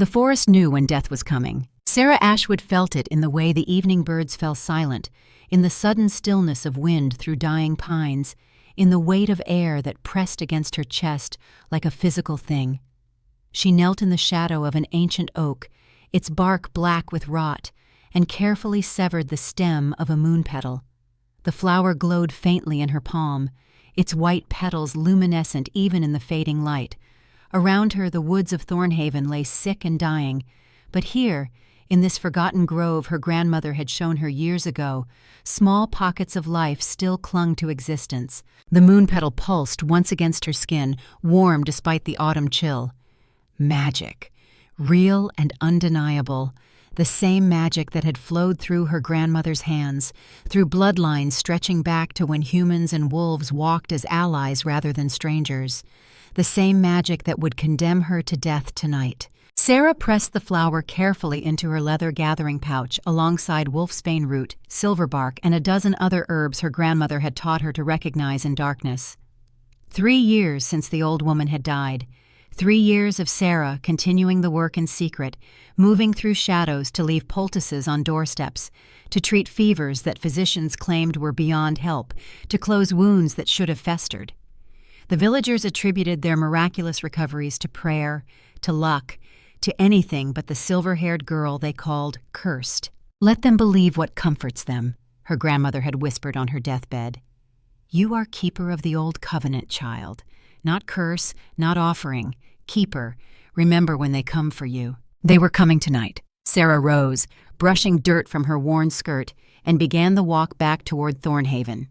The forest knew when death was coming. Sera Ashwood felt it in the way the evening birds fell silent, in the sudden stillness of wind through dying pines, in the weight of air that pressed against her chest like a physical thing. She knelt in the shadow of an ancient oak, its bark black with rot, and carefully severed the stem of a moon petal. The flower glowed faintly in her palm, its white petals luminescent even in the fading light. Around her the woods of Thornhaven lay sick and dying, but here, in this forgotten grove her grandmother had shown her years ago, small pockets of life still clung to existence. The moon petal pulsed once against her skin, warm despite the autumn chill. Magic, real and undeniable, the same magic that had flowed through her grandmother's hands, through bloodlines stretching back to when humans and wolves walked as allies rather than strangers, the same magic that would condemn her to death tonight. Sera pressed the flower carefully into her leather gathering pouch alongside wolfsbane root, silverbark, and a dozen other herbs her grandmother had taught her to recognize in darkness. 3 years since the old woman had died. 3 years of Sera continuing the work in secret, moving through shadows to leave poultices on doorsteps, to treat fevers that physicians claimed were beyond help, to close wounds that should have festered. The villagers attributed their miraculous recoveries to prayer, to luck, to anything but the silver-haired girl they called cursed. "Let them believe what comforts them," her grandmother had whispered on her deathbed. "You are keeper of the old covenant, child. Not curse, not offering. Keeper. Remember when they come for you." They were coming tonight. Sera rose, brushing dirt from her worn skirt, and began the walk back toward Thornhaven.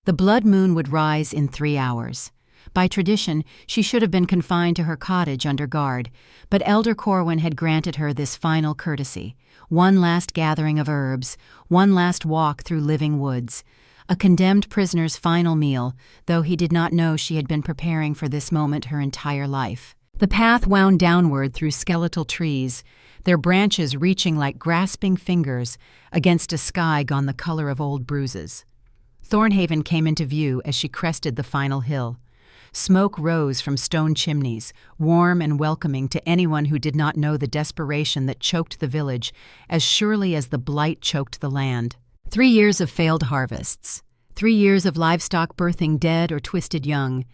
The blood moon would rise in 3 hours. By tradition, she should have been confined to her cottage under guard, but Elder Corwin had granted her this final courtesy, one last gathering of herbs, one last walk through living woods, a condemned prisoner's final meal, though he did not know she had been preparing for this moment her entire life. The path wound downward through skeletal trees, their branches reaching like grasping fingers against a sky gone the color of old bruises. Thornhaven came into view as she crested the final hill. Smoke rose from stone chimneys, warm and welcoming to anyone who did not know the desperation that choked the village as surely as the blight choked the land. 3 years of failed harvests. 3 years of livestock birthing dead or twisted young.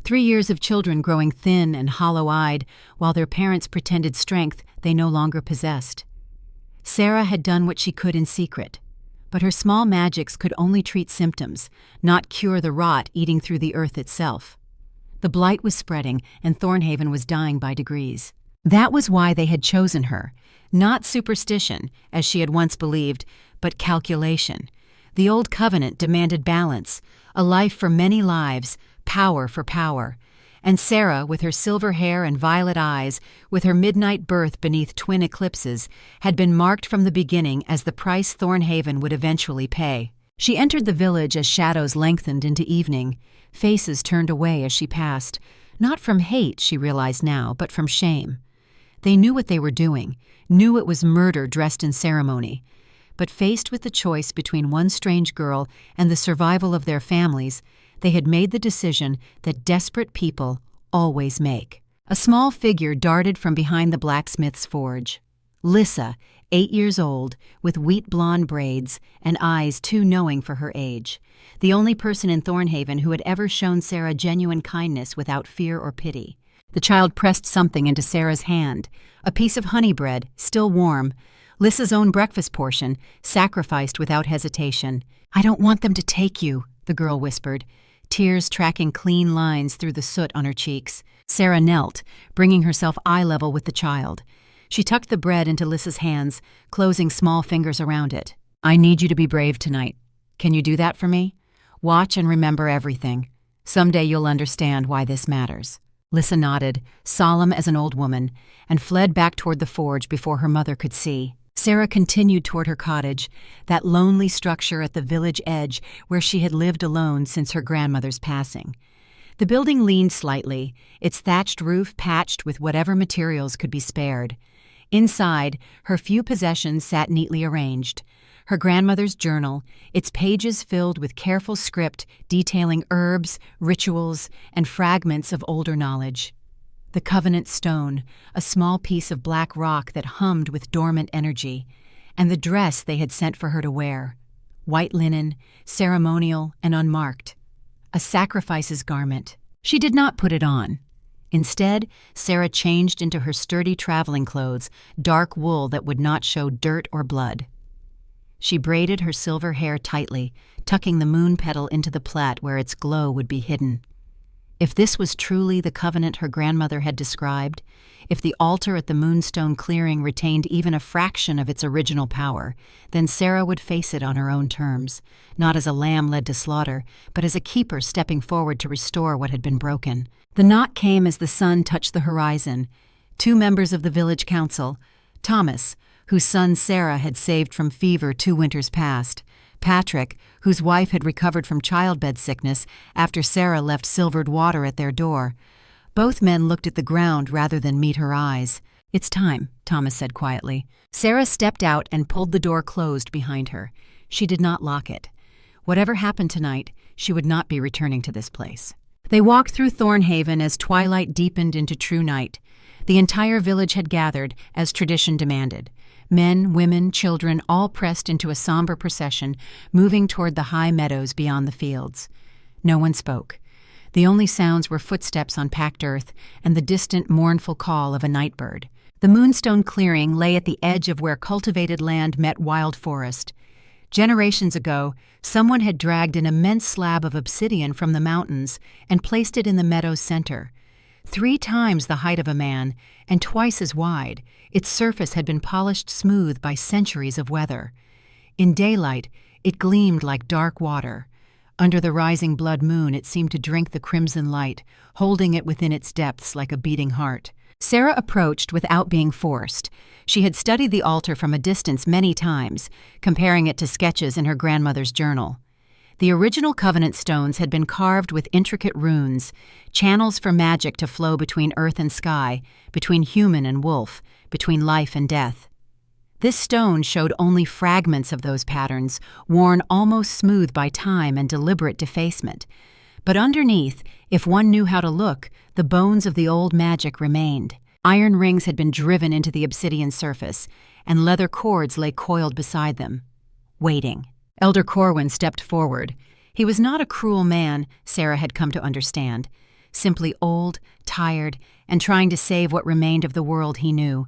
3 years of children growing thin and hollow-eyed while their parents pretended strength they no longer possessed. Sera had done what she could in secret, but her small magics could only treat symptoms, not cure the rot eating through the earth itself. The blight was spreading, and Thornhaven was dying by degrees. That was why they had chosen her, not superstition, as she had once believed, but calculation. The old covenant demanded balance, a life for many lives, power for power. And Sera, with her silver hair and violet eyes, with her midnight birth beneath twin eclipses, had been marked from the beginning as the price Thornhaven would eventually pay. She entered the village as shadows lengthened into evening. Faces turned away as she passed, not from hate, she realized now, but from shame. They knew what they were doing, knew it was murder dressed in ceremony. But faced with the choice between one strange girl and the survival of their families, they had made the decision that desperate people always make. A small figure darted from behind the blacksmith's forge. Lissa, 8 years old, with wheat blonde braids and eyes too knowing for her age. The only person in Thornhaven who had ever shown Sera genuine kindness without fear or pity. The child pressed something into Sera's hand, a piece of honey bread, still warm, Lissa's own breakfast portion, sacrificed without hesitation. "I don't want them to take you," the girl whispered, tears tracking clean lines through the soot on her cheeks. Sera knelt, bringing herself eye level with the child. She tucked the bread into Lissa's hands, closing small fingers around it. "I need you to be brave tonight. Can you do that for me? Watch and remember everything. Someday you'll understand why this matters." Lissa nodded, solemn as an old woman, and fled back toward the forge before her mother could see. Sera continued toward her cottage, that lonely structure at the village edge where she had lived alone since her grandmother's passing. The building leaned slightly, its thatched roof patched with whatever materials could be spared. Inside, her few possessions sat neatly arranged. Her grandmother's journal, its pages filled with careful script detailing herbs, rituals, and fragments of older knowledge. The Covenant Stone, a small piece of black rock that hummed with dormant energy, and the dress they had sent for her to wear. White linen, ceremonial and unmarked. A sacrifice's garment. She did not put it on. Instead, Sera changed into her sturdy traveling clothes, dark wool that would not show dirt or blood. She braided her silver hair tightly, tucking the moon petal into the plait where its glow would be hidden. If this was truly the covenant her grandmother had described, if the altar at the Moonstone clearing retained even a fraction of its original power, then Sera would face it on her own terms, not as a lamb led to slaughter, but as a keeper stepping forward to restore what had been broken. The knock came as the sun touched the horizon. 2 members of the village council, Thomas, whose son Sera had saved from fever 2 winters past, Patrick, whose wife had recovered from childbed sickness after Sera left silvered water at their door. Both men looked at the ground rather than meet her eyes. "It's time," Thomas said quietly. Sera stepped out and pulled the door closed behind her. She did not lock it. Whatever happened tonight, she would not be returning to this place. They walked through Thornhaven as twilight deepened into true night. The entire village had gathered, as tradition demanded. Men, women, children, all pressed into a somber procession, moving toward the high meadows beyond the fields. No one spoke. The only sounds were footsteps on packed earth and the distant, mournful call of a night bird. The Moonstone clearing lay at the edge of where cultivated land met wild forest. Generations ago, someone had dragged an immense slab of obsidian from the mountains and placed it in the meadow's center. 3 times the height of a man, and twice as wide, its surface had been polished smooth by centuries of weather. In daylight, it gleamed like dark water. Under the rising blood moon, it seemed to drink the crimson light, holding it within its depths like a beating heart. Sera approached without being forced. She had studied the altar from a distance many times, comparing it to sketches in her grandmother's journal. The original covenant stones had been carved with intricate runes, channels for magic to flow between earth and sky, between human and wolf, between life and death. This stone showed only fragments of those patterns, worn almost smooth by time and deliberate defacement. But underneath, if one knew how to look, the bones of the old magic remained. Iron rings had been driven into the obsidian surface, and leather cords lay coiled beside them, waiting. Elder Corwin stepped forward. He was not a cruel man, Sera had come to understand. Simply old, tired, and trying to save what remained of the world he knew.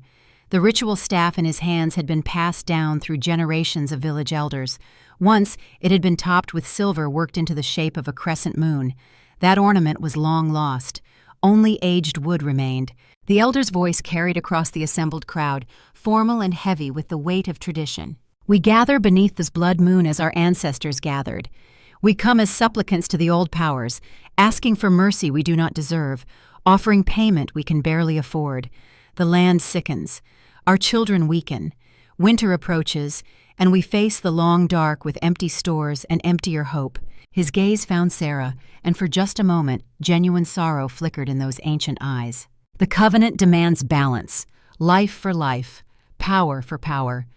The ritual staff in his hands had been passed down through generations of village elders. Once, it had been topped with silver worked into the shape of a crescent moon. That ornament was long lost. Only aged wood remained. The elder's voice carried across the assembled crowd, formal and heavy with the weight of tradition. "We gather beneath this blood moon as our ancestors gathered. We come as supplicants to the old powers, asking for mercy we do not deserve, offering payment we can barely afford. The land sickens. Our children weaken. Winter approaches, and we face the long dark with empty stores and emptier hope." His gaze found Sera, and for just a moment, genuine sorrow flickered in those ancient eyes. "The covenant demands balance, life for life, power for power.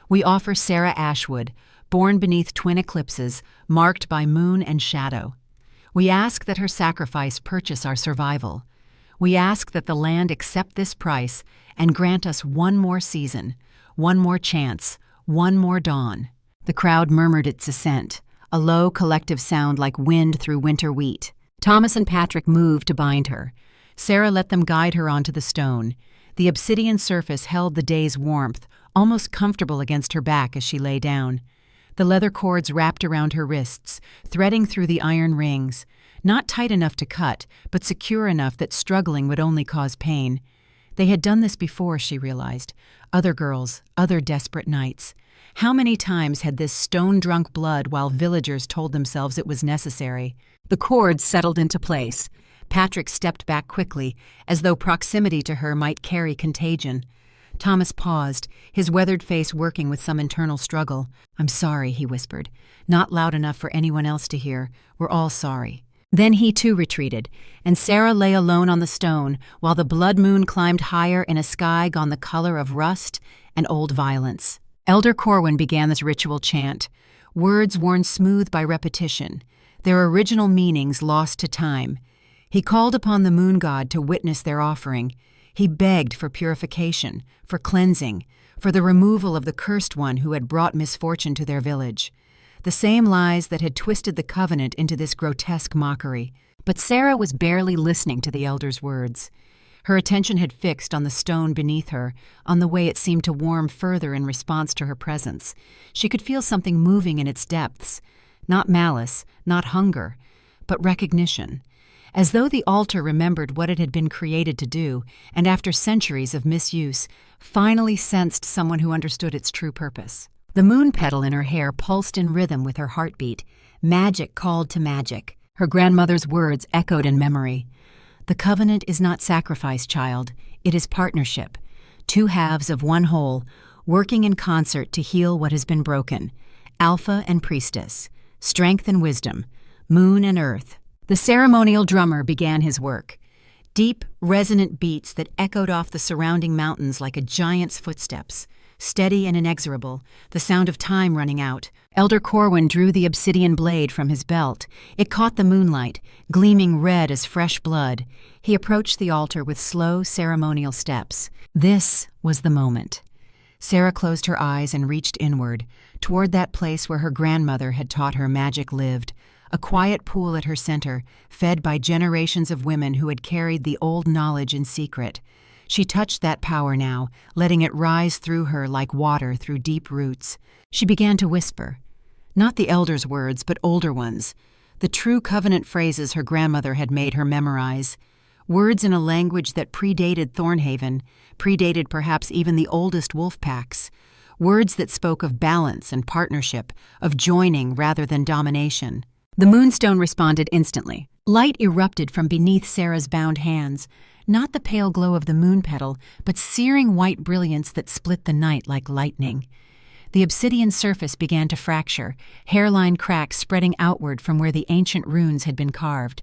We offer Sera Ashwood, born beneath twin eclipses, marked by moon and shadow. We ask that her sacrifice purchase our survival. We ask that the land accept this price and grant us one more season, one more chance, one more dawn." The crowd murmured its assent, a low collective sound like wind through winter wheat. Thomas and Patrick moved to bind her. Sera let them guide her onto the stone. The obsidian surface held the day's warmth, almost comfortable against her back as she lay down. The leather cords wrapped around her wrists, threading through the iron rings, not tight enough to cut, but secure enough that struggling would only cause pain. They had done this before, she realized. Other girls, other desperate nights. How many times had this stone-drunk blood while villagers told themselves it was necessary? The cords settled into place. Patrick stepped back quickly, as though proximity to her might carry contagion. Thomas paused, his weathered face working with some internal struggle. "I'm sorry," he whispered. "Not loud enough for anyone else to hear. We're all sorry." Then he too retreated, and Sera lay alone on the stone while the blood moon climbed higher in a sky gone the color of rust and old violence. Elder Corwin began this ritual chant, words worn smooth by repetition, their original meanings lost to time. He called upon the moon god to witness their offering. He begged for purification, for cleansing, for the removal of the cursed one who had brought misfortune to their village. The same lies that had twisted the covenant into this grotesque mockery. But Sera was barely listening to the elder's words. Her attention had fixed on the stone beneath her, on the way it seemed to warm further in response to her presence. She could feel something moving in its depths. Not malice, not hunger, but recognition. As though the altar remembered what it had been created to do, and after centuries of misuse, finally sensed someone who understood its true purpose. The moon petal in her hair pulsed in rhythm with her heartbeat. Magic called to magic. Her grandmother's words echoed in memory. The covenant is not sacrifice, child. It is partnership. Two halves of one whole, working in concert to heal what has been broken. Alpha and priestess. Strength and wisdom. Moon and earth. The ceremonial drummer began his work. Deep, resonant beats that echoed off the surrounding mountains like a giant's footsteps. Steady and inexorable, the sound of time running out. Elder Corwin drew the obsidian blade from his belt. It caught the moonlight, gleaming red as fresh blood. He approached the altar with slow, ceremonial steps. This was the moment. Sera closed her eyes and reached inward, toward that place where her grandmother had taught her magic lived. A quiet pool at her center, fed by generations of women who had carried the old knowledge in secret. She touched that power now, letting it rise through her like water through deep roots. She began to whisper. Not the elders' words, but older ones. The true covenant phrases her grandmother had made her memorize. Words in a language that predated Thornhaven, predated perhaps even the oldest wolf packs. Words that spoke of balance and partnership, of joining rather than domination. The moonstone responded instantly. Light erupted from beneath Sera's bound hands. Not the pale glow of the moon petal, but searing white brilliance that split the night like lightning. The obsidian surface began to fracture, hairline cracks spreading outward from where the ancient runes had been carved.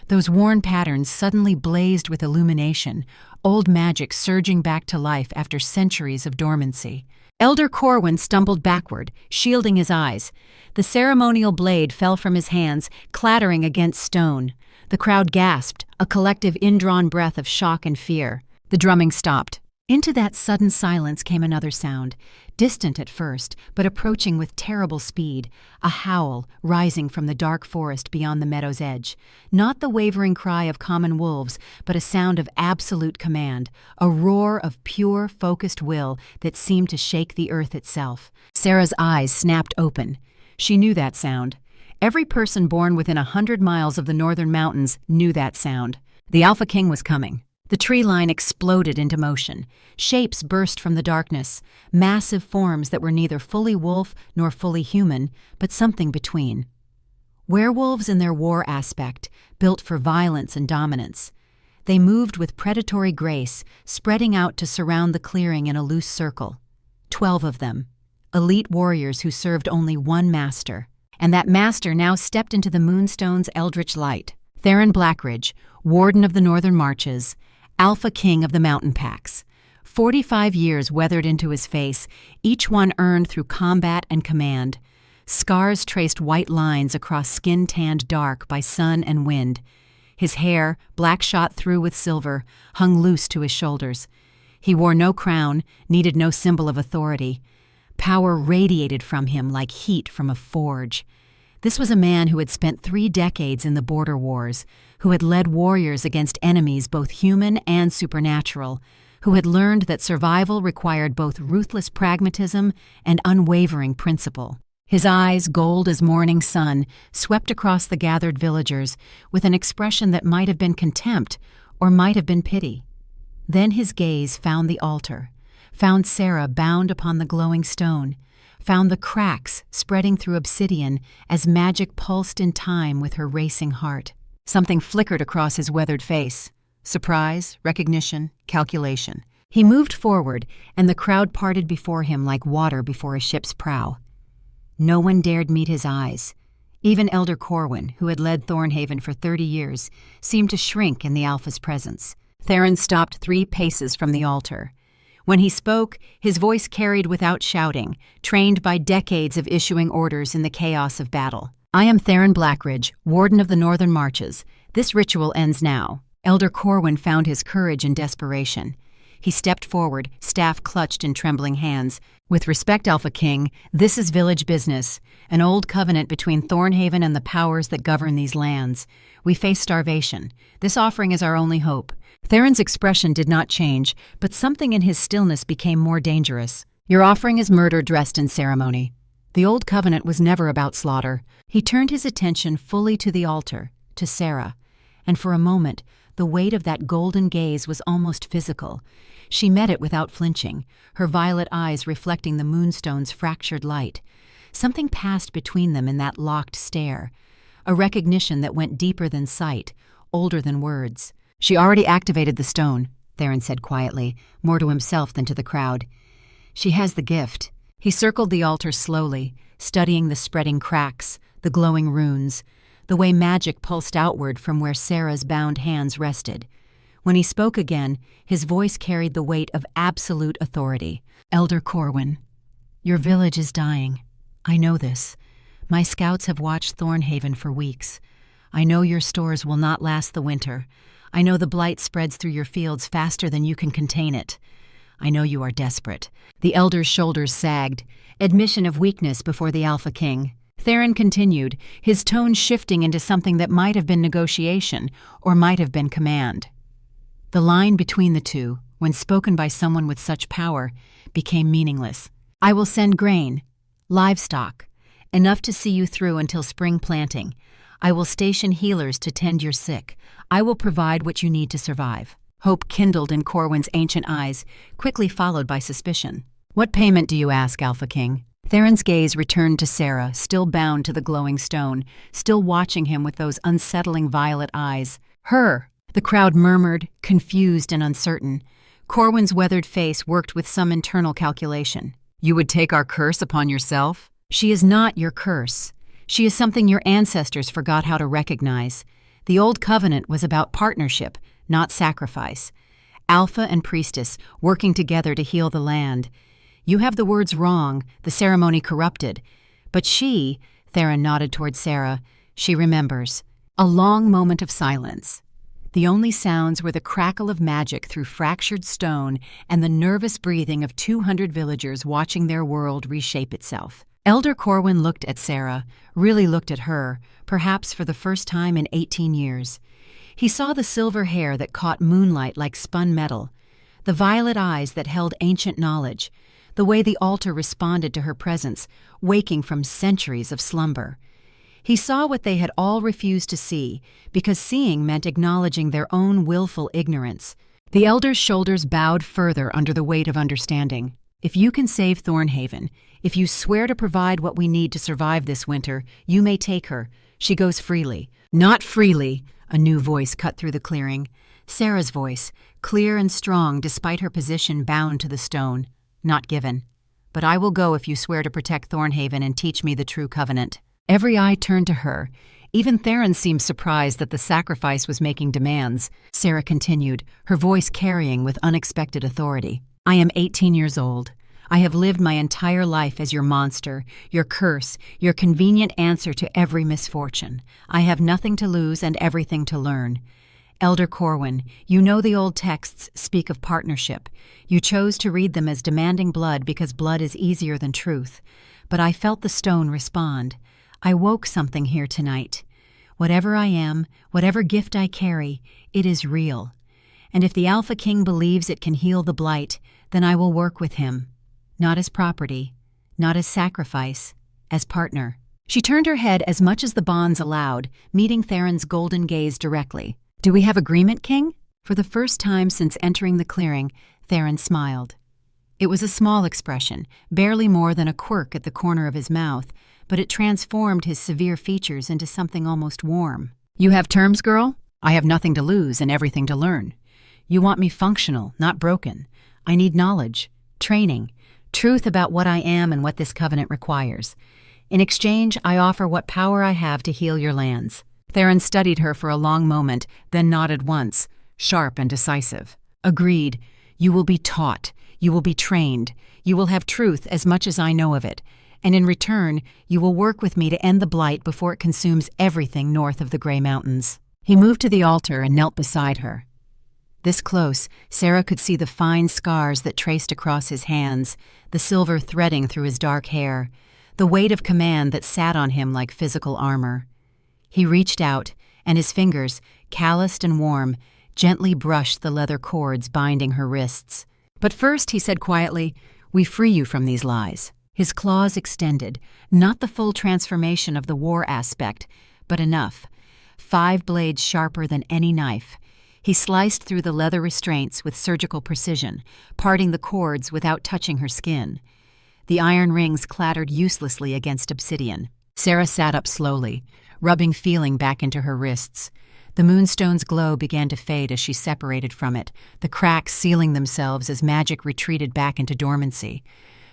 Those worn patterns suddenly blazed with illumination, old magic surging back to life after centuries of dormancy. Elder Corwin stumbled backward, shielding his eyes. The ceremonial blade fell from his hands, clattering against stone. The crowd gasped, a collective indrawn breath of shock and fear. The drumming stopped. Into that sudden silence came another sound, distant at first, but approaching with terrible speed, a howl rising from the dark forest beyond the meadow's edge. Not the wavering cry of common wolves, but a sound of absolute command, a roar of pure, focused will that seemed to shake the earth itself. Sera's eyes snapped open. She knew that sound. Every person born within 100 miles of the northern mountains knew that sound. The Alpha King was coming. The tree line exploded into motion. Shapes burst from the darkness, massive forms that were neither fully wolf nor fully human, but something between. Werewolves in their war aspect, built for violence and dominance. They moved with predatory grace, spreading out to surround the clearing in a loose circle. 12 of them, elite warriors who served only one master. And that master now stepped into the moonstone's eldritch light. Theron Blackridge, warden of the northern marches, Alpha King of the mountain packs. 45 years weathered into his face, each one earned through combat and command. Scars traced white lines across skin tanned dark by sun and wind. His hair, black shot through with silver, hung loose to his shoulders. He wore no crown, needed no symbol of authority. Power radiated from him like heat from a forge. This was a man who had spent 3 decades in the border wars, who had led warriors against enemies both human and supernatural, who had learned that survival required both ruthless pragmatism and unwavering principle. His eyes, gold as morning sun, swept across the gathered villagers with an expression that might have been contempt or might have been pity. Then his gaze found the altar, found Sera bound upon the glowing stone, found the cracks spreading through obsidian as magic pulsed in time with her racing heart. Something flickered across his weathered face. Surprise, recognition, calculation. He moved forward, and the crowd parted before him like water before a ship's prow. No one dared meet his eyes. Even Elder Corwin, who had led Thornhaven for 30 years, seemed to shrink in the Alpha's presence. Theron stopped 3 paces from the altar. When he spoke, his voice carried without shouting, trained by decades of issuing orders in the chaos of battle. I am Theron Blackridge, warden of the northern marches. This ritual ends now. Elder Corwin found his courage in desperation. He stepped forward, staff clutched in trembling hands. With respect, Alpha King, this is village business, an old covenant between Thornhaven and the powers that govern these lands. We face starvation. This offering is our only hope. Theron's expression did not change, but something in his stillness became more dangerous. Your offering is murder dressed in ceremony. The old covenant was never about slaughter. He turned his attention fully to the altar, to Sera, and for a moment, the weight of that golden gaze was almost physical. She met it without flinching, her violet eyes reflecting the moonstone's fractured light. Something passed between them in that locked stare, a recognition that went deeper than sight, older than words. She already activated the stone, Theron said quietly, more to himself than to the crowd. She has the gift. He circled the altar slowly, studying the spreading cracks, the glowing runes, the way magic pulsed outward from where Sera's bound hands rested. When he spoke again, his voice carried the weight of absolute authority. Elder Corwin, your village is dying. I know this. My scouts have watched Thornhaven for weeks. I know your stores will not last the winter. I know the blight spreads through your fields faster than you can contain it. I know you are desperate. The elder's shoulders sagged, admission of weakness before the Alpha King. Theron continued, his tone shifting into something that might have been negotiation or might have been command. The line between the two, when spoken by someone with such power, became meaningless. I will send grain, livestock, enough to see you through until spring planting. I will station healers to tend your sick. I will provide what you need to survive. Hope kindled in Corwin's ancient eyes, quickly followed by suspicion. What payment do you ask, Alpha King? Theron's gaze returned to Sera, still bound to the glowing stone, still watching him with those unsettling violet eyes. Her! The crowd murmured, confused and uncertain. Corwin's weathered face worked with some internal calculation. You would take our curse upon yourself? She is not your curse. She is something your ancestors forgot how to recognize. The old covenant was about partnership, not sacrifice. Alpha and Priestess working together to heal the land. You have the words wrong, the ceremony corrupted. But she, Theron nodded toward Sera, she remembers. A long moment of silence. The only sounds were the crackle of magic through fractured stone and the nervous breathing of 200 villagers watching their world reshape itself. Elder Corwin looked at Sera, really looked at her, perhaps for the first time in 18 years. He saw the silver hair that caught moonlight like spun metal, the violet eyes that held ancient knowledge, the way the altar responded to her presence, waking from centuries of slumber. He saw what they had all refused to see, because seeing meant acknowledging their own willful ignorance. The elder's shoulders bowed further under the weight of understanding. If you can save Thornhaven, if you swear to provide what we need to survive this winter, you may take her. She goes freely. Not freely, a new voice cut through the clearing. Sera's voice, clear and strong despite her position bound to the stone. Not given. But I will go if you swear to protect Thornhaven and teach me the true covenant. Every eye turned to her. Even Theron seemed surprised that the sacrifice was making demands. Sera continued, her voice carrying with unexpected authority. I am 18 years old. I have lived my entire life as your monster, your curse, your convenient answer to every misfortune. I have nothing to lose and everything to learn. Elder Corwin, you know the old texts speak of partnership. You chose to read them as demanding blood because blood is easier than truth. But I felt the stone respond. I woke something here tonight. Whatever I am, whatever gift I carry, it is real. And if the Alpha King believes it can heal the blight, then I will work with him. Not as property, not as sacrifice, as partner. She turned her head as much as the bonds allowed, meeting Theron's golden gaze directly. Do we have agreement, King? For the first time since entering the clearing, Theron smiled. It was a small expression, barely more than a quirk at the corner of his mouth, but it transformed his severe features into something almost warm. You have terms, girl? I have nothing to lose and everything to learn. You want me functional, not broken. I need knowledge, training, truth about what I am and what this covenant requires. In exchange, I offer what power I have to heal your lands. Theron studied her for a long moment, then nodded once, sharp and decisive. Agreed. You will be taught. You will be trained. You will have truth as much as I know of it. And in return, you will work with me to end the blight before it consumes everything north of the Grey Mountains. He moved to the altar and knelt beside her. This close, Sera could see the fine scars that traced across his hands, the silver threading through his dark hair, the weight of command that sat on him like physical armor. He reached out, and his fingers, calloused and warm, gently brushed the leather cords binding her wrists. "But first," he said quietly, "we free you from these lies." His claws extended, not the full transformation of the war aspect, but enough. 5 blades sharper than any knife. He sliced through the leather restraints with surgical precision, parting the cords without touching her skin. The iron rings clattered uselessly against obsidian. Sera sat up slowly, rubbing feeling back into her wrists. The moonstone's glow began to fade as she separated from it, the cracks sealing themselves as magic retreated back into dormancy.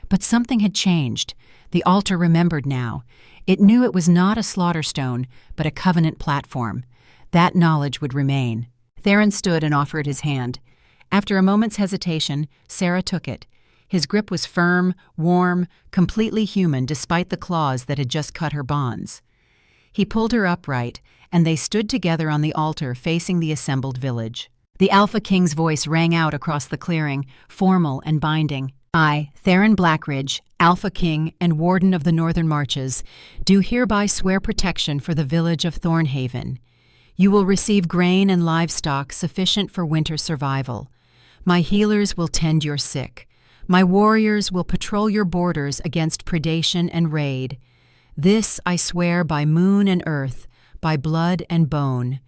But something had changed. The altar remembered now. It knew it was not a slaughter stone, but a covenant platform. That knowledge would remain. Theron stood and offered his hand. After a moment's hesitation, Sera took it. His grip was firm, warm, completely human despite the claws that had just cut her bonds. He pulled her upright, and they stood together on the altar facing the assembled village. The Alpha King's voice rang out across the clearing, formal and binding. "I, Theron Blackridge, Alpha King and Warden of the Northern Marches, do hereby swear protection for the village of Thornhaven. You will receive grain and livestock sufficient for winter survival. My healers will tend your sick. My warriors will patrol your borders against predation and raid. This I swear by moon and earth, by blood and bone.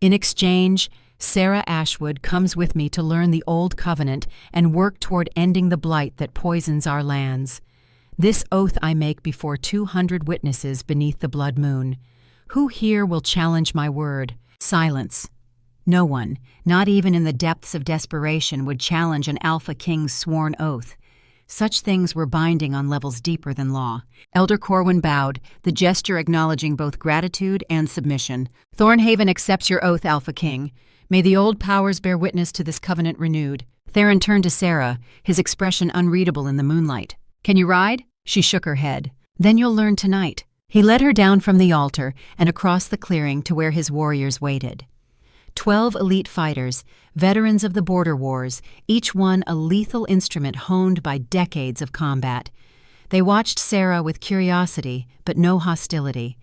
In exchange, Sera Ashwood comes with me to learn the old covenant and work toward ending the blight that poisons our lands. This oath I make before 200 witnesses beneath the blood moon. Who here will challenge my word?" Silence. No one, not even in the depths of desperation, would challenge an Alpha King's sworn oath. Such things were binding on levels deeper than law. Elder Corwin bowed, the gesture acknowledging both gratitude and submission. "Thornhaven accepts your oath, Alpha King. May the old powers bear witness to this covenant renewed." Theron turned to Sera, his expression unreadable in the moonlight. "Can you ride?" She shook her head. "Then you'll learn tonight." He led her down from the altar and across the clearing to where his warriors waited. 12 elite fighters, veterans of the border wars, each one a lethal instrument honed by decades of combat. They watched Sera with curiosity, but no hostility.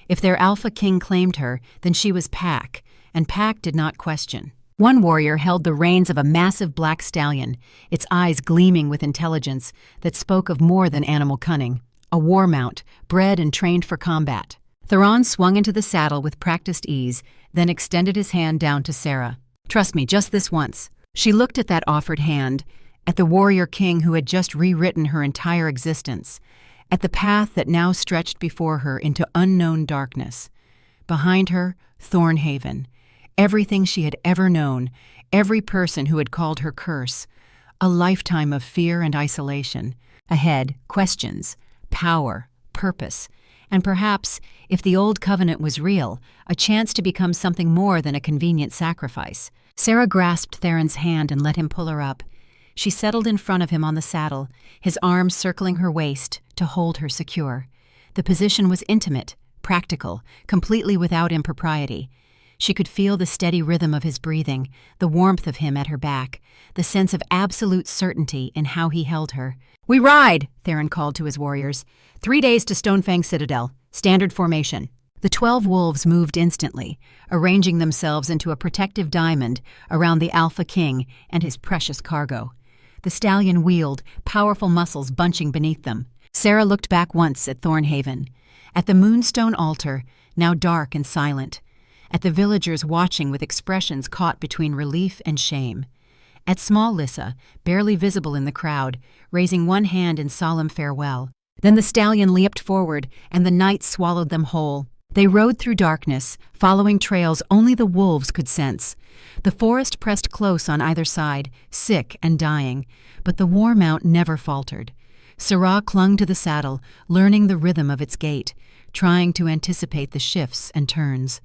If their Alpha King claimed her, then she was Pack, and Pack did not question. One warrior held the reins of a massive black stallion, its eyes gleaming with intelligence that spoke of more than animal cunning. A war mount, bred and trained for combat. Theron swung into the saddle with practiced ease, then extended his hand down to Sera. "Trust me, just this once." She looked at that offered hand, at the warrior king who had just rewritten her entire existence, at the path that now stretched before her into unknown darkness. Behind her, Thornhaven. Everything she had ever known, every person who had called her curse. A lifetime of fear and isolation. Ahead, questions, power, purpose, and perhaps, if the old covenant was real, a chance to become something more than a convenient sacrifice. Sera grasped Theron's hand and let him pull her up. She settled in front of him on the saddle, his arms circling her waist to hold her secure. The position was intimate, practical, completely without impropriety. She could feel the steady rhythm of his breathing, the warmth of him at her back, the sense of absolute certainty in how he held her. "We ride!" Theron called to his warriors. 3 days to Stonefang Citadel. Standard formation. The 12 wolves moved instantly, arranging themselves into a protective diamond around the Alpha King and his precious cargo. The stallion wheeled, powerful muscles bunching beneath them. Sera looked back once at Thornhaven, at the moonstone altar, now dark and silent, at the villagers watching with expressions caught between relief and shame, at small Lissa, barely visible in the crowd, raising one hand in solemn farewell. Then the stallion leaped forward, and the night swallowed them whole. They rode through darkness, following trails only the wolves could sense. The forest pressed close on either side, sick and dying, but the war mount never faltered. Sera clung to the saddle, learning the rhythm of its gait, trying to anticipate the shifts and turns.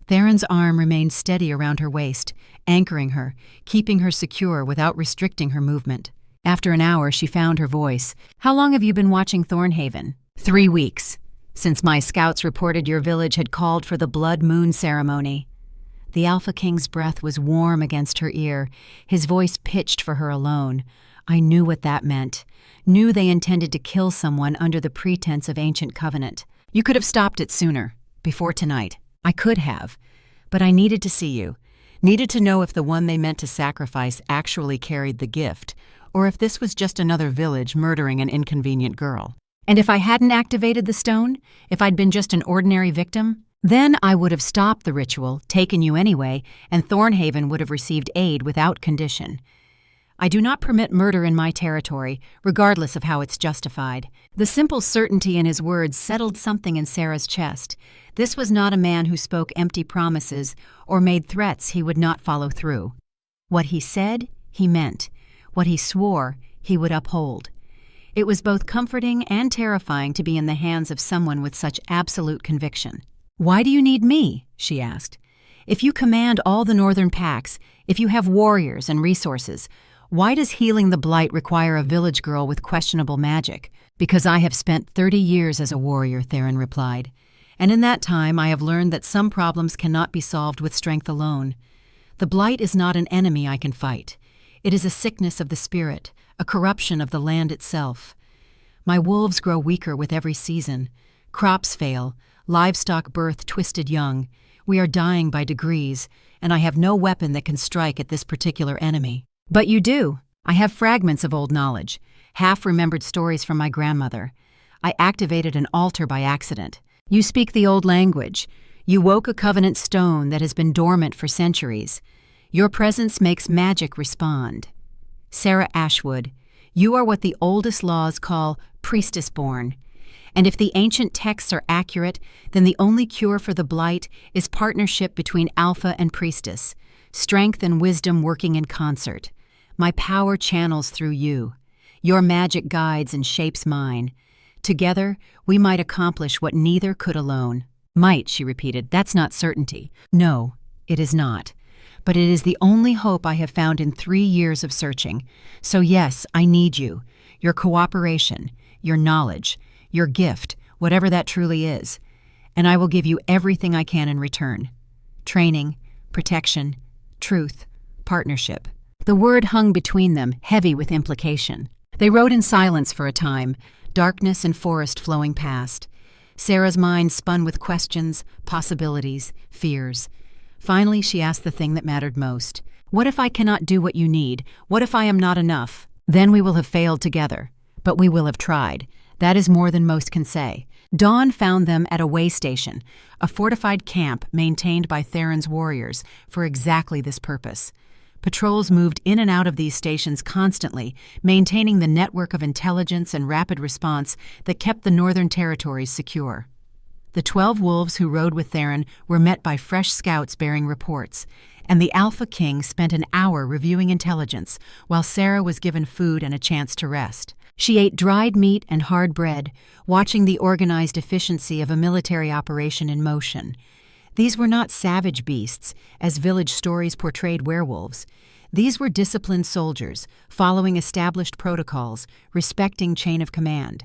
Theron's arm remained steady around her waist, anchoring her, keeping her secure without restricting her movement. After an hour, she found her voice. "How long have you been watching Thornhaven?" 3 weeks, since my scouts reported your village had called for the blood moon ceremony." The Alpha King's breath was warm against her ear, his voice pitched for her alone. I knew what that meant. Knew they intended to kill someone under the pretense of ancient covenant. You could have stopped it sooner, before tonight. I could have. But I needed to see you. Needed to know if the one they meant to sacrifice actually carried the gift, or if this was just another village murdering an inconvenient girl. And if I hadn't activated the stone, if I'd been just an ordinary victim, then I would have stopped the ritual, taken you anyway, and Thornhaven would have received aid without condition. I do not permit murder in my territory, regardless of how it's justified. The simple certainty in his words settled something in Sera's chest. This was not a man who spoke empty promises or made threats he would not follow through. What he said, he meant. What he swore, he would uphold. It was both comforting and terrifying to be in the hands of someone with such absolute conviction. "Why do you need me?" she asked. "If you command all the northern packs, if you have warriors and resources, why does healing the blight require a village girl with questionable magic?" "Because I have spent 30 years as a warrior," Theron replied. "And in that time I have learned that some problems cannot be solved with strength alone. The blight is not an enemy I can fight. It is a sickness of the spirit, a corruption of the land itself. My wolves grow weaker with every season. Crops fail, livestock birth twisted young. We are dying by degrees, and I have no weapon that can strike at this particular enemy." "But you do. I have fragments of old knowledge, half-remembered stories from my grandmother. I activated an altar by accident. You speak the old language. You woke a covenant stone that has been dormant for centuries. Your presence makes magic respond. Sera Ashwood, you are what the oldest laws call priestess-born. And if the ancient texts are accurate, then the only cure for the blight is partnership between Alpha and Priestess, strength and wisdom working in concert. My power channels through you. Your magic guides and shapes mine. Together, we might accomplish what neither could alone." "Might," she repeated. "That's not certainty." "No, it is not. But it is the only hope I have found in 3 years of searching. So yes, I need you. Your cooperation, your knowledge, your gift, whatever that truly is. And I will give you everything I can in return. Training, protection, truth, partnership." The word hung between them, heavy with implication. They rode in silence for a time, darkness and forest flowing past. Sera's mind spun with questions, possibilities, fears. Finally, she asked the thing that mattered most. "What if I cannot do what you need? What if I am not enough? Then we will have failed together. But we will have tried. That is more than most can say." Dawn found them at a way station, a fortified camp maintained by Theron's warriors for exactly this purpose. Patrols moved in and out of these stations constantly, maintaining the network of intelligence and rapid response that kept the northern territories secure. The 12 wolves who rode with Theron were met by fresh scouts bearing reports, and the Alpha King spent an hour reviewing intelligence while Sera was given food and a chance to rest. She ate dried meat and hard bread, watching the organized efficiency of a military operation in motion. These were not savage beasts, as village stories portrayed werewolves. These were disciplined soldiers, following established protocols, respecting chain of command.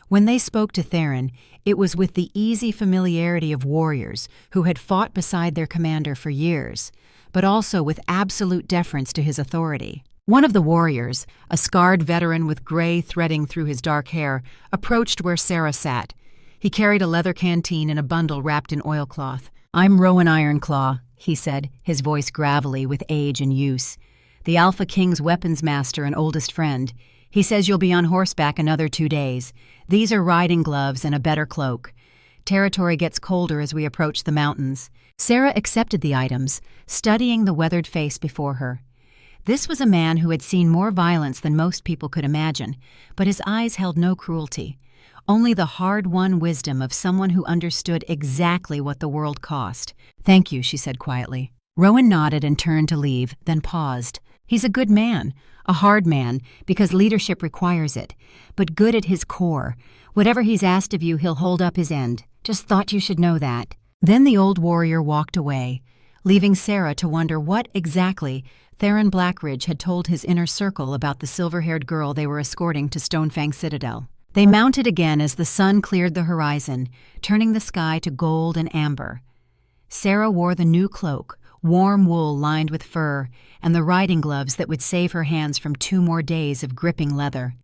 When they spoke to Theron, it was with the easy familiarity of warriors who had fought beside their commander for years, but also with absolute deference to his authority. One of the warriors, a scarred veteran with gray threading through his dark hair, approached where Sera sat. He carried a leather canteen in a bundle wrapped in oilcloth. "I'm Rowan Ironclaw," he said, his voice gravelly with age and use. "The Alpha King's weapons master and oldest friend. He says you'll be on horseback another 2 days. These are riding gloves and a better cloak. Territory gets colder as we approach the mountains." Sera accepted the items, studying the weathered face before her. This was a man who had seen more violence than most people could imagine, but his eyes held no cruelty. Only the hard-won wisdom of someone who understood exactly what the world cost. "Thank you," she said quietly. Rowan nodded and turned to leave, then paused. "He's a good man, a hard man, because leadership requires it, but good at his core. Whatever he's asked of you, he'll hold up his end. Just thought you should know that." Then the old warrior walked away, leaving Sera to wonder what exactly Theron Blackridge had told his inner circle about the silver-haired girl they were escorting to Stonefang Citadel. They mounted again as the sun cleared the horizon, turning the sky to gold and amber. Sera wore the new cloak, warm wool lined with fur, and the riding gloves that would save her hands from 2 more days of gripping leather.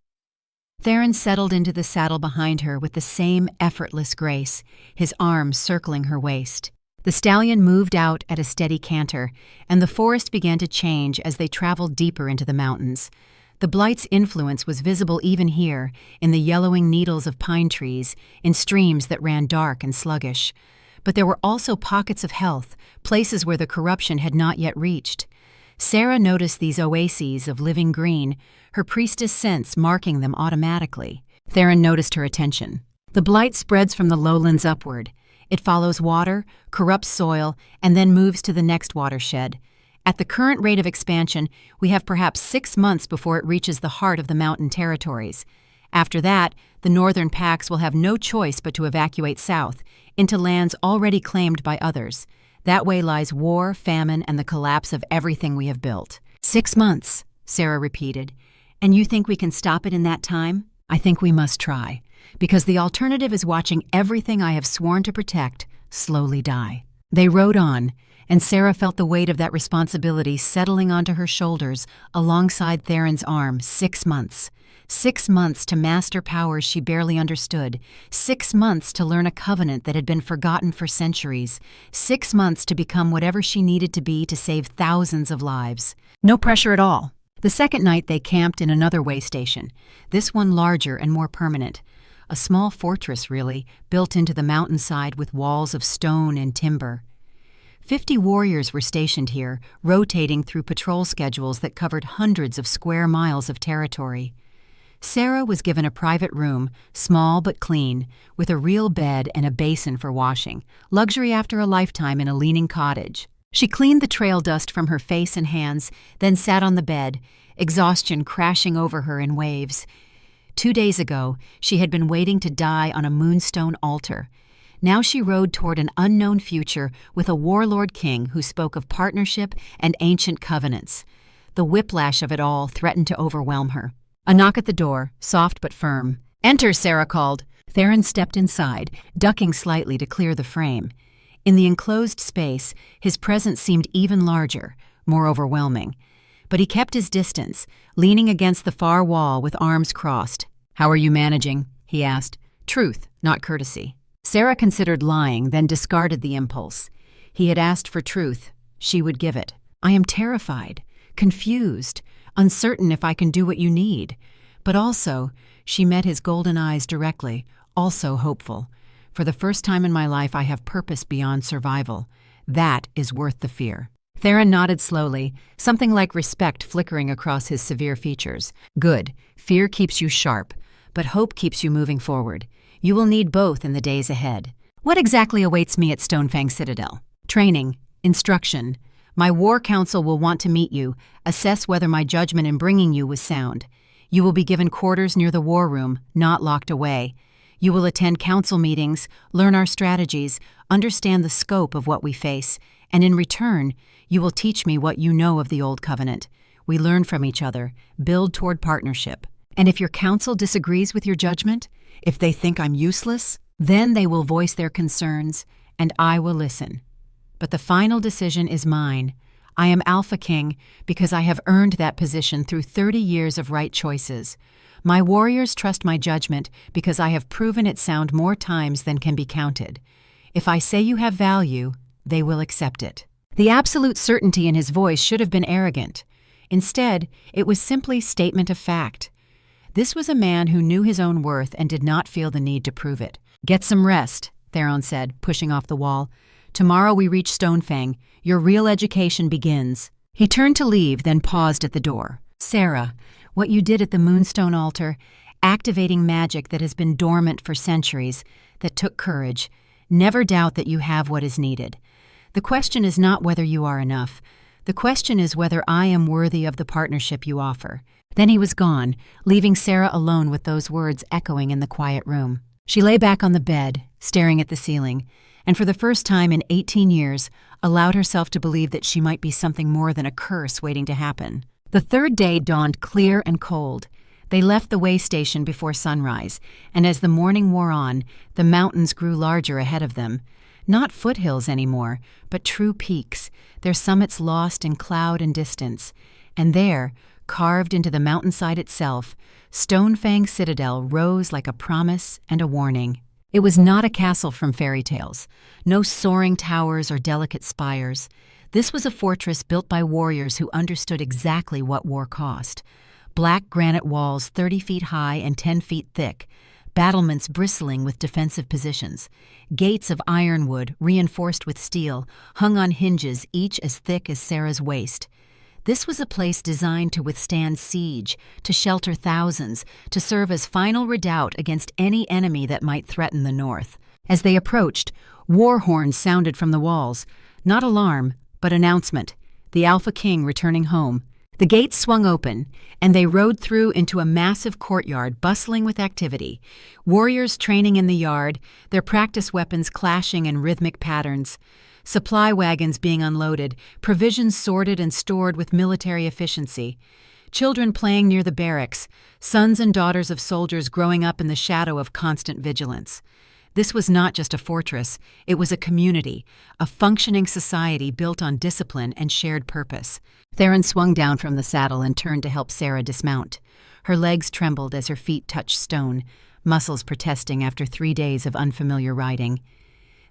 Theron settled into the saddle behind her with the same effortless grace, his arms circling her waist. The stallion moved out at a steady canter, and the forest began to change as they traveled deeper into the mountains. The blight's influence was visible even here, in the yellowing needles of pine trees, in streams that ran dark and sluggish. But there were also pockets of health, places where the corruption had not yet reached. Sera noticed these oases of living green, her priestess sense marking them automatically. Theron noticed her attention. The blight spreads from the lowlands upward. It follows water, corrupts soil, and then moves to the next watershed. At the current rate of expansion, we have perhaps 6 months before it reaches the heart of the mountain territories. After that, the northern packs will have no choice but to evacuate south, into lands already claimed by others. That way lies war, famine, and the collapse of everything we have built. 6 months, Sera repeated. And you think we can stop it in that time? I think we must try, because the alternative is watching everything I have sworn to protect slowly die. They rode on, and Sera felt the weight of that responsibility settling onto her shoulders alongside Theron's arm. 6 months. 6 months to master powers she barely understood. 6 months to learn a covenant that had been forgotten for centuries. 6 months to become whatever she needed to be to save thousands of lives. No pressure at all. The second night they camped in another way station, this one larger and more permanent. A small fortress, really, built into the mountainside with walls of stone and timber. 50 warriors were stationed here, rotating through patrol schedules that covered hundreds of square miles of territory. Sera was given a private room, small but clean, with a real bed and a basin for washing, luxury after a lifetime in a leaning cottage. She cleaned the trail dust from her face and hands, then sat on the bed, exhaustion crashing over her in waves. 2 days ago, she had been waiting to die on a moonstone altar. Now she rode toward an unknown future with a warlord king who spoke of partnership and ancient covenants. The whiplash of it all threatened to overwhelm her. A knock at the door, soft but firm. "Enter," Sera called. Theron stepped inside, ducking slightly to clear the frame. In the enclosed space, his presence seemed even larger, more overwhelming. But he kept his distance, leaning against the far wall with arms crossed. "How are you managing?" he asked. Truth, not courtesy. Sera considered lying, then discarded the impulse. He had asked for truth. She would give it. "I am terrified, confused, uncertain if I can do what you need." But also, she met his golden eyes directly, also hopeful. "For the first time in my life, I have purpose beyond survival. That is worth the fear." Theron nodded slowly, something like respect flickering across his severe features. "Good. Fear keeps you sharp, but hope keeps you moving forward. You will need both in the days ahead. What exactly awaits me at Stonefang Citadel? Training, instruction. My war council will want to meet you, assess whether my judgment in bringing you was sound. You will be given quarters near the war room, not locked away. You will attend council meetings, learn our strategies, understand the scope of what we face, and in return, you will teach me what you know of the Old Covenant. We learn from each other, build toward partnership. And if your council disagrees with your judgment, if they think I'm useless, then they will voice their concerns, and I will listen. But the final decision is mine. I am Alpha King because I have earned that position through 30 years of right choices. My warriors trust my judgment because I have proven it sound more times than can be counted. If I say you have value, they will accept it." The absolute certainty in his voice should have been arrogant. Instead, it was simply statement of fact. This was a man who knew his own worth and did not feel the need to prove it. "Get some rest," Theron said, pushing off the wall. "Tomorrow we reach Stonefang. Your real education begins." He turned to leave, then paused at the door. "Sera, what you did at the Moonstone altar, activating magic that has been dormant for centuries, that took courage. Never doubt that you have what is needed. The question is not whether you are enough. The question is whether I am worthy of the partnership you offer." Then he was gone, leaving Sera alone with those words echoing in the quiet room. She lay back on the bed, staring at the ceiling, and for the first time in 18 years, allowed herself to believe that she might be something more than a curse waiting to happen. The third day dawned clear and cold. They left the way station before sunrise, and as the morning wore on, the mountains grew larger ahead of them. Not foothills anymore, but true peaks, their summits lost in cloud and distance. And there, carved into the mountainside itself, Stonefang Citadel rose like a promise and a warning. It was not a castle from fairy tales, no soaring towers or delicate spires. This was a fortress built by warriors who understood exactly what war cost. Black granite walls 30 feet high and 10 feet thick, battlements bristling with defensive positions, gates of ironwood reinforced with steel, hung on hinges each as thick as Sera's waist. This was a place designed to withstand siege, to shelter thousands, to serve as final redoubt against any enemy that might threaten the north. As they approached, war horns sounded from the walls, not alarm, but announcement, the Alpha King returning home. The gates swung open, and they rode through into a massive courtyard bustling with activity. Warriors training in the yard, their practice weapons clashing in rhythmic patterns. Supply wagons being unloaded, provisions sorted and stored with military efficiency. Children playing near the barracks, sons and daughters of soldiers growing up in the shadow of constant vigilance. This was not just a fortress, it was a community, a functioning society built on discipline and shared purpose. Theron swung down from the saddle and turned to help Sera dismount. Her legs trembled as her feet touched stone, muscles protesting after 3 days of unfamiliar riding.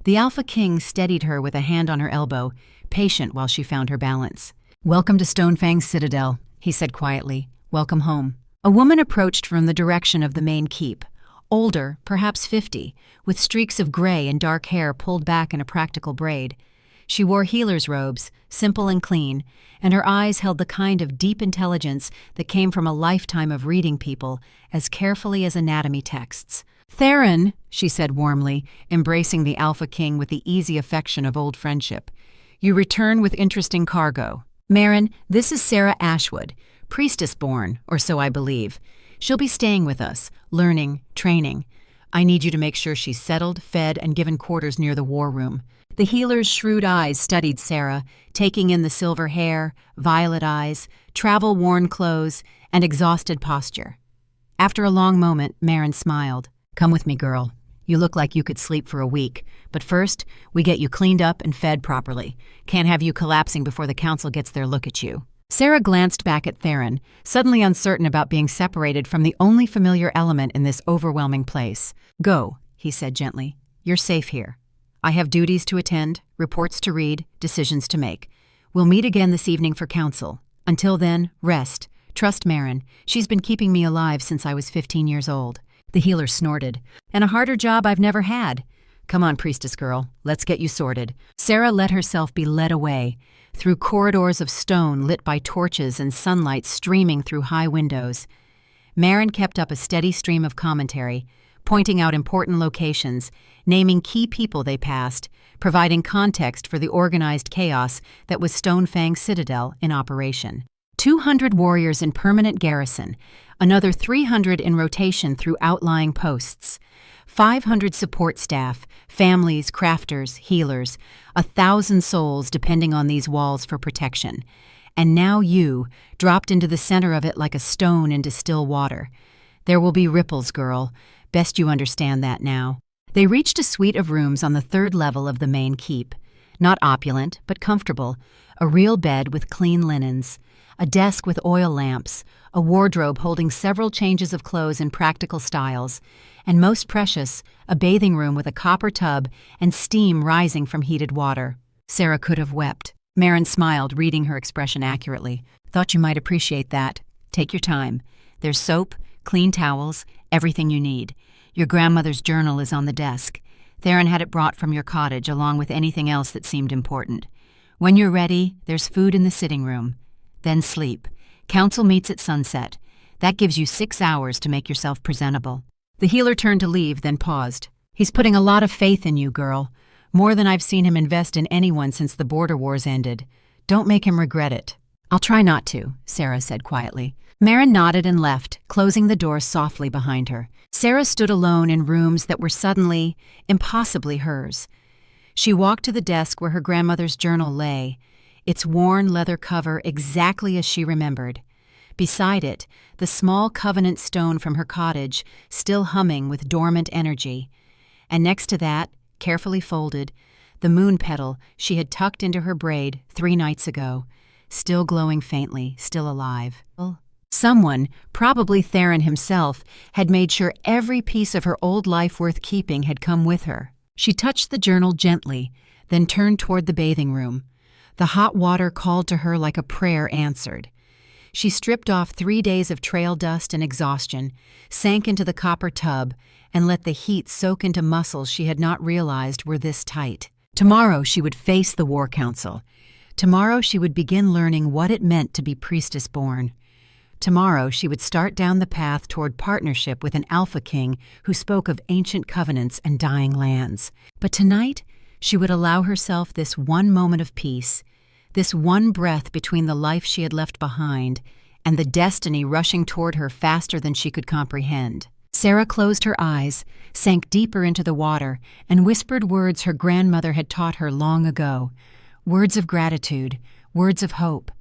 The Alpha King steadied her with a hand on her elbow, patient while she found her balance. "Welcome to Stonefang Citadel," he said quietly. "Welcome home." A woman approached from the direction of the main keep. Older, perhaps 50, with streaks of gray and dark hair pulled back in a practical braid. She wore healer's robes, simple and clean, and her eyes held the kind of deep intelligence that came from a lifetime of reading people as carefully as anatomy texts. "Theron," she said warmly, embracing the Alpha King with the easy affection of old friendship. "You return with interesting cargo. Marin, this is Sera Ashwood, priestess-born, or so I believe. She'll be staying with us, learning, training. I need you to make sure she's settled, fed, and given quarters near the war room." The healer's shrewd eyes studied Sera, taking in the silver hair, violet eyes, travel-worn clothes, and exhausted posture. After a long moment, Marin smiled. "Come with me, girl. You look like you could sleep for a week, but first, we get you cleaned up and fed properly. Can't have you collapsing before the council gets their look at you." Sera glanced back at Theron, suddenly uncertain about being separated from the only familiar element in this overwhelming place. "Go," he said gently. "You're safe here. I have duties to attend, reports to read, decisions to make. We'll meet again this evening for council. Until then, rest. Trust Marin. She's been keeping me alive since I was 15 years old." The healer snorted. "And a harder job I've never had. Come on, priestess girl, let's get you sorted." Sera let herself be led away, through corridors of stone lit by torches and sunlight streaming through high windows. Marin kept up a steady stream of commentary, pointing out important locations, naming key people they passed, providing context for the organized chaos that was Stonefang Citadel in operation. 200 warriors in permanent garrison, another 300 in rotation through outlying posts, 500 support staff, families, crafters, healers, 1,000 souls depending on these walls for protection. And now you, dropped into the center of it like a stone into still water. There will be ripples, girl. Best you understand that now. They reached a suite of rooms on the 3rd level of the main keep. Not opulent, but comfortable. A real bed with clean linens. A desk with oil lamps. A wardrobe holding several changes of clothes in practical styles. And most precious, a bathing room with a copper tub and steam rising from heated water. Sera could have wept. Marin smiled, reading her expression accurately. "Thought you might appreciate that. Take your time. There's soap, clean towels, everything you need. Your grandmother's journal is on the desk. Theron had it brought from your cottage along with anything else that seemed important. When you're ready, there's food in the sitting room. Then sleep. Council meets at sunset. That gives you 6 hours to make yourself presentable." The healer turned to leave, then paused. "He's putting a lot of faith in you, girl. More than I've seen him invest in anyone since the border wars ended. Don't make him regret it." "I'll try not to," Sera said quietly. Marin nodded and left, closing the door softly behind her. Sera stood alone in rooms that were suddenly, impossibly hers. She walked to the desk where her grandmother's journal lay, its worn leather cover exactly as she remembered. Beside it, the small covenant stone from her cottage, still humming with dormant energy. And next to that, carefully folded, the moon petal she had tucked into her braid 3 nights ago, still glowing faintly, still alive. Someone, probably Theron himself, had made sure every piece of her old life worth keeping had come with her. She touched the journal gently, then turned toward the bathing room. The hot water called to her like a prayer answered. She stripped off 3 days of trail dust and exhaustion, sank into the copper tub, and let the heat soak into muscles she had not realized were this tight. Tomorrow she would face the War Council. Tomorrow she would begin learning what it meant to be priestess-born. Tomorrow she would start down the path toward partnership with an Alpha King who spoke of ancient covenants and dying lands. But tonight she would allow herself this one moment of peace, this one breath between the life she had left behind and the destiny rushing toward her faster than she could comprehend. Sera closed her eyes, sank deeper into the water, and whispered words her grandmother had taught her long ago. Words of gratitude, words of hope,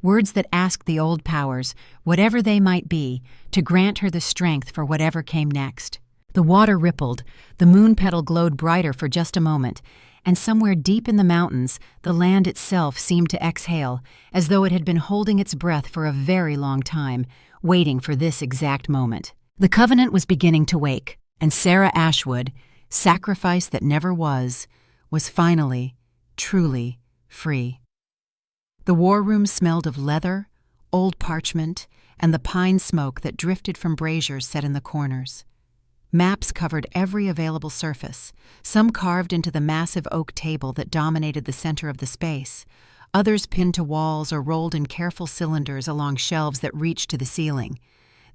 words that asked the old powers, whatever they might be, to grant her the strength for whatever came next. The water rippled, the moon petal glowed brighter for just a moment, and somewhere deep in the mountains, the land itself seemed to exhale, as though it had been holding its breath for a very long time, waiting for this exact moment. The Covenant was beginning to wake, and Sera Ashwood, sacrifice that never was finally, truly free. The war room smelled of leather, old parchment, and the pine smoke that drifted from braziers set in the corners. Maps covered every available surface, some carved into the massive oak table that dominated the center of the space, others pinned to walls or rolled in careful cylinders along shelves that reached to the ceiling.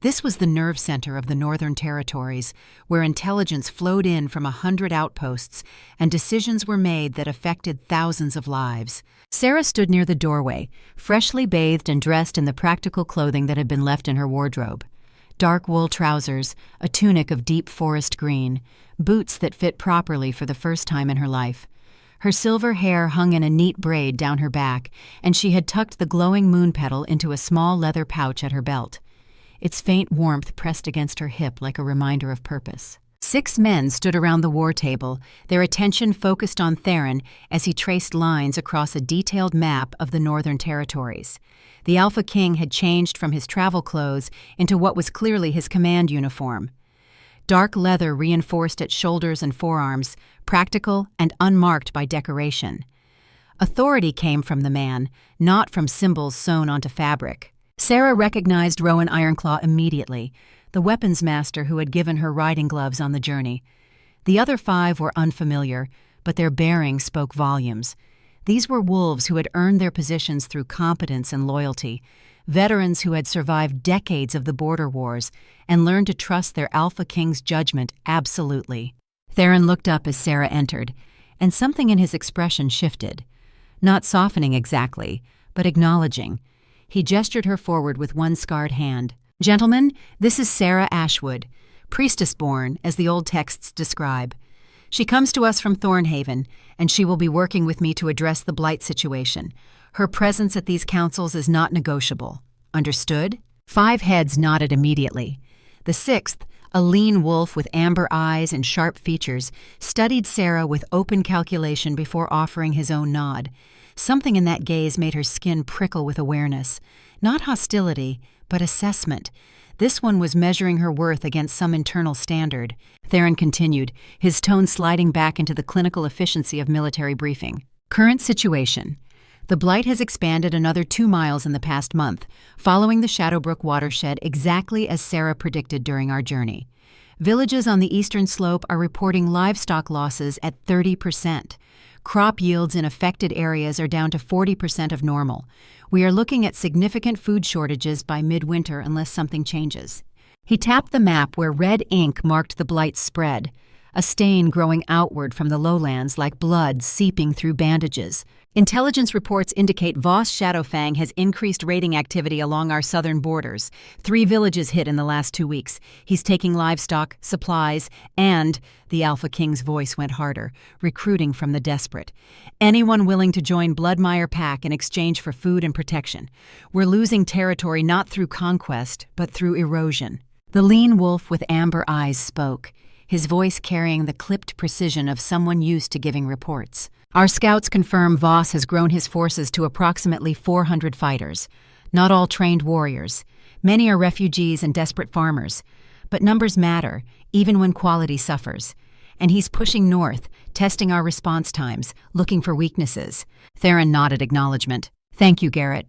This was the nerve center of the Northern Territories, where intelligence flowed in from 100 outposts and decisions were made that affected thousands of lives. Sera stood near the doorway, freshly bathed and dressed in the practical clothing that had been left in her wardrobe. Dark wool trousers, a tunic of deep forest green, boots that fit properly for the first time in her life. Her silver hair hung in a neat braid down her back, and she had tucked the glowing moon petal into a small leather pouch at her belt. Its faint warmth pressed against her hip like a reminder of purpose. 6 men stood around the war table, their attention focused on Theron as he traced lines across a detailed map of the Northern Territories. The Alpha King had changed from his travel clothes into what was clearly his command uniform. Dark leather reinforced its shoulders and forearms, practical and unmarked by decoration. Authority came from the man, not from symbols sewn onto fabric. Sera recognized Rowan Ironclaw immediately, the weapons master who had given her riding gloves on the journey. The other 5 were unfamiliar, but their bearing spoke volumes. These were wolves who had earned their positions through competence and loyalty, veterans who had survived decades of the border wars and learned to trust their Alpha King's judgment absolutely. Theron looked up as Sera entered, and something in his expression shifted. Not softening exactly, but acknowledging. He gestured her forward with one scarred hand. "Gentlemen, this is Sera Ashwood, priestess-born, as the old texts describe. She comes to us from Thornhaven, and she will be working with me to address the blight situation. Her presence at these councils is not negotiable. Understood?" 5 heads nodded immediately. The 6th, a lean wolf with amber eyes and sharp features, studied Sera with open calculation before offering his own nod. Something in that gaze made her skin prickle with awareness. Not hostility, but assessment. This one was measuring her worth against some internal standard. Theron continued, his tone sliding back into the clinical efficiency of military briefing. Current situation. The blight has expanded another 2 miles in the past month, following the Shadowbrook watershed exactly as Sera predicted during our journey. Villages on the eastern slope are reporting livestock losses at 30%. Crop yields in affected areas are down to 40% of normal. We are looking at significant food shortages by midwinter unless something changes. He tapped the map where red ink marked the blight's spread, a stain growing outward from the lowlands like blood seeping through bandages. Intelligence reports indicate Voss Shadowfang has increased raiding activity along our southern borders. 3 villages hit in the last 2 weeks. He's taking livestock, supplies, and, the Alpha King's voice went harder, recruiting from the desperate. Anyone willing to join Bloodmire Pack in exchange for food and protection. We're losing territory not through conquest, but through erosion. The lean wolf with amber eyes spoke, his voice carrying the clipped precision of someone used to giving reports. Our scouts confirm Voss has grown his forces to approximately 400 fighters, not all trained warriors. Many are refugees and desperate farmers. But numbers matter, even when quality suffers. And he's pushing north, testing our response times, looking for weaknesses. Theron nodded acknowledgement. Thank you, Garrett.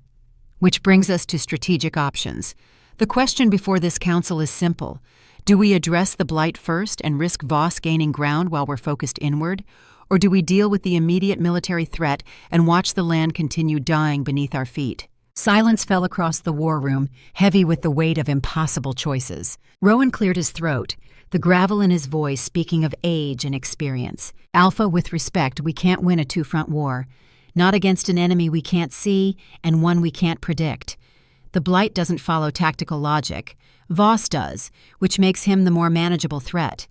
Which brings us to strategic options. The question before this council is simple. Do we address the blight first and risk Voss gaining ground while we're focused inward? Or do we deal with the immediate military threat and watch the land continue dying beneath our feet? Silence fell across the war room, heavy with the weight of impossible choices. Rowan cleared his throat, the gravel in his voice speaking of age and experience. Alpha, with respect, we can't win a two-front war. Not against an enemy we can't see and one we can't predict. The blight doesn't follow tactical logic. Voss does, which makes him the more manageable threat.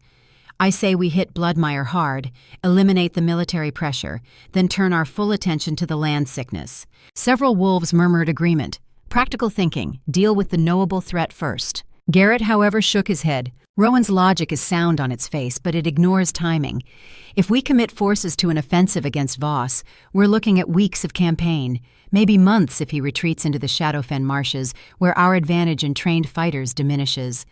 I say we hit Bloodmire hard, eliminate the military pressure, then turn our full attention to the land sickness. Several wolves murmured agreement. Practical thinking, deal with the knowable threat first. Garrett, however, shook his head. Rowan's logic is sound on its face, but it ignores timing. If we commit forces to an offensive against Voss, we're looking at weeks of campaign, maybe months if he retreats into the Shadowfen marshes, where our advantage in trained fighters diminishes.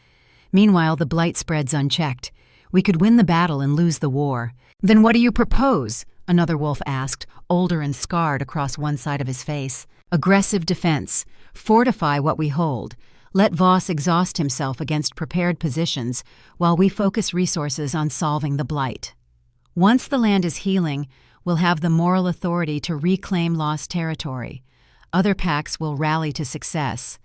Meanwhile, the blight spreads unchecked. We could win the battle and lose the war. Then what do you propose? Another wolf asked, older and scarred across one side of his face. Aggressive defense. Fortify what we hold. Let Voss exhaust himself against prepared positions while we focus resources on solving the blight. Once the land is healing, we'll have the moral authority to reclaim lost territory. Other packs will rally to success.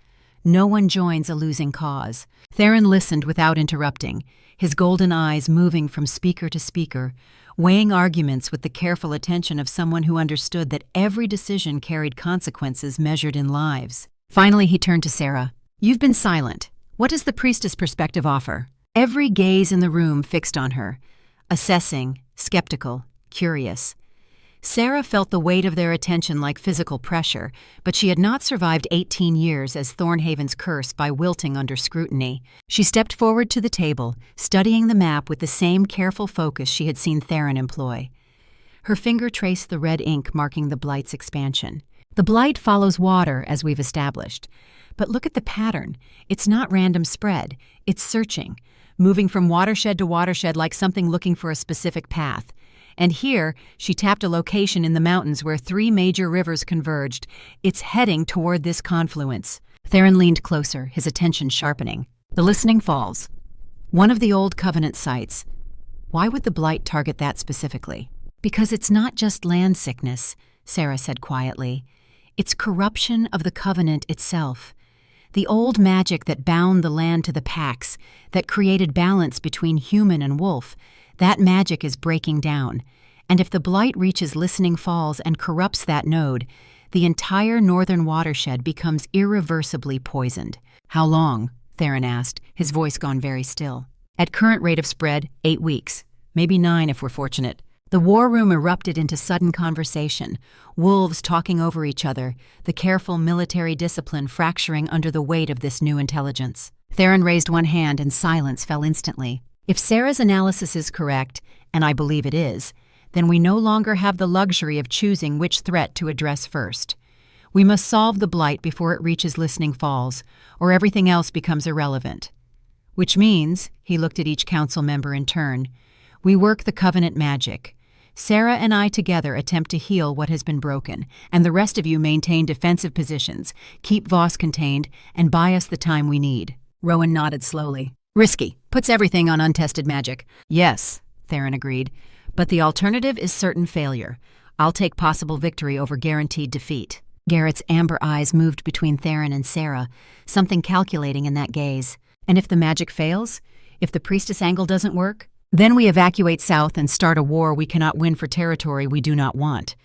No one joins a losing cause. Theron listened without interrupting, his golden eyes moving from speaker to speaker, weighing arguments with the careful attention of someone who understood that every decision carried consequences measured in lives. Finally, he turned to Sera. You've been silent. What does the priestess perspective offer? Every gaze in the room fixed on her, assessing, skeptical, curious. Sera felt the weight of their attention like physical pressure, but she had not survived 18 years as Thornhaven's curse by wilting under scrutiny. She stepped forward to the table, studying the map with the same careful focus she had seen Theron employ. Her finger traced the red ink marking the blight's expansion. The blight follows water, as we've established. But look at the pattern. It's not random spread. It's searching, moving from watershed to watershed like something looking for a specific path. And here, she tapped a location in the mountains where 3 major rivers converged. It's heading toward this confluence. Theron leaned closer, his attention sharpening. The listening falls. One of the old Covenant sites. Why would the blight target that specifically? Because it's not just land sickness, Sera said quietly. It's corruption of the Covenant itself. The old magic that bound the land to the packs, that created balance between human and wolf, that magic is breaking down. And if the blight reaches Listening Falls and corrupts that node, the entire northern watershed becomes irreversibly poisoned. How long? Theron asked, his voice gone very still. At current rate of spread, 8 weeks. Maybe 9 if we're fortunate. The war room erupted into sudden conversation, wolves talking over each other, the careful military discipline fracturing under the weight of this new intelligence. Theron raised one hand and silence fell instantly. If Sera's analysis is correct, and I believe it is, then we no longer have the luxury of choosing which threat to address first. We must solve the blight before it reaches Listening Falls, or everything else becomes irrelevant. Which means, he looked at each council member in turn, we work the Covenant magic. Sera and I together attempt to heal what has been broken, and the rest of you maintain defensive positions, keep Voss contained, and buy us the time we need. Rowan nodded slowly. Risky. Puts everything on untested magic. Yes, Theron agreed. But the alternative is certain failure. I'll take possible victory over guaranteed defeat. Garrett's amber eyes moved between Theron and Sera, something calculating in that gaze. And if the magic fails? If the priestess angle doesn't work? Then we evacuate south and start a war we cannot win for territory we do not want.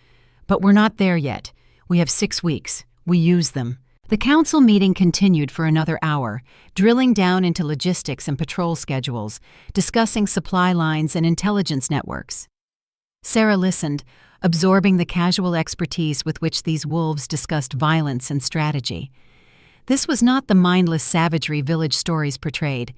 But we're not there yet. We have 6 weeks. We use them. The council meeting continued for another hour, drilling down into logistics and patrol schedules, discussing supply lines and intelligence networks. Sera listened, absorbing the casual expertise with which these wolves discussed violence and strategy. This was not the mindless savagery village stories portrayed.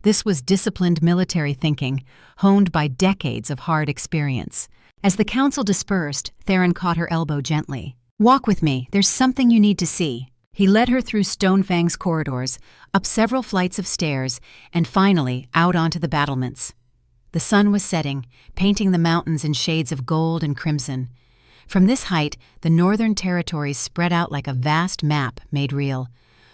This was disciplined military thinking, honed by decades of hard experience. As the council dispersed, Theron caught her elbow gently. "Walk with me, there's something you need to see." He led her through Stonefang's corridors, up several flights of stairs, and finally out onto the battlements. The sun was setting, painting the mountains in shades of gold and crimson. From this height, the northern territories spread out like a vast map made real.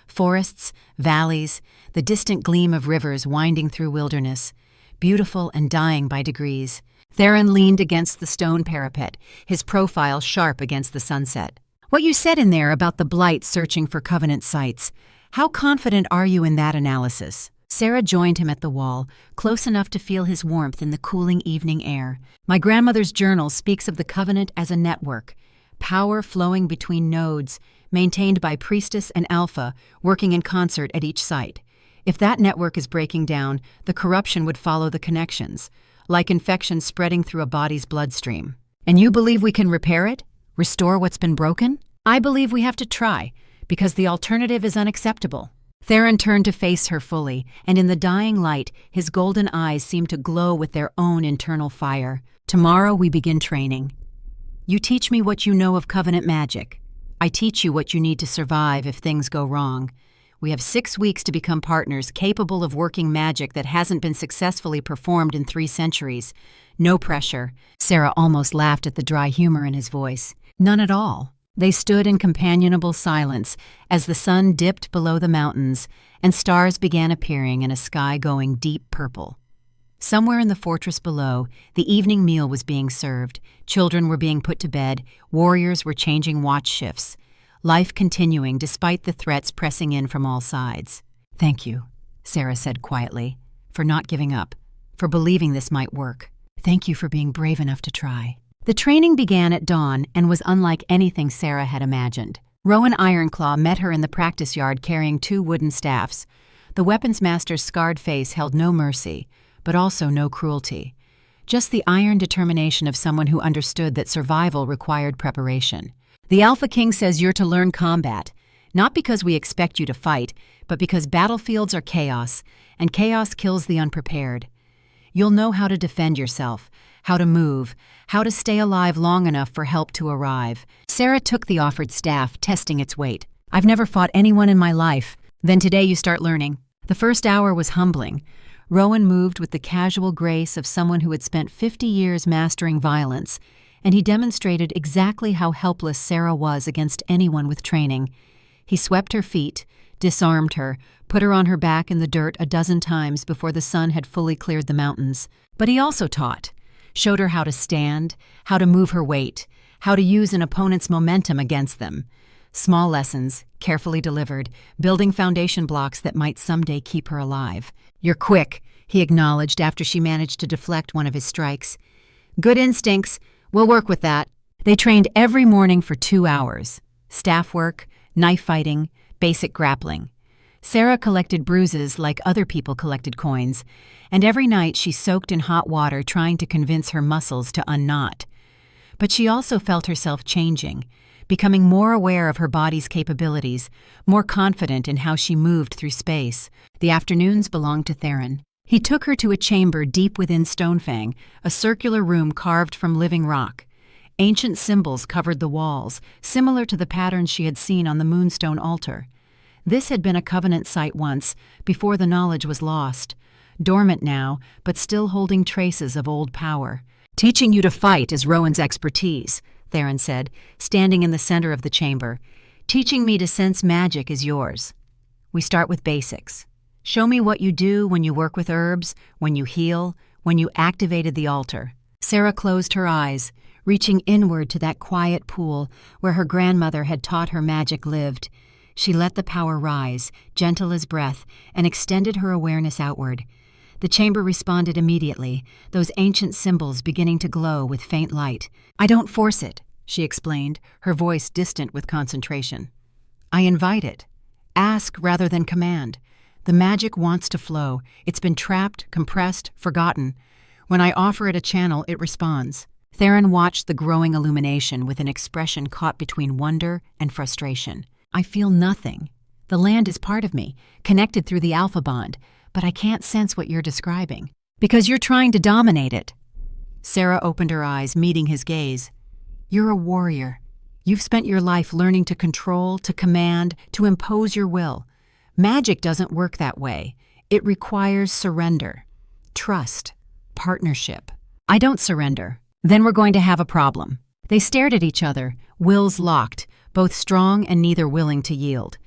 Forests, valleys, the distant gleam of rivers winding through wilderness, beautiful and dying by degrees. Theron leaned against the stone parapet, his profile sharp against the sunset. "What you said in there about the Blight searching for Covenant sites, how confident are you in that analysis?" Sera joined him at the wall, close enough to feel his warmth in the cooling evening air. "My grandmother's journal speaks of the Covenant as a network, power flowing between nodes, maintained by Priestess and Alpha, working in concert at each site. If that network is breaking down, the corruption would follow the connections, like infection spreading through a body's bloodstream." "And you believe we can repair it? Restore what's been broken?" "I believe we have to try, because the alternative is unacceptable." Theron turned to face her fully, and in the dying light, his golden eyes seemed to glow with their own internal fire. "Tomorrow we begin training. You teach me what you know of Covenant magic. I teach you what you need to survive if things go wrong. We have 6 weeks to become partners capable of working magic that hasn't been successfully performed in 3 centuries. No pressure." Sera almost laughed at the dry humor in his voice. "None at all." They stood in companionable silence as the sun dipped below the mountains and stars began appearing in a sky going deep purple. Somewhere in the fortress below, the evening meal was being served. Children were being put to bed. Warriors were changing watch shifts. Life continuing despite the threats pressing in from all sides. "Thank you," Sera said quietly, "for not giving up, for believing this might work. Thank you for being brave enough to try." The training began at dawn and was unlike anything Sera had imagined. Rowan Ironclaw met her in the practice yard carrying 2 wooden staffs. The weapons master's scarred face held no mercy, but also no cruelty. Just the iron determination of someone who understood that survival required preparation. "The Alpha King says you're to learn combat, not because we expect you to fight, but because battlefields are chaos, and chaos kills the unprepared. You'll know how to defend yourself, how to move, how to stay alive long enough for help to arrive." Sera took the offered staff, testing its weight. "I've never fought anyone in my life. Then today you start learning." The first hour was humbling. Rowan moved with the casual grace of someone who had spent 50 years mastering violence, and he demonstrated exactly how helpless Sera was against anyone with training. He swept her feet, disarmed her, put her on her back in the dirt a dozen times before the sun had fully cleared the mountains. But he also taught, showed her how to stand, how to move her weight, how to use an opponent's momentum against them. Small lessons, carefully delivered, building foundation blocks that might someday keep her alive. "You're quick," he acknowledged after she managed to deflect one of his strikes. "Good instincts. We'll work with that." They trained every morning for 2 hours. Staff work, knife fighting, basic grappling. Sera collected bruises like other people collected coins, and every night she soaked in hot water trying to convince her muscles to unknot. But she also felt herself changing, becoming more aware of her body's capabilities, more confident in how she moved through space. The afternoons belonged to Theron. He took her to a chamber deep within Stonefang, a circular room carved from living rock. Ancient symbols covered the walls, similar to the patterns she had seen on the Moonstone altar. This had been a Covenant site once, before the knowledge was lost. Dormant now, but still holding traces of old power. "Teaching you to fight is Rowan's expertise," Theron said, standing in the center of the chamber. "Teaching me to sense magic is yours. We start with basics. Show me what you do when you work with herbs, when you heal, when you activated the altar." Sera closed her eyes, reaching inward to that quiet pool where her grandmother had taught her magic lived. She let the power rise, gentle as breath, and extended her awareness outward. The chamber responded immediately, those ancient symbols beginning to glow with faint light. "I don't force it," she explained, her voice distant with concentration. "I invite it. Ask rather than command. The magic wants to flow. It's been trapped, compressed, forgotten. When I offer it a channel, it responds." Theron watched the growing illumination with an expression caught between wonder and frustration. "I feel nothing. The land is part of me, connected through the Alpha bond, but I can't sense what you're describing." "Because you're trying to dominate it." Sera opened her eyes, meeting his gaze. "You're a warrior. You've spent your life learning to control, to command, to impose your will. Magic doesn't work that way. It requires surrender, trust, partnership. I don't surrender. Then we're going to have a problem." They stared at each other, wills locked, both strong and neither willing to yield.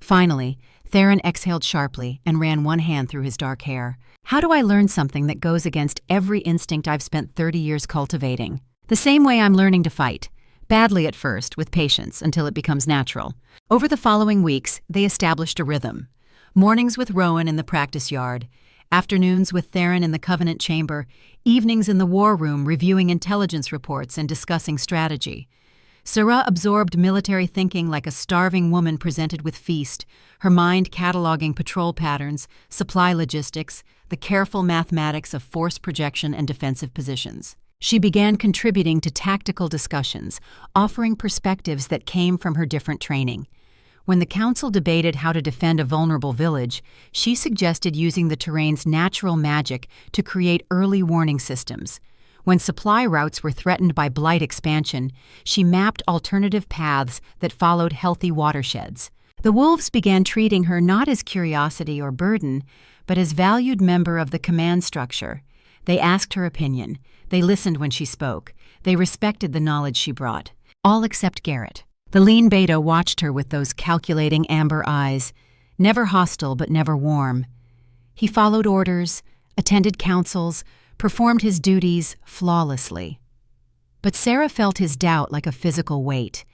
Finally, Theron exhaled sharply and ran one hand through his dark hair. "How do I learn something that goes against every instinct I've spent 30 years cultivating? The same way I'm learning to fight. Badly at first, with patience, until it becomes natural." Over the following weeks, they established a rhythm. Mornings with Rowan in the practice yard, afternoons with Theron in the Covenant chamber, evenings in the war room reviewing intelligence reports and discussing strategy. Sera absorbed military thinking like a starving woman presented with feast, her mind cataloging patrol patterns, supply logistics, the careful mathematics of force projection and defensive positions. She began contributing to tactical discussions, offering perspectives that came from her different training. When the council debated how to defend a vulnerable village, she suggested using the terrain's natural magic to create early warning systems. When supply routes were threatened by blight expansion, she mapped alternative paths that followed healthy watersheds. The wolves began treating her not as curiosity or burden, but as valued member of the command structure. They asked her opinion. They listened when she spoke. They respected the knowledge she brought. All except Garrett. The lean beta watched her with those calculating amber eyes, never hostile but never warm. He followed orders, attended councils, performed his duties flawlessly. But Sera felt his doubt like a physical weight.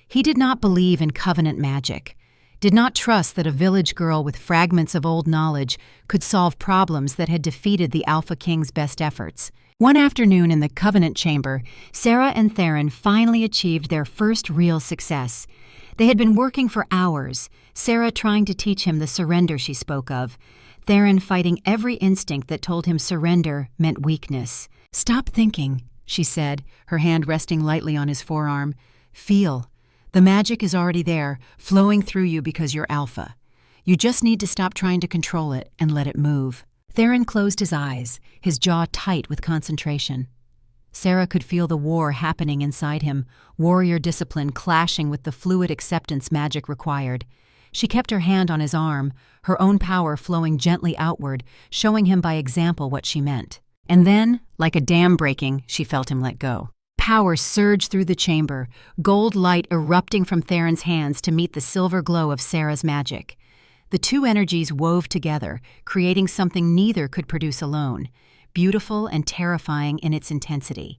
He did not believe in covenant magic, did not trust that a village girl with fragments of old knowledge could solve problems that had defeated the Alpha King's best efforts. One afternoon in the Covenant chamber, Sera and Theron finally achieved their first real success. They had been working for hours, Sera trying to teach him the surrender she spoke of, Theron fighting every instinct that told him surrender meant weakness. "Stop thinking," she said, her hand resting lightly on his forearm. "Feel. The magic is already there, flowing through you because you're Alpha. You just need to stop trying to control it and let it move." Theron closed his eyes, his jaw tight with concentration. Sera could feel the war happening inside him, warrior discipline clashing with the fluid acceptance magic required. She kept her hand on his arm, her own power flowing gently outward, showing him by example what she meant. And then, like a dam breaking, she felt him let go. Power surged through the chamber, gold light erupting from Theron's hands to meet the silver glow of Sera's magic. The two energies wove together, creating something neither could produce alone, beautiful and terrifying in its intensity.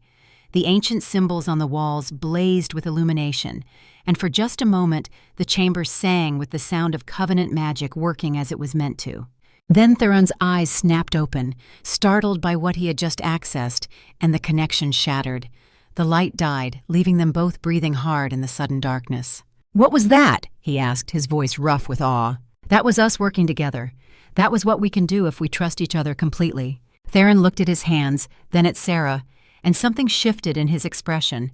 The ancient symbols on the walls blazed with illumination, and for just a moment the chamber sang with the sound of covenant magic working as it was meant to. Then Theron's eyes snapped open, startled by what he had just accessed, and the connection shattered. The light died, leaving them both breathing hard in the sudden darkness. "What was that?" he asked, his voice rough with awe. "That was us working together. That was what we can do if we trust each other completely." Theron looked at his hands, then at Sera, and something shifted in his expression.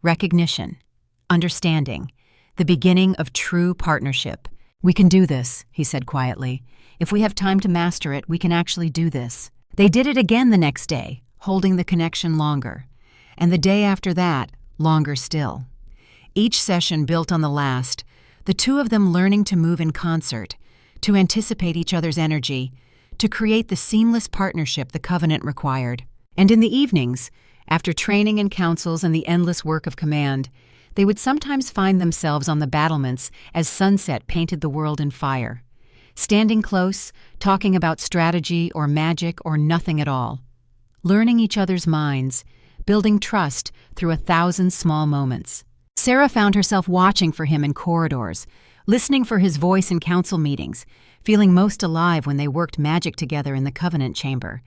Recognition. Understanding. The beginning of true partnership. "We can do this," he said quietly. "If we have time to master it, we can actually do this." They did it again the next day, holding the connection longer. And the day after that, longer still. Each session built on the last, the two of them learning to move in concert, to anticipate each other's energy, to create the seamless partnership the covenant required. And in the evenings, after training and councils and the endless work of command, they would sometimes find themselves on the battlements as sunset painted the world in fire. Standing close, talking about strategy or magic or nothing at all. Learning each other's minds, building trust through 1,000 small moments. Sera found herself watching for him in corridors, listening for his voice in council meetings, feeling most alive when they worked magic together in the Covenant chamber.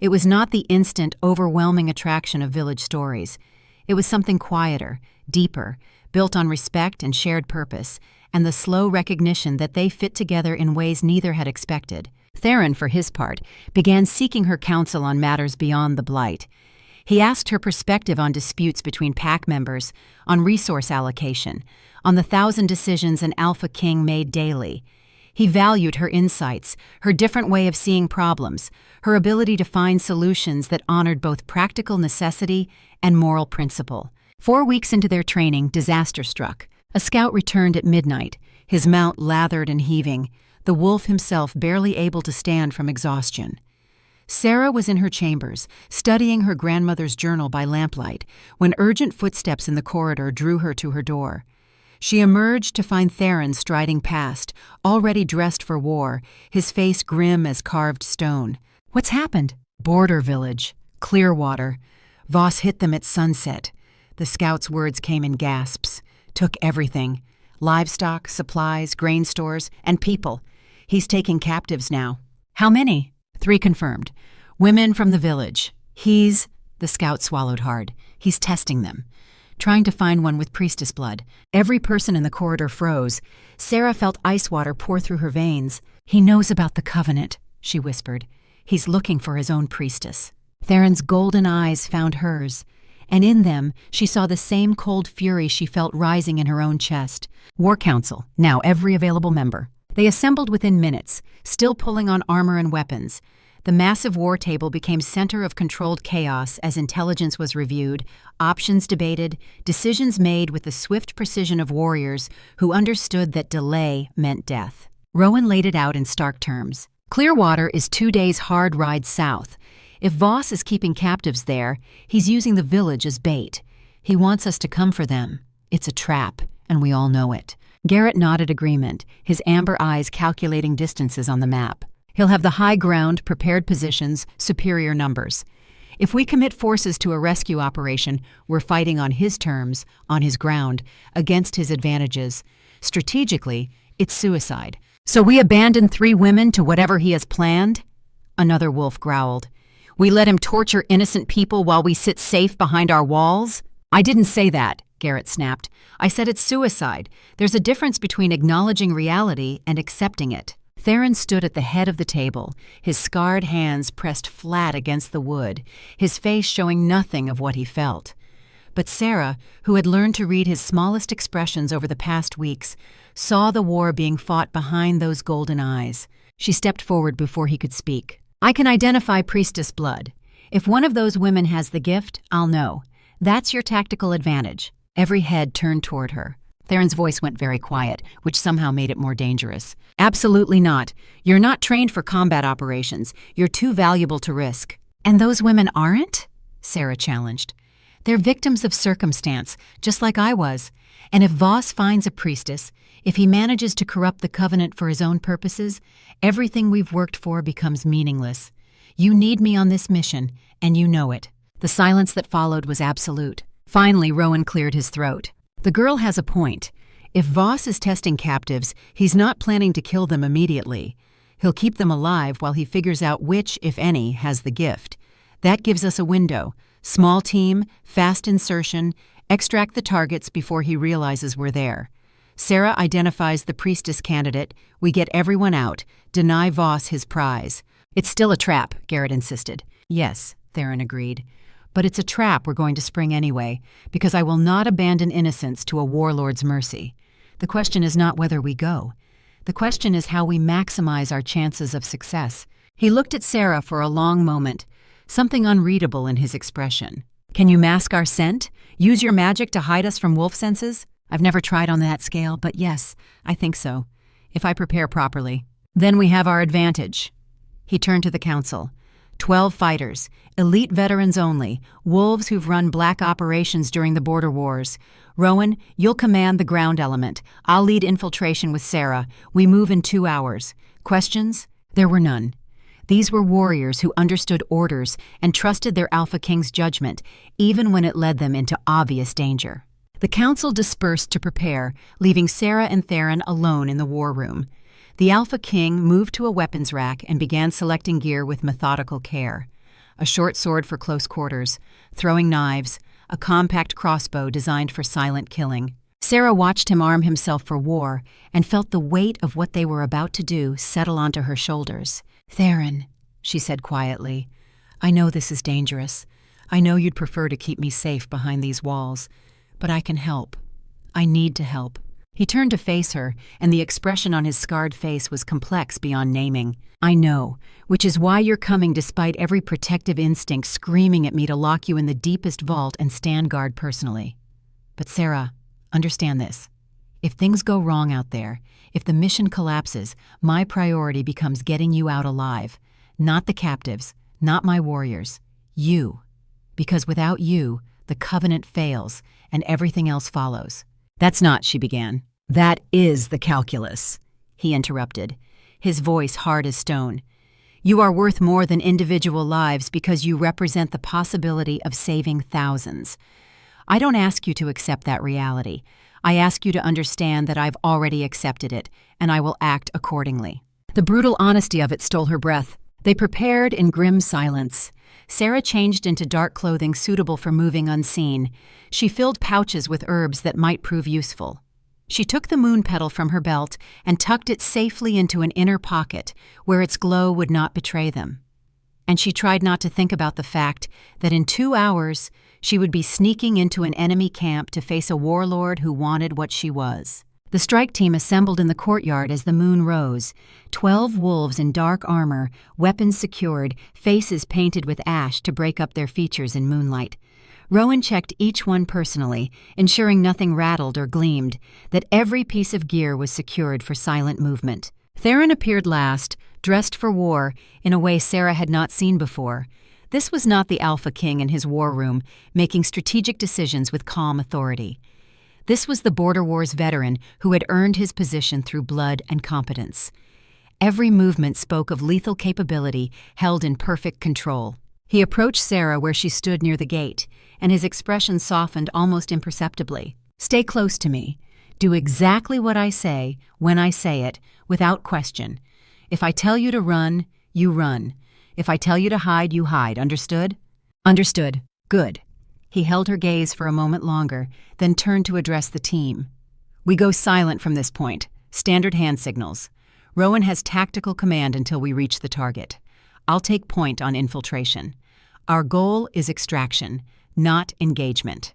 It was not the instant, overwhelming attraction of village stories. It was something quieter, deeper, built on respect and shared purpose, and the slow recognition that they fit together in ways neither had expected. Theron, for his part, began seeking her counsel on matters beyond the blight. He asked her perspective on disputes between pack members, on resource allocation, on the 1,000 decisions an Alpha King made daily. He valued her insights, her different way of seeing problems, her ability to find solutions that honored both practical necessity and moral principle. 4 weeks into their training, disaster struck. A scout returned at midnight, his mount lathered and heaving, the wolf himself barely able to stand from exhaustion. Sera was in her chambers, studying her grandmother's journal by lamplight, when urgent footsteps in the corridor drew her to her door. She emerged to find Theron striding past, already dressed for war, his face grim as carved stone. "What's happened?" "Border village. Clearwater. Voss hit them at sunset." The scout's words came in gasps. "Took everything. Livestock, supplies, grain stores, and people. He's taking captives now." "How many?" "3 confirmed. Women from the village. The scout swallowed hard. "He's testing them. Trying to find one with priestess blood." Every person in the corridor froze. Sera felt ice water pour through her veins. "He knows about the covenant," she whispered. "He's looking for his own priestess." Theron's golden eyes found hers, and in them she saw the same cold fury she felt rising in her own chest. War Council, now every available member. They assembled within minutes, still pulling on armor and weapons. The massive war table became center of controlled chaos as intelligence was reviewed, options debated, decisions made with the swift precision of warriors who understood that delay meant death. Rowan laid it out in stark terms. Clearwater is 2 days' hard ride south. If Voss is keeping captives there, he's using the village as bait. He wants us to come for them. It's a trap, and we all know it. Garrett nodded agreement, his amber eyes calculating distances on the map. He'll have the high ground, prepared positions, superior numbers. If we commit forces to a rescue operation, we're fighting on his terms, on his ground, against his advantages. Strategically, it's suicide. So we abandon 3 women to whatever he has planned? Another wolf growled. We let him torture innocent people while we sit safe behind our walls? I didn't say that, Garrett snapped. I said it's suicide. There's a difference between acknowledging reality and accepting it. Theron stood at the head of the table, his scarred hands pressed flat against the wood, his face showing nothing of what he felt. But Sera, who had learned to read his smallest expressions over the past weeks, saw the war being fought behind those golden eyes. She stepped forward before he could speak. I can identify priestess blood. If one of those women has the gift, I'll know. That's your tactical advantage. Every head turned toward her. Theron's voice went very quiet, which somehow made it more dangerous. Absolutely not. You're not trained for combat operations. You're too valuable to risk. And those women aren't? Sera challenged. They're victims of circumstance, just like I was. And if Voss finds a priestess, if he manages to corrupt the covenant for his own purposes, everything we've worked for becomes meaningless. You need me on this mission, and you know it. The silence that followed was absolute. Finally, Rowan cleared his throat. The girl has a point. If Voss is testing captives, he's not planning to kill them immediately. He'll keep them alive while he figures out which, if any, has the gift. That gives us a window. Small team, fast insertion, extract the targets before he realizes we're there. Sera identifies the priestess candidate, we get everyone out, deny Voss his prize. It's still a trap, Garrett insisted. Yes, Theron agreed. But it's a trap we're going to spring anyway, because I will not abandon innocence to a warlord's mercy. The question is not whether we go. The question is how we maximize our chances of success. He looked at Sera for a long moment, something unreadable in his expression. Can you mask our scent? Use your magic to hide us from wolf senses? I've never tried on that scale, but yes, I think so. If I prepare properly. Then we have our advantage. He turned to the council. 12 fighters, elite veterans only, wolves who've run black operations during the border wars. Rowan, you'll command the ground element. I'll lead infiltration with Sera. We move in 2 hours. Questions? There were none. These were warriors who understood orders and trusted their Alpha King's judgment, even when it led them into obvious danger. The council dispersed to prepare, leaving Sera and Theron alone in the war room. The Alpha King moved to a weapons rack and began selecting gear with methodical care. A short sword for close quarters, throwing knives, a compact crossbow designed for silent killing. Sera watched him arm himself for war and felt the weight of what they were about to do settle onto her shoulders. Theron, she said quietly, I know this is dangerous. I know you'd prefer to keep me safe behind these walls, but I can help. I need to help. He turned to face her, and the expression on his scarred face was complex beyond naming. "I know, which is why you're coming despite every protective instinct screaming at me to lock you in the deepest vault and stand guard personally. But Sera, understand this. If things go wrong out there, if the mission collapses, my priority becomes getting you out alive. Not the captives, not my warriors. You. Because without you, the Covenant fails, and everything else follows." "That's not," she began. "That is the calculus," he interrupted, his voice hard as stone. "You are worth more than individual lives because you represent the possibility of saving thousands. I don't ask you to accept that reality. I ask you to understand that I've already accepted it, and I will act accordingly." The brutal honesty of it stole her breath. They prepared in grim silence. Sera changed into dark clothing suitable for moving unseen. She filled pouches with herbs that might prove useful. She took the moon petal from her belt and tucked it safely into an inner pocket where its glow would not betray them. And she tried not to think about the fact that in 2 hours she would be sneaking into an enemy camp to face a warlord who wanted what she was. The strike team assembled in the courtyard as the moon rose. 12 wolves in dark armor, weapons secured, faces painted with ash to break up their features in moonlight. Rowan checked each one personally, ensuring nothing rattled or gleamed, that every piece of gear was secured for silent movement. Theron appeared last, dressed for war, in a way Sera had not seen before. This was not the Alpha King in his war room, making strategic decisions with calm authority. This was the Border Wars veteran who had earned his position through blood and competence. Every movement spoke of lethal capability held in perfect control. He approached Sera where she stood near the gate, and his expression softened almost imperceptibly. "Stay close to me. Do exactly what I say, when I say it, without question. If I tell you to run, you run. If I tell you to hide, you hide. Understood?" "Understood. Good." He held her gaze for a moment longer, then turned to address the team. "We go silent from this point. Standard hand signals. Rowan has tactical command until we reach the target. I'll take point on infiltration. Our goal is extraction, not engagement.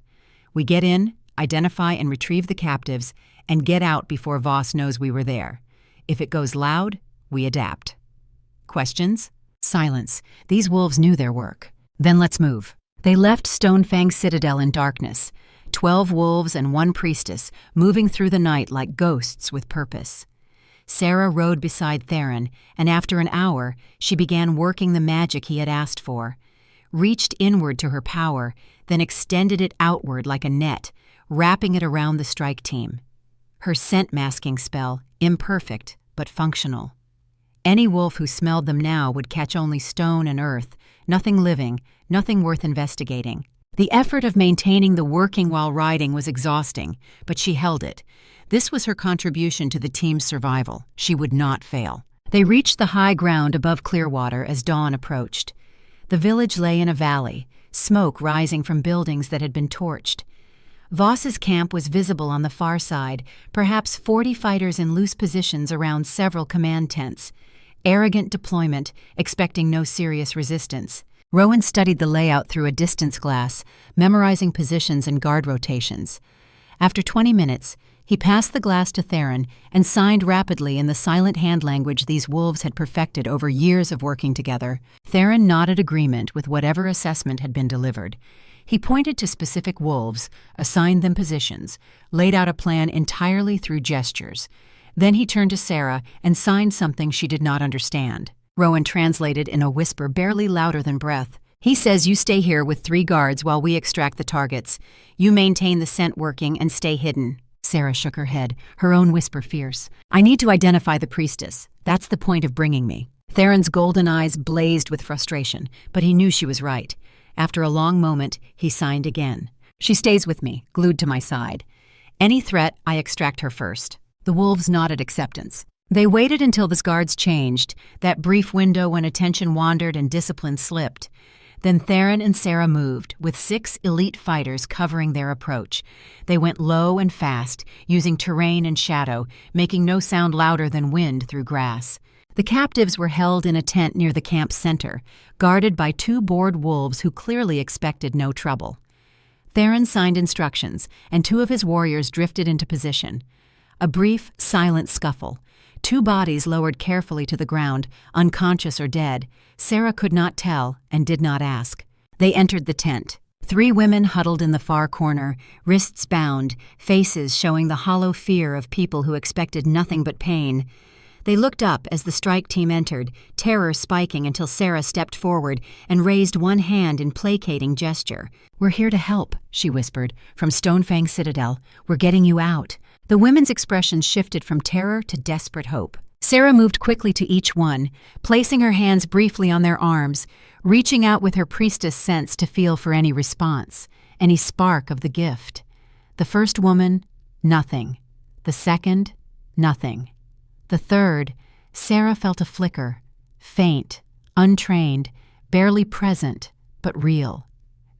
We get in, identify and retrieve the captives, and get out before Voss knows we were there. If it goes loud, we adapt." "Questions?" Silence. These wolves knew their work. "Then let's move." They left Stonefang's citadel in darkness, 12 wolves and 1 priestess, moving through the night like ghosts with purpose. Sera rode beside Theron, and after an hour, she began working the magic he had asked for. Reached inward to her power, then extended it outward like a net, wrapping it around the strike team. Her scent-masking spell, imperfect but functional. Any wolf who smelled them now would catch only stone and earth, nothing living, nothing worth investigating. The effort of maintaining the working while riding was exhausting, but she held it. This was her contribution to the team's survival. She would not fail. They reached the high ground above Clearwater as dawn approached. The village lay in a valley, smoke rising from buildings that had been torched. Voss's camp was visible on the far side, perhaps 40 fighters in loose positions around several command tents. Arrogant deployment, expecting no serious resistance. Rowan studied the layout through a distance glass, memorizing positions and guard rotations. After 20 minutes, he passed the glass to Theron and signed rapidly in the silent hand language these wolves had perfected over years of working together. Theron nodded agreement with whatever assessment had been delivered. He pointed to specific wolves, assigned them positions, laid out a plan entirely through gestures. Then he turned to Sera and signed something she did not understand. Rowan translated in a whisper barely louder than breath. "He says you stay here with 3 guards while we extract the targets. You maintain the scent working and stay hidden." Sera shook her head, her own whisper fierce. "I need to identify the priestess. That's the point of bringing me." Theron's golden eyes blazed with frustration, but he knew she was right. After a long moment, he signed again. "She stays with me, glued to my side. Any threat, I extract her first." The wolves nodded acceptance. They waited until the guards changed, that brief window when attention wandered and discipline slipped. Then Theron and Sera moved, with 6 elite fighters covering their approach. They went low and fast, using terrain and shadow, making no sound louder than wind through grass. The captives were held in a tent near the camp's center, guarded by 2 bored wolves who clearly expected no trouble. Theron signed instructions, and 2 of his warriors drifted into position. A brief, silent scuffle. Two bodies lowered carefully to the ground, unconscious or dead. Sera could not tell and did not ask. They entered the tent. 3 women huddled in the far corner, wrists bound, faces showing the hollow fear of people who expected nothing but pain. They looked up as the strike team entered, terror spiking until Sera stepped forward and raised one hand in placating gesture. "We're here to help," she whispered, "from Stonefang Citadel. We're getting you out." The women's expressions shifted from terror to desperate hope. Sera moved quickly to each one, placing her hands briefly on their arms, reaching out with her priestess sense to feel for any response, any spark of the gift. The first woman, nothing. The second, nothing. The third, Sera felt a flicker, faint, untrained, barely present, but real.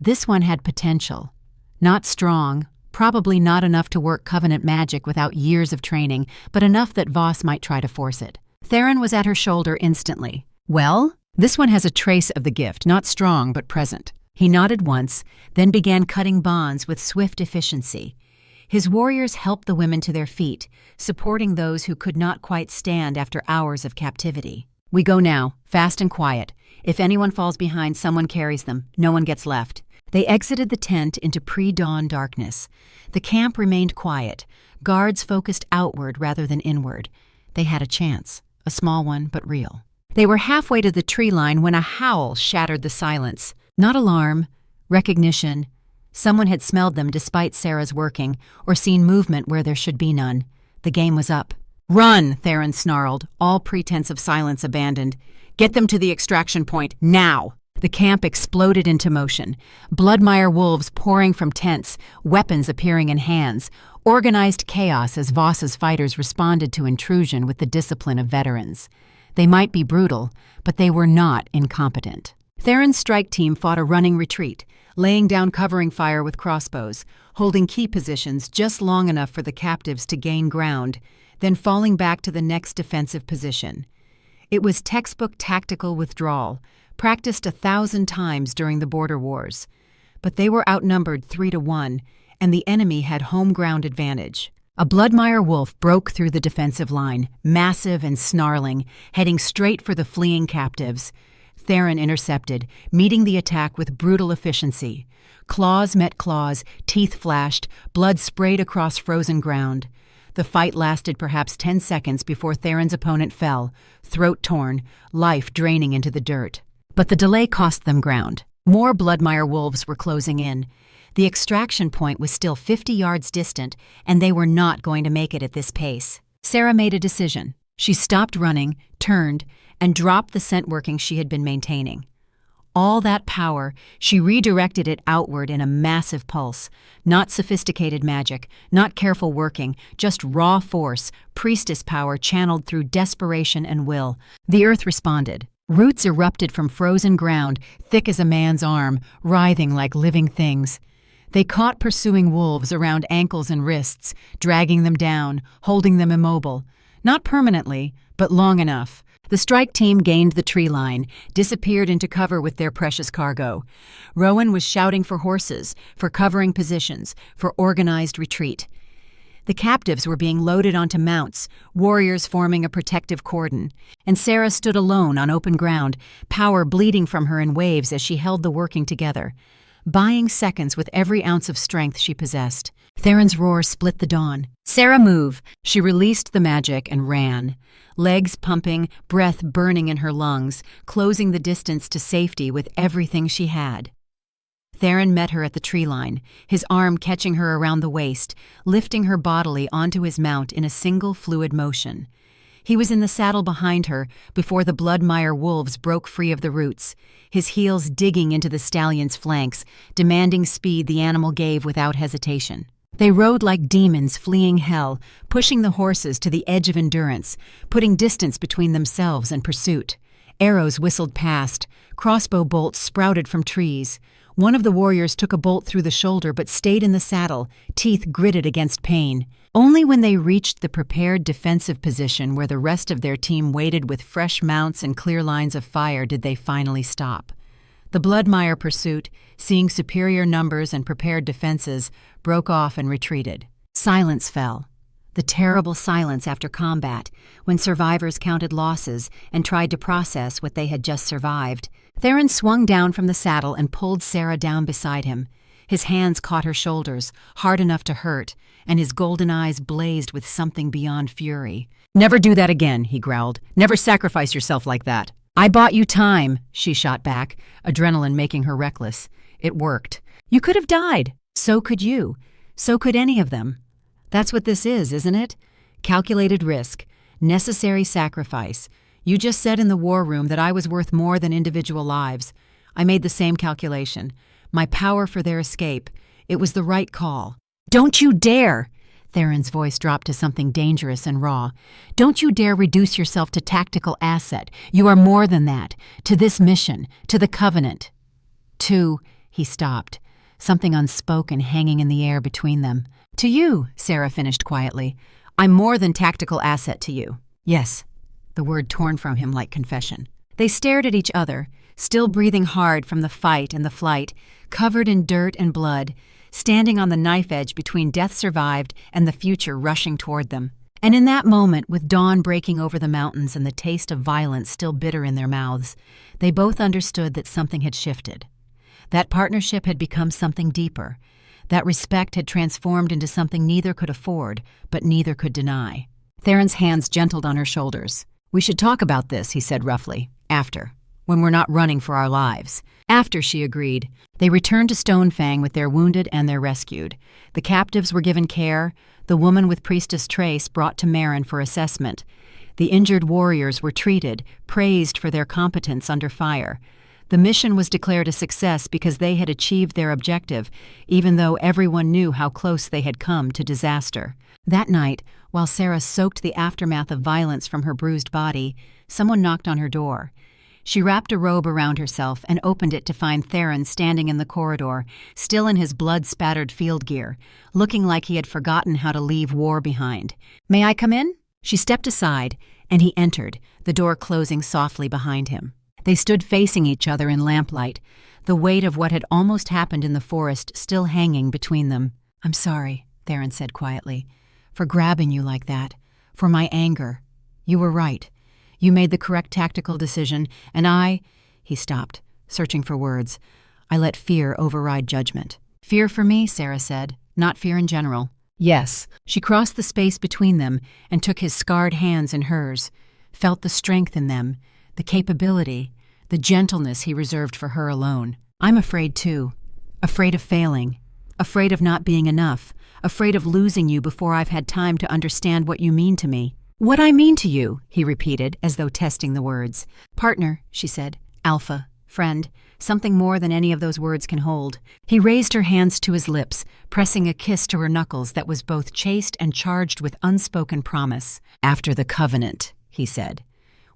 This one had potential. Not strong, probably not enough to work covenant magic without years of training, but enough that Voss might try to force it. Theron was at her shoulder instantly. "Well, this one has a trace of the gift, not strong but present." He nodded once, then began cutting bonds with swift efficiency. His warriors helped the women to their feet, supporting those who could not quite stand after hours of captivity. "We go now, fast and quiet. If anyone falls behind, someone carries them. No one gets left." They exited the tent into pre-dawn darkness. The camp remained quiet, guards focused outward rather than inward. They had a chance, a small one but real. They were halfway to the tree line when a howl shattered the silence. Not alarm, recognition. Someone had smelled them despite Sera's working, or seen movement where there should be none. The game was up. "Run!" Theron snarled, all pretense of silence abandoned. "Get them to the extraction point, now!" The camp exploded into motion. Bloodmire wolves pouring from tents, weapons appearing in hands. Organized chaos as Voss's fighters responded to intrusion with the discipline of veterans. They might be brutal, but they were not incompetent. Theron's strike team fought a running retreat, laying down covering fire with crossbows, holding key positions just long enough for the captives to gain ground, then falling back to the next defensive position. It was textbook tactical withdrawal, practiced 1,000 times during the border wars. But they were outnumbered 3-1, and the enemy had home ground advantage. A Bloodmire wolf broke through the defensive line, massive and snarling, heading straight for the fleeing captives. Theron intercepted, meeting the attack with brutal efficiency. Claws met claws, teeth flashed, blood sprayed across frozen ground. The fight lasted perhaps 10 seconds before Theron's opponent fell, throat torn, life draining into the dirt. But the delay cost them ground. More Bloodmire wolves were closing in. The extraction point was still 50 yards distant, and they were not going to make it at this pace. Sera made a decision. She stopped running, turned, and dropped the scent working she had been maintaining. All that power, she redirected it outward in a massive pulse. Not sophisticated magic, not careful working, just raw force, priestess power channeled through desperation and will. The earth responded. Roots erupted from frozen ground, thick as a man's arm, writhing like living things. They caught pursuing wolves around ankles and wrists, dragging them down, holding them immobile. Not permanently, but long enough. The strike team gained the tree line, disappeared into cover with their precious cargo. Rowan was shouting for horses, for covering positions, for organized retreat. The captives were being loaded onto mounts, warriors forming a protective cordon, and Sera stood alone on open ground, power bleeding from her in waves as she held the working together, buying seconds with every ounce of strength she possessed. Theron's roar split the dawn. "Sera, move!" She released the magic and ran, legs pumping, breath burning in her lungs, closing the distance to safety with everything she had. Theron met her at the tree line, his arm catching her around the waist, lifting her bodily onto his mount in a single fluid motion. He was in the saddle behind her before the Bloodmire wolves broke free of the roots, his heels digging into the stallion's flanks, demanding speed the animal gave without hesitation. They rode like demons fleeing hell, pushing the horses to the edge of endurance, putting distance between themselves and pursuit. Arrows whistled past, crossbow bolts sprouted from trees. One of the warriors took a bolt through the shoulder but stayed in the saddle, teeth gritted against pain. Only when they reached the prepared defensive position where the rest of their team waited with fresh mounts and clear lines of fire did they finally stop. The Bloodmire pursuit, seeing superior numbers and prepared defenses, broke off and retreated. Silence fell. The terrible silence after combat, when survivors counted losses and tried to process what they had just survived. Theron swung down from the saddle and pulled Sera down beside him. His hands caught her shoulders, hard enough to hurt, and his golden eyes blazed with something beyond fury. "Never do that again," he growled. "Never sacrifice yourself like that." "I bought you time," she shot back, adrenaline making her reckless. "It worked. You could have died. So could you. So could any of them. That's what this is, isn't it? Calculated risk, necessary sacrifice. You just said in the war room that I was worth more than individual lives. I made the same calculation. My power for their escape. It was the right call." "Don't you dare!" Theron's voice dropped to something dangerous and raw. "Don't you dare reduce yourself to tactical asset. You are more than that. To this mission. To the Covenant. He stopped, something unspoken hanging in the air between them. "To you," Sera finished quietly. "I'm more than tactical asset to you." "Yes," the word torn from him like confession. They stared at each other, still breathing hard from the fight and the flight, covered in dirt and blood, standing on the knife edge between death survived and the future rushing toward them. And in that moment, with dawn breaking over the mountains and the taste of violence still bitter in their mouths, they both understood that something had shifted. That partnership had become something deeper. That respect had transformed into something neither could afford, but neither could deny. Theron's hands gentled on her shoulders. "We should talk about this," he said roughly. "After. When we're not running for our lives." "After," she agreed. They returned to Stonefang with their wounded and their rescued. The captives were given care, the woman with Priestess Trace brought to Marin for assessment. The injured warriors were treated, praised for their competence under fire. The mission was declared a success because they had achieved their objective, even though everyone knew how close they had come to disaster. That night, while Sera soaked the aftermath of violence from her bruised body, someone knocked on her door. She wrapped a robe around herself and opened it to find Theron standing in the corridor, still in his blood-spattered field gear, looking like he had forgotten how to leave war behind. "May I come in?" She stepped aside, and he entered, the door closing softly behind him. They stood facing each other in lamplight, the weight of what had almost happened in the forest still hanging between them. "I'm sorry," Theron said quietly, "for grabbing you like that, for my anger. You were right. You made the correct tactical decision, and He stopped, searching for words. "I let fear override judgment." "Fear for me," Sera said, "not fear in general." "Yes." She crossed the space between them and took his scarred hands in hers, felt the strength in them, the capability, the gentleness he reserved for her alone. "I'm afraid too. Afraid of failing. Afraid of not being enough. Afraid of losing you before I've had time to understand what you mean to me." "What I mean to you," he repeated, as though testing the words. "Partner," she said. "Alpha. Friend. Something more than any of those words can hold." He raised her hands to his lips, pressing a kiss to her knuckles that was both chaste and charged with unspoken promise. "After the Covenant," he said.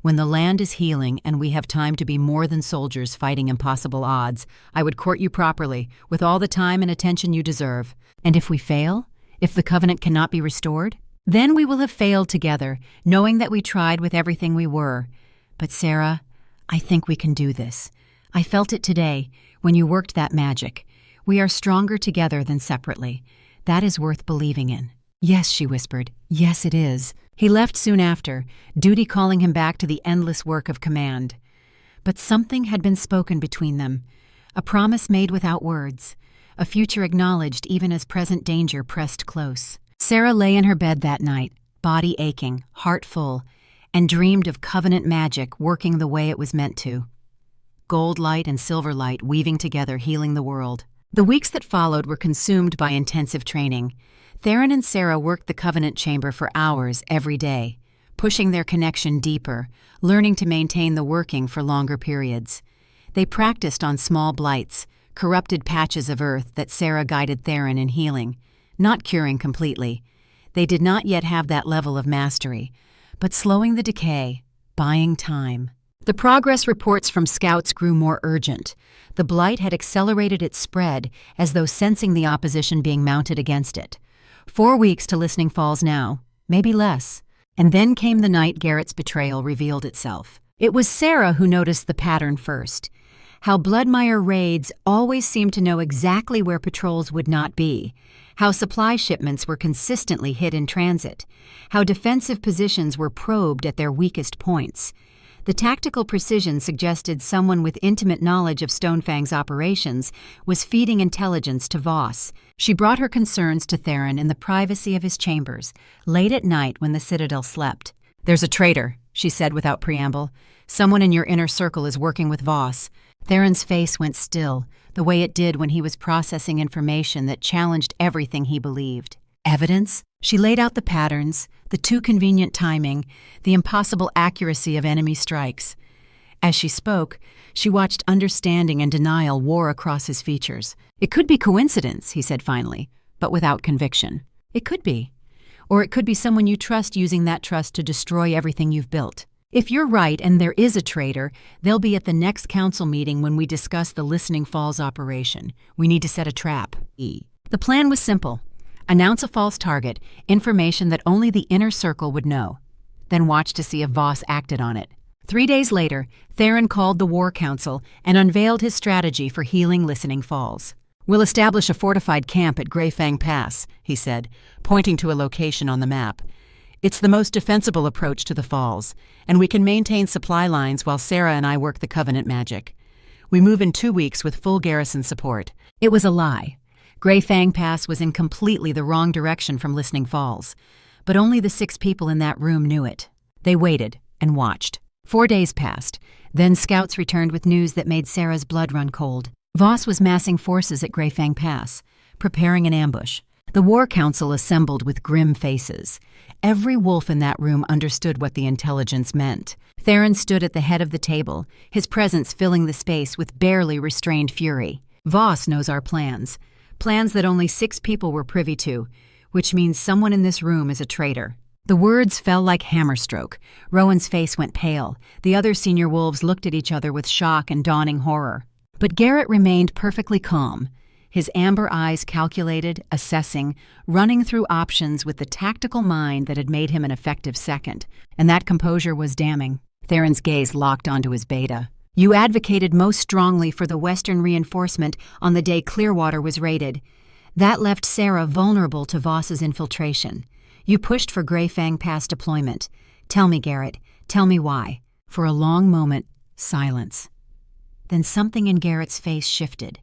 "When the land is healing and we have time to be more than soldiers fighting impossible odds, I would court you properly, with all the time and attention you deserve. And if we fail? If the Covenant cannot be restored? Then we will have failed together, knowing that we tried with everything we were. But Sera, I think we can do this. I felt it today, when you worked that magic. We are stronger together than separately. That is worth believing in." "Yes," she whispered. "Yes, it is." He left soon after, duty calling him back to the endless work of command. But something had been spoken between them, a promise made without words, a future acknowledged even as present danger pressed close. Sera lay in her bed that night, body aching, heart full, and dreamed of Covenant magic working the way it was meant to. Gold light and silver light weaving together, healing the world. The weeks that followed were consumed by intensive training. Theron and Sera worked the Covenant chamber for hours every day, pushing their connection deeper, learning to maintain the working for longer periods. They practiced on small blights, corrupted patches of earth that Sera guided Theron in healing, not curing completely. They did not yet have that level of mastery, but slowing the decay, buying time. The progress reports from scouts grew more urgent. The blight had accelerated its spread, as though sensing the opposition being mounted against it. 4 weeks to Listening Falls now, maybe less. And then came the night Garrett's betrayal revealed itself. It was Sera who noticed the pattern first. How Bloodmire raids always seemed to know exactly where patrols would not be. how supply shipments were consistently hit in transit, how defensive positions were probed at their weakest points. The tactical precision suggested someone with intimate knowledge of Stonefang's operations was feeding intelligence to Voss. She brought her concerns to Theron in the privacy of his chambers, late at night when the Citadel slept. "There's a traitor," she said without preamble. "Someone in your inner circle is working with Voss." Theron's face went still, the way it did when he was processing information that challenged everything he believed. Evidence? She laid out the patterns, the too convenient timing, the impossible accuracy of enemy strikes. As she spoke, she watched understanding and denial war across his features. "It could be coincidence," he said finally, but without conviction. "It could be. Or it could be someone you trust using that trust to destroy everything you've built. If you're right and there is a traitor, they'll be at the next council meeting when we discuss the Listening Falls operation. We need to set a trap." The plan was simple. Announce a false target, information that only the inner circle would know. Then watch to see if Voss acted on it. 3 days later, Theron called the War Council and unveiled his strategy for healing Listening Falls. "We'll establish a fortified camp at Greyfang Pass," he said, pointing to a location on the map. "It's the most defensible approach to the falls, and we can maintain supply lines while Sera and I work the Covenant magic. We move in 2 weeks with full garrison support." It was a lie. Greyfang Pass was in completely the wrong direction from Listening Falls, but only the 6 people in that room knew it. They waited and watched. 4 days passed. Then scouts returned with news that made Sera's blood run cold. Voss was massing forces at Greyfang Pass, preparing an ambush. The War Council assembled with grim faces. Every wolf in that room understood what the intelligence meant. Theron stood at the head of the table, his presence filling the space with barely restrained fury. "Voss knows our plans. Plans that only 6 people were privy to, which means someone in this room is a traitor." The words fell like hammerstroke. Rowan's face went pale. The other senior wolves looked at each other with shock and dawning horror. But Garrett remained perfectly calm, his amber eyes calculated, assessing, running through options with the tactical mind that had made him an effective second. And that composure was damning. Theron's gaze locked onto his beta. "You advocated most strongly for the Western reinforcement on the day Clearwater was raided. That left Sera vulnerable to Voss's infiltration. You pushed for Greyfang Pass deployment. Tell me, Garrett, tell me why." For a long moment, silence. Then something in Garrett's face shifted.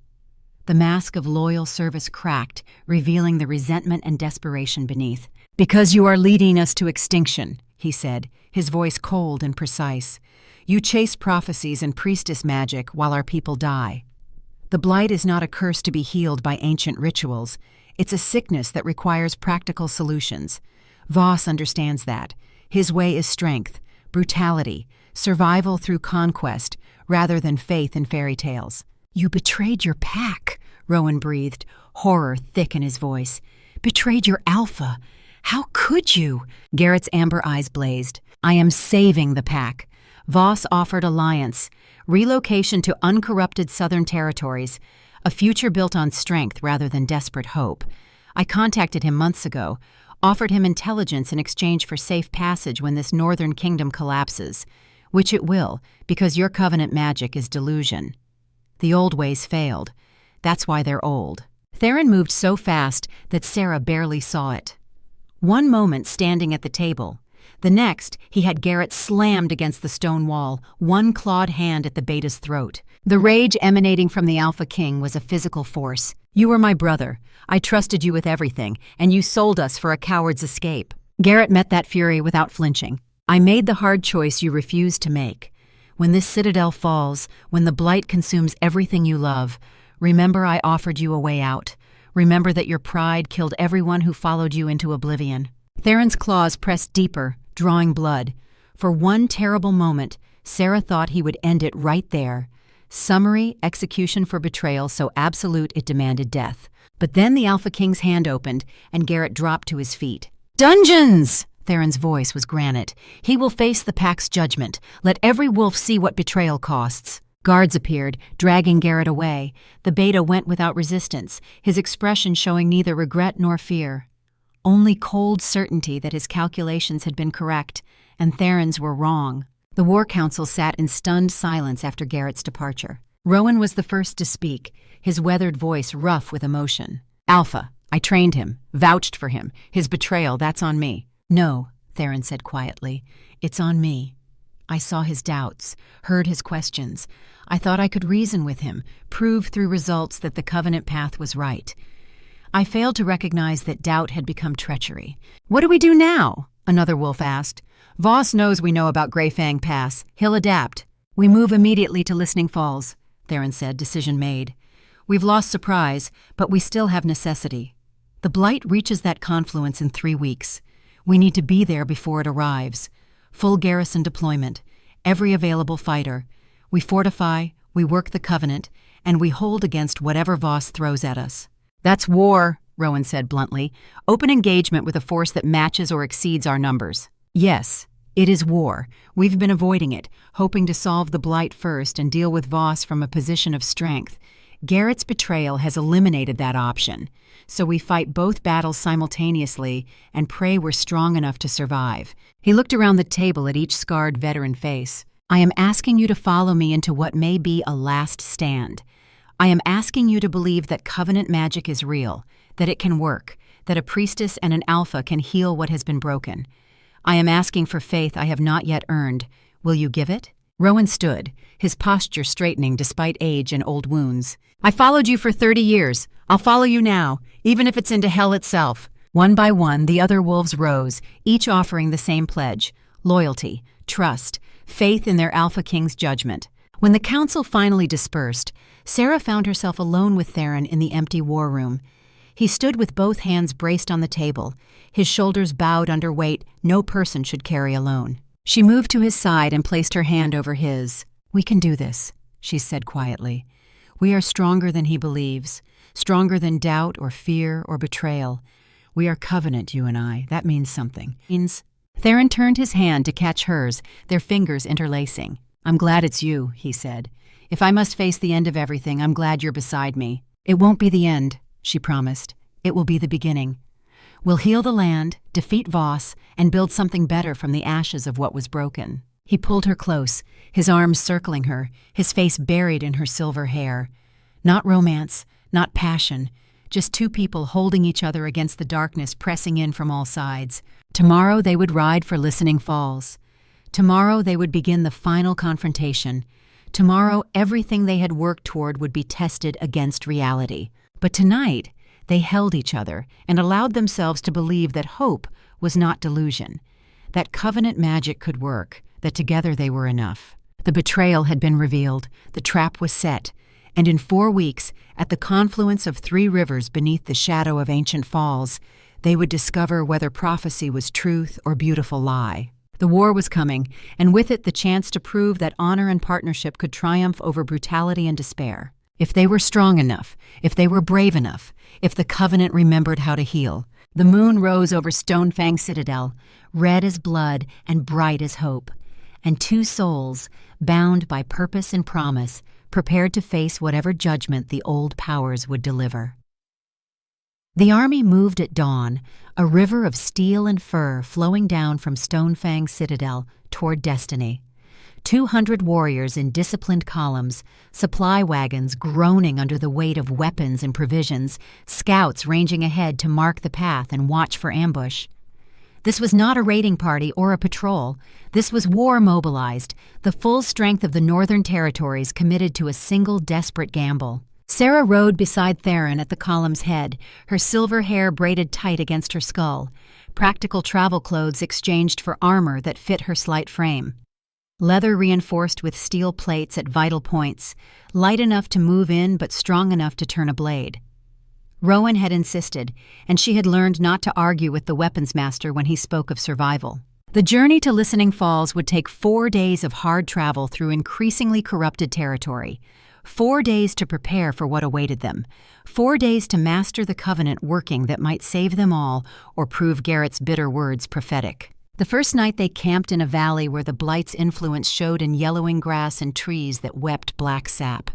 The mask of loyal service cracked, revealing the resentment and desperation beneath. "Because you are leading us to extinction," he said, his voice cold and precise. "You chase prophecies and priestess magic while our people die. The blight is not a curse to be healed by ancient rituals. It's a sickness that requires practical solutions. Voss understands that. His way is strength, brutality, survival through conquest, rather than faith in fairy tales." "You betrayed your pack," Rowan breathed, horror thick in his voice. "Betrayed your alpha. How could you?" Garrett's amber eyes blazed. "I am saving the pack." Voss offered alliance, relocation to uncorrupted southern territories, a future built on strength rather than desperate hope. I contacted him months ago, offered him intelligence in exchange for safe passage when this northern kingdom collapses, which it will, because your covenant magic is delusion. The old ways failed. That's why they're old. Theron moved so fast that Sera barely saw it. One moment standing at the table. The next, he had Garrett slammed against the stone wall, one clawed hand at the beta's throat. The rage emanating from the Alpha King was a physical force. "You were my brother. I trusted you with everything, and you sold us for a coward's escape." Garrett met that fury without flinching. "I made the hard choice you refused to make. When this citadel falls, when the blight consumes everything you love, remember I offered you a way out. Remember that your pride killed everyone who followed you into oblivion." Theron's claws pressed deeper, drawing blood. For one terrible moment, Sera thought he would end it right there. Summary execution for betrayal so absolute it demanded death. But then the Alpha King's hand opened, and Garrett dropped to his feet. "Dungeons!" Theron's voice was granite. "He will face the pack's judgment. Let every wolf see what betrayal costs." Guards appeared, dragging Garrett away. The beta went without resistance, his expression showing neither regret nor fear. Only cold certainty that his calculations had been correct, and Theron's were wrong. The War Council sat in stunned silence after Garrett's departure. Rowan was the first to speak, his weathered voice rough with emotion. "Alpha, I trained him, vouched for him. His betrayal, that's on me. No, Theron said quietly. It's on me. I saw his doubts, heard his questions. I thought I could reason with him, prove through results that the covenant path was right. I failed to recognize that doubt had become treachery. What do we do now? Another wolf asked. Voss knows we know about Greyfang Pass. He'll adapt. We move immediately to Listening Falls, Theron said, decision made. We've lost surprise, but we still have necessity. The Blight reaches that confluence in 3 weeks. We need to be there before it arrives. Full garrison deployment, every available fighter. We fortify, we work the covenant, and we hold against whatever Voss throws at us. That's war, Rowan said bluntly. Open engagement with a force that matches or exceeds our numbers. Yes, it is war. We've been avoiding it, hoping to solve the Blight first and deal with Voss from a position of strength. Garrett's betrayal has eliminated that option, so we fight both battles simultaneously and pray we're strong enough to survive. He looked around the table at each scarred veteran face. I am asking you to follow me into what may be a last stand. I am asking you to believe that covenant magic is real, that it can work, that a priestess and an alpha can heal what has been broken. I am asking for faith I have not yet earned. Will you give it? Rowan stood, his posture straightening despite age and old wounds. I followed you for 30 years. I'll follow you now, even if it's into hell itself. One by one, the other wolves rose, each offering the same pledge: loyalty, trust, faith in their Alpha King's judgment. When the council finally dispersed, Sera found herself alone with Theron in the empty war room. He stood with both hands braced on the table, his shoulders bowed under weight no person should carry alone. She moved to his side and placed her hand over his. We can do this, she said quietly. We are stronger than he believes, stronger than doubt or fear or betrayal. We are covenant, you and I. That means something. Theron turned his hand to catch hers, their fingers interlacing. I'm glad it's you, he said. If I must face the end of everything, I'm glad you're beside me. It won't be the end, she promised. It will be the beginning. We'll heal the land, defeat Voss, and build something better from the ashes of what was broken. He pulled her close, his arms circling her, his face buried in her silver hair. Not romance, not passion, just two people holding each other against the darkness pressing in from all sides. Tomorrow they would ride for Listening Falls. Tomorrow they would begin the final confrontation. Tomorrow everything they had worked toward would be tested against reality. But tonight, they held each other and allowed themselves to believe that hope was not delusion, that covenant magic could work, that together they were enough. The betrayal had been revealed, the trap was set, and in 4 weeks, at the confluence of 3 rivers beneath the shadow of ancient falls, they would discover whether prophecy was truth or beautiful lie. The war was coming, and with it the chance to prove that honor and partnership could triumph over brutality and despair. If they were strong enough, if they were brave enough, if the covenant remembered how to heal. The moon rose over Stonefang Citadel, red as blood and bright as hope. And 2 souls, bound by purpose and promise, prepared to face whatever judgment the old powers would deliver. The army moved at dawn, a river of steel and fur flowing down from Stonefang Citadel toward destiny. 200 warriors in disciplined columns, supply wagons groaning under the weight of weapons and provisions, scouts ranging ahead to mark the path and watch for ambush. This was not a raiding party or a patrol. This was war mobilized, the full strength of the Northern Territories committed to a single desperate gamble. Sera rode beside Theron at the column's head, her silver hair braided tight against her skull, practical travel clothes exchanged for armor that fit her slight frame. Leather reinforced with steel plates at vital points, light enough to move in but strong enough to turn a blade. Rowan had insisted, and she had learned not to argue with the weapons master when he spoke of survival. The journey to Listening Falls would take 4 days of hard travel through increasingly corrupted territory, 4 days to prepare for what awaited them, 4 days to master the covenant working that might save them all or prove Garrett's bitter words prophetic. The first night they camped in a valley where the Blight's influence showed in yellowing grass and trees that wept black sap.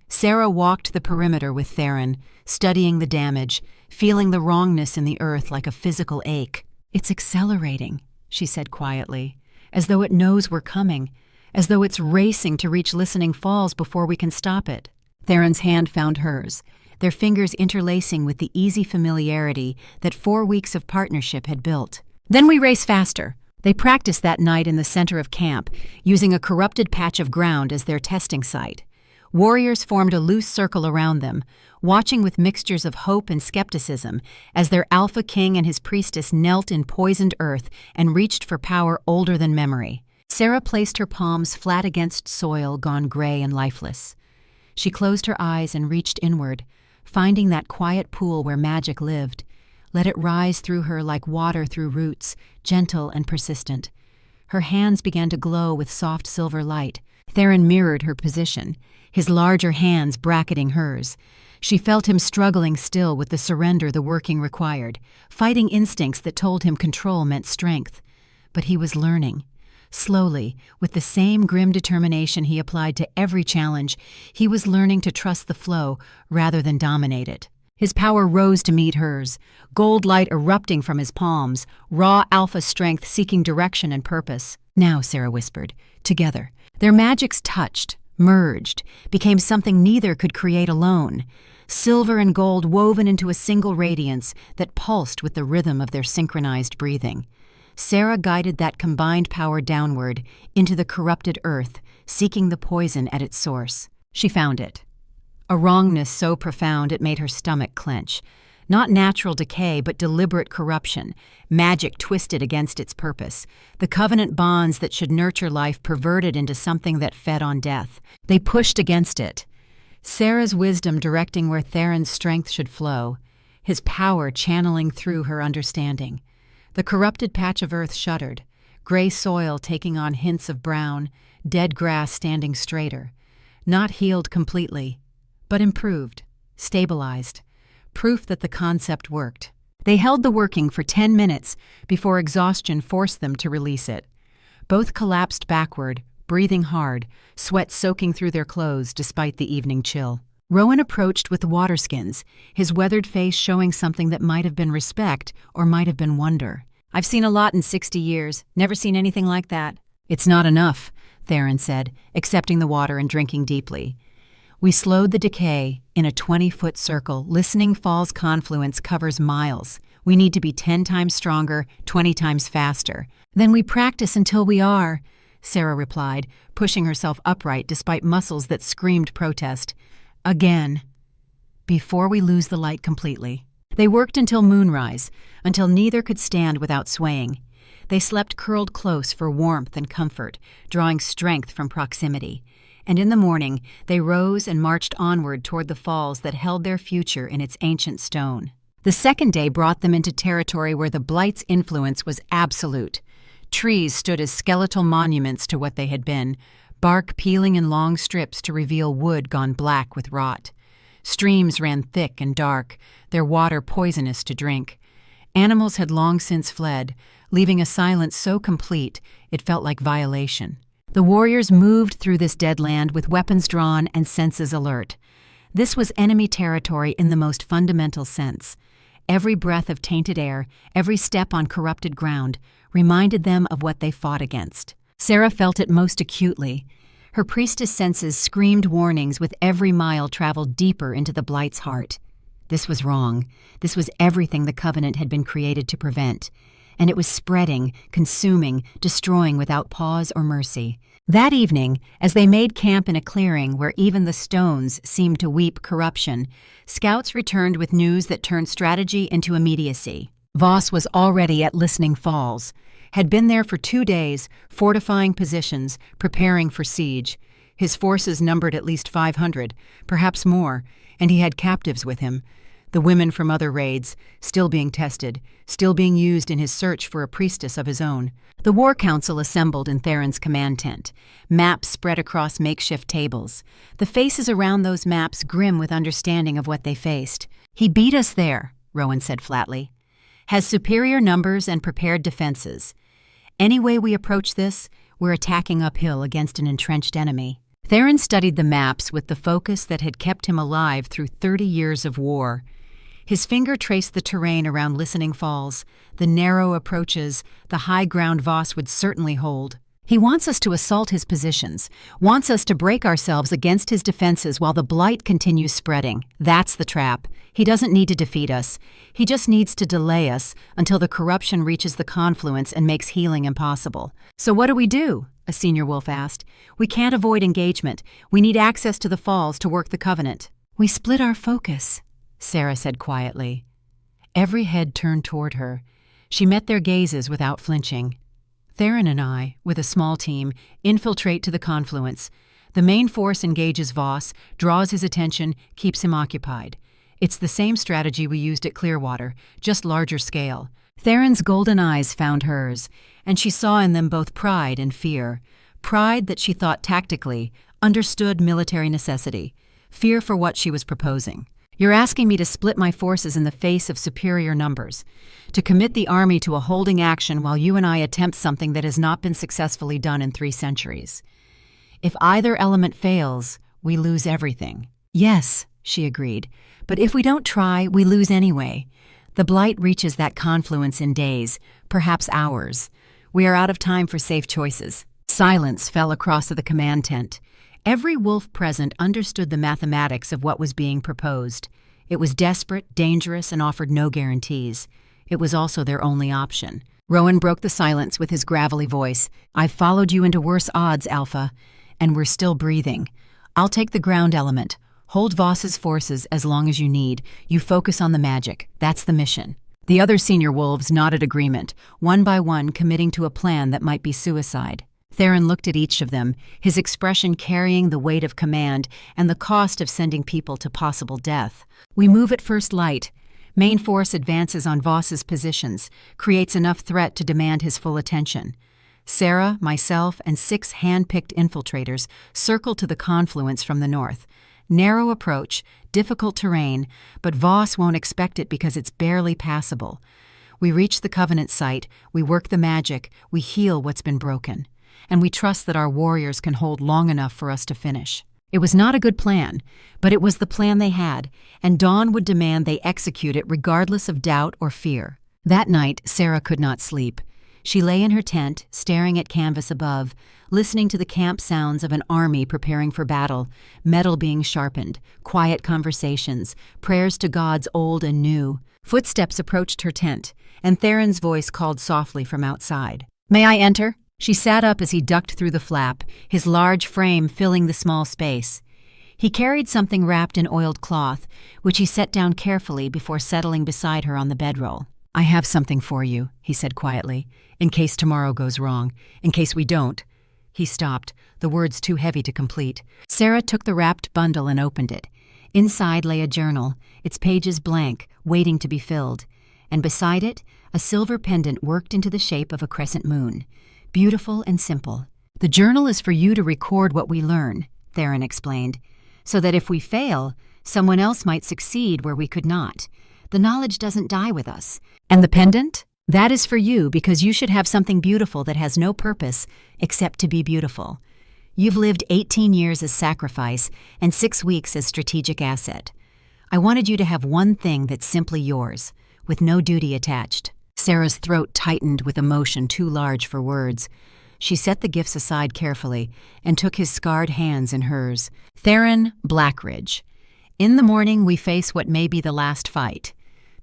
Sera walked the perimeter with Theron, studying the damage, feeling the wrongness in the earth like a physical ache. It's accelerating, she said quietly, as though it knows we're coming, as though it's racing to reach Listening Falls before we can stop it. Theron's hand found hers. their fingers interlacing with the easy familiarity that 4 weeks of partnership had built. Then we race faster. They practiced that night in the center of camp, using a corrupted patch of ground as their testing site. Warriors formed a loose circle around them, watching with mixtures of hope and skepticism as their alpha king and his priestess knelt in poisoned earth and reached for power older than memory. Sera placed her palms flat against soil gone gray and lifeless. She closed her eyes and reached inward, finding that quiet pool where magic lived. Let it rise through her like water through roots, gentle and persistent. Her hands began to glow with soft silver light. Theron mirrored her position, his larger hands bracketing hers. She felt him struggling still with the surrender the working required, fighting instincts that told him control meant strength. But he was learning. Slowly, with the same grim determination he applied to every challenge, he was learning to trust the flow rather than dominate it. His power rose to meet hers, gold light erupting from his palms, raw alpha strength seeking direction and purpose. "Now," Sera whispered, "together." Their magics touched, merged, became something neither could create alone. Silver and gold woven into a single radiance that pulsed with the rhythm of their synchronized breathing. Sera guided that combined power downward, into the corrupted earth, seeking the poison at its source. She found it. A wrongness so profound it made her stomach clench. Not natural decay, but deliberate corruption, magic twisted against its purpose. The covenant bonds that should nurture life perverted into something that fed on death. They pushed against it. Sera's wisdom directing where Theron's strength should flow, his power channeling through her understanding. The corrupted patch of earth shuddered, gray soil taking on hints of brown, dead grass standing straighter. Not healed completely, but improved, stabilized, proof that the concept worked. They held the working for 10 minutes before exhaustion forced them to release it. Both collapsed backward, breathing hard, sweat soaking through their clothes despite the evening chill. Rowan approached with the waterskins, his weathered face showing something that might have been respect or might have been wonder. "I've seen a lot in 60 years, never seen anything like that." "It's not enough," Theron said, accepting the water and drinking deeply. We slowed the decay in a 20-foot circle. Listening Falls confluence covers miles. We need to be 10 times stronger, 20 times faster. "Then we practice until we are," Sera replied, pushing herself upright despite muscles that screamed protest. "Again. Before we lose the light completely." They worked until moonrise, until neither could stand without swaying. They slept curled close for warmth and comfort, drawing strength from proximity. And in the morning, they rose and marched onward toward the falls that held their future in its ancient stone. The second day brought them into territory where the Blight's influence was absolute. Trees stood as skeletal monuments to what they had been, bark peeling in long strips to reveal wood gone black with rot. Streams ran thick and dark, their water poisonous to drink. Animals had long since fled, leaving a silence so complete it felt like violation. The warriors moved through this dead land with weapons drawn and senses alert. This was enemy territory in the most fundamental sense. Every breath of tainted air, every step on corrupted ground, reminded them of what they fought against. Sera felt it most acutely. Her priestess senses screamed warnings with every mile traveled deeper into the Blight's heart. This was wrong. This was everything the Covenant had been created to prevent. And it was spreading, consuming, destroying without pause or mercy. That evening, as they made camp in a clearing where even the stones seemed to weep corruption, scouts returned with news that turned strategy into immediacy. Voss was already at Listening Falls, had been there for 2 days, fortifying positions, preparing for siege. His forces numbered at least 500, perhaps more, and he had captives with him. The women from other raids, still being tested, still being used in his search for a priestess of his own. The War Council assembled in Theron's command tent, maps spread across makeshift tables, the faces around those maps grim with understanding of what they faced. "He beat us there," Rowan said flatly. "Has superior numbers and prepared defenses. Any way we approach this, we're attacking uphill against an entrenched enemy." Theron studied the maps with the focus that had kept him alive through 30 years of war. His finger traced the terrain around Listening Falls, the narrow approaches, the high ground Voss would certainly hold. He wants us to assault his positions, wants us to break ourselves against his defenses while the blight continues spreading. That's the trap. He doesn't need to defeat us. He just needs to delay us until the corruption reaches the confluence and makes healing impossible. So what do? A senior wolf asked. We can't avoid engagement. We need access to the falls to work the covenant. We split our focus, Sera said quietly. Every head turned toward her. She met their gazes without flinching. Theron and I, with a small team, infiltrate to the confluence. The main force engages Voss, draws his attention, keeps him occupied. It's the same strategy we used at Clearwater, just larger scale. Theron's golden eyes found hers, and she saw in them both pride and fear. Pride that she thought tactically, understood military necessity. Fear for what she was proposing. You're asking me to split my forces in the face of superior numbers, to commit the army to a holding action while you and I attempt something that has not been successfully done in 3 centuries. If either element fails, we lose everything. Yes, she agreed, but if we don't try, we lose anyway. The blight reaches that confluence in days, perhaps hours. We are out of time for safe choices. Silence fell across the command tent. Every wolf present understood the mathematics of what was being proposed. It was desperate, dangerous, and offered no guarantees. It was also their only option. Rowan broke the silence with his gravelly voice. I've followed you into worse odds, Alpha, and we're still breathing. I'll take the ground element. Hold Voss's forces as long as you need. You focus on the magic. That's the mission. The other senior wolves nodded agreement, one by one committing to a plan that might be suicide. Theron looked at each of them, his expression carrying the weight of command and the cost of sending people to possible death. We move at first light. Main force advances on Voss's positions, creates enough threat to demand his full attention. Sera, myself, and 6 hand-picked infiltrators circle to the confluence from the north. Narrow approach, difficult terrain, but Voss won't expect it because it's barely passable. We reach the Covenant site, we work the magic, we heal what's been broken. And we trust that our warriors can hold long enough for us to finish. It was not a good plan, but it was the plan they had, and Dawn would demand they execute it regardless of doubt or fear. That night, Sera could not sleep. She lay in her tent, staring at canvas above, listening to the camp sounds of an army preparing for battle, metal being sharpened, quiet conversations, prayers to gods old and new. Footsteps approached her tent, and Theron's voice called softly from outside. May I enter? She sat up as he ducked through the flap, his large frame filling the small space. He carried something wrapped in oiled cloth, which he set down carefully before settling beside her on the bedroll. I have something for you, he said quietly, in case tomorrow goes wrong, in case we don't. He stopped, the words too heavy to complete. Sera took the wrapped bundle and opened it. Inside lay a journal, its pages blank, waiting to be filled, and beside it, a silver pendant worked into the shape of a crescent moon. Beautiful and simple. The journal is for you to record what we learn, Theron explained, so that if we fail, someone else might succeed where we could not. The knowledge doesn't die with us. And the pendant? That is for you because you should have something beautiful that has no purpose except to be beautiful. You've lived 18 years as sacrifice and 6 weeks as strategic asset. I wanted you to have one thing that's simply yours, with no duty attached. Sera's throat tightened with emotion too large for words. She set the gifts aside carefully and took his scarred hands in hers. Theron Blackridge. In the morning we face what may be the last fight.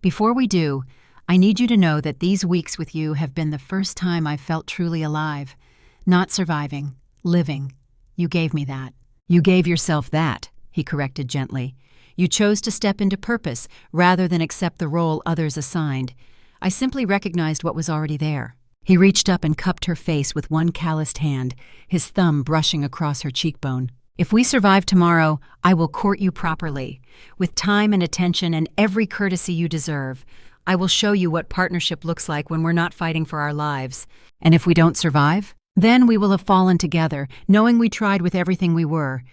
Before we do, I need you to know that these weeks with you have been the first time I've felt truly alive. Not surviving, living. You gave me that. You gave yourself that, he corrected gently. You chose to step into purpose rather than accept the role others assigned. I simply recognized what was already there. He reached up and cupped her face with one calloused hand, his thumb brushing across her cheekbone. If we survive tomorrow, I will court you properly, with time and attention and every courtesy you deserve. I will show you what partnership looks like when we're not fighting for our lives. And if we don't survive, then we will have fallen together, knowing we tried with everything we were.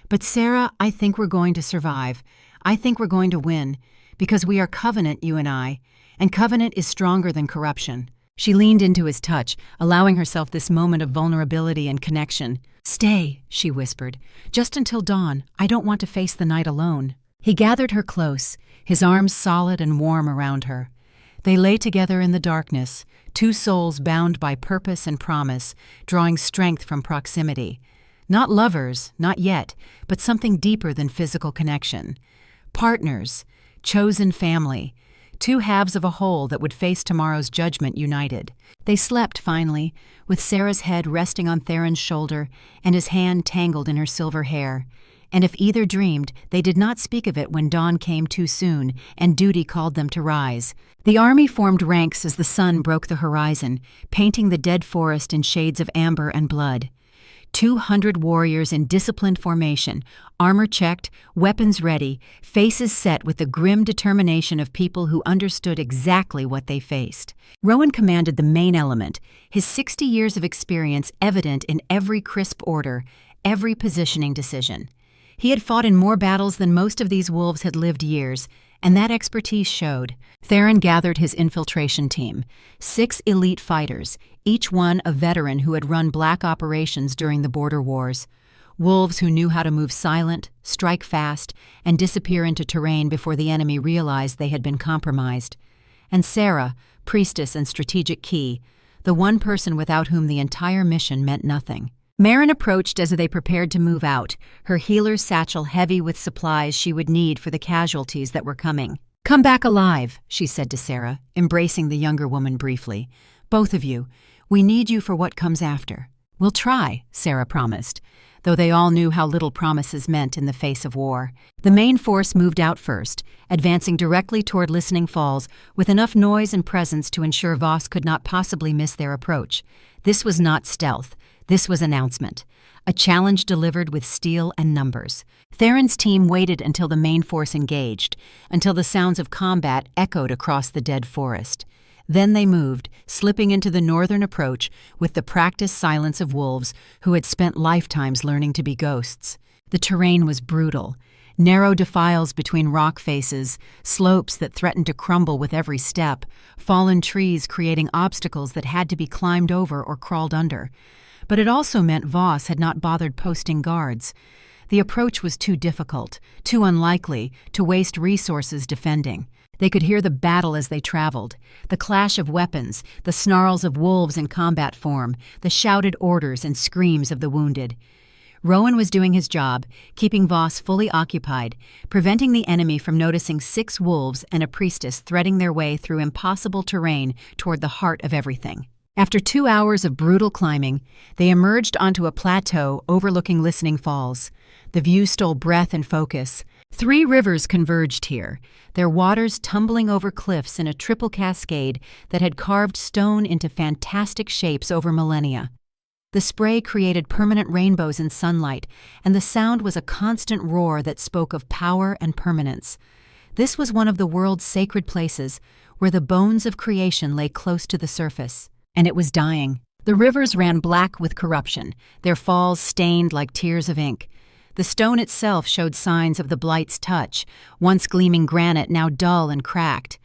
But Sera, I think we're going to survive. I think we're going to win, because we are Covenant, you and I. And Covenant is stronger than corruption. She leaned into his touch, allowing herself this moment of vulnerability and connection. Stay, she whispered. Just until dawn. I don't want to face the night alone. He gathered her close, his arms solid and warm around her. They lay together in the darkness, two souls bound by purpose and promise, drawing strength from proximity. Not lovers, not yet, but something deeper than physical connection. Partners, chosen family, two halves of a whole that would face tomorrow's judgment united. They slept finally, with Sera's head resting on Theron's shoulder and his hand tangled in her silver hair. And if either dreamed, they did not speak of it when dawn came too soon and duty called them to rise. The army formed ranks as the sun broke the horizon, painting the dead forest in shades of amber and blood. 200 warriors in disciplined formation, armor checked, weapons ready, faces set with the grim determination of people who understood exactly what they faced. Rowan commanded the main element, his 60 years of experience evident in every crisp order, every positioning decision. He had fought in more battles than most of these wolves had lived years, and that expertise showed. Theron gathered his infiltration team, 6 elite fighters, each one a veteran who had run black operations during the border wars. Wolves who knew how to move silent, strike fast, and disappear into terrain before the enemy realized they had been compromised. And Sera, priestess and strategic key, the one person without whom the entire mission meant nothing. Marin approached as they prepared to move out, her healer's satchel heavy with supplies she would need for the casualties that were coming. "Come back alive," she said to Sera, embracing the younger woman briefly. "Both of you. We need you for what comes after." "We'll try," Sera promised, though they all knew how little promises meant in the face of war. The main force moved out first, advancing directly toward Listening Falls with enough noise and presence to ensure Voss could not possibly miss their approach. This was not stealth. This was announcement, a challenge delivered with steel and numbers. Theron's team waited until the main force engaged, until the sounds of combat echoed across the dead forest. Then they moved, slipping into the northern approach with the practiced silence of wolves who had spent lifetimes learning to be ghosts. The terrain was brutal. Narrow defiles between rock faces, slopes that threatened to crumble with every step, fallen trees creating obstacles that had to be climbed over or crawled under. But it also meant Voss had not bothered posting guards. The approach was too difficult, too unlikely, to waste resources defending. They could hear the battle as they traveled, the clash of weapons, the snarls of wolves in combat form, the shouted orders and screams of the wounded. Rowan was doing his job, keeping Voss fully occupied, preventing the enemy from noticing 6 wolves and a priestess threading their way through impossible terrain toward the heart of everything. After 2 hours of brutal climbing, they emerged onto a plateau overlooking Listening Falls. The view stole breath and focus. 3 rivers converged here, their waters tumbling over cliffs in a triple cascade that had carved stone into fantastic shapes over millennia. The spray created permanent rainbows in sunlight, and the sound was a constant roar that spoke of power and permanence. This was one of the world's sacred places, where the bones of creation lay close to the surface. And it was dying. The rivers ran black with corruption, their falls stained like tears of ink. The stone itself showed signs of the Blight's touch, once gleaming granite, now dull and cracked.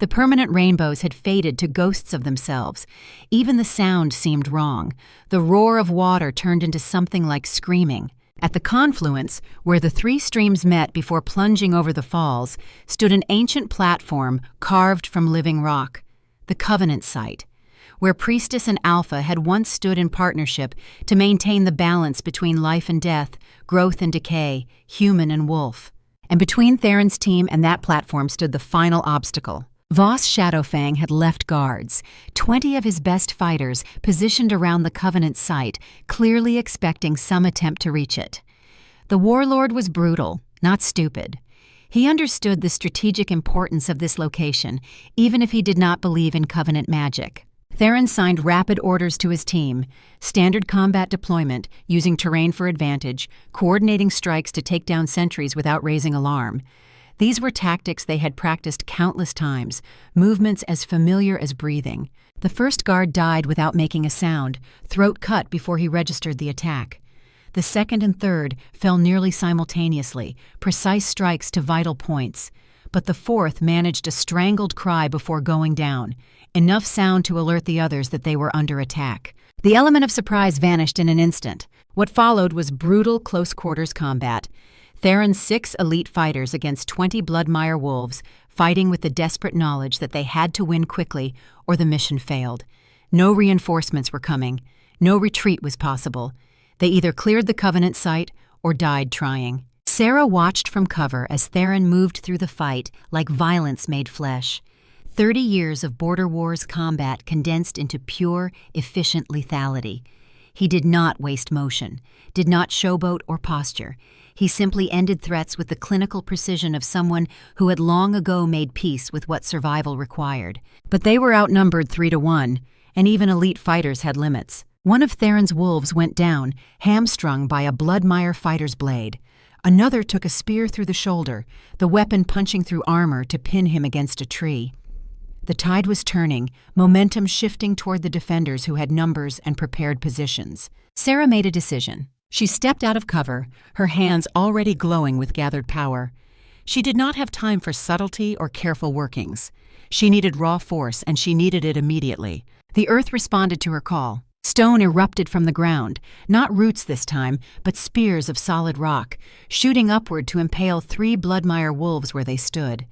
The permanent rainbows had faded to ghosts of themselves. Even the sound seemed wrong. The roar of water turned into something like screaming. At the confluence, where the 3 streams met before plunging over the falls, stood an ancient platform carved from living rock, the Covenant site, where Priestess and Alpha had once stood in partnership to maintain the balance between life and death, growth and decay, human and wolf. And between Theron's team and that platform stood the final obstacle. Voss Shadowfang had left guards, 20 of his best fighters positioned around the Covenant site, clearly expecting some attempt to reach it. The warlord was brutal, not stupid. He understood the strategic importance of this location, even if he did not believe in Covenant magic. Theron signed rapid orders to his team, standard combat deployment, using terrain for advantage, coordinating strikes to take down sentries without raising alarm. These were tactics they had practiced countless times, movements as familiar as breathing. The first guard died without making a sound, throat cut before he registered the attack. The second and third fell nearly simultaneously, precise strikes to vital points. But the fourth managed a strangled cry before going down, enough sound to alert the others that they were under attack. The element of surprise vanished in an instant. What followed was brutal close-quarters combat. Theron's 6 elite fighters against 20 Bloodmire wolves, fighting with the desperate knowledge that they had to win quickly or the mission failed. No reinforcements were coming. No retreat was possible. They either cleared the Covenant site or died trying. Sera watched from cover as Theron moved through the fight like violence made flesh. 30 years of Border Wars combat condensed into pure, efficient lethality. He did not waste motion, did not showboat or posture. He simply ended threats with the clinical precision of someone who had long ago made peace with what survival required. But they were outnumbered 3-1, and even elite fighters had limits. One of Theron's wolves went down, hamstrung by a Bloodmire fighter's blade. Another took a spear through the shoulder, the weapon punching through armor to pin him against a tree. The tide was turning, momentum shifting toward the defenders who had numbers and prepared positions. Sera made a decision. She stepped out of cover, her hands already glowing with gathered power. She did not have time for subtlety or careful workings. She needed raw force, and she needed it immediately. The earth responded to her call. Stone erupted from the ground, not roots this time, but spears of solid rock, shooting upward to impale 3 Bloodmire wolves where they stood.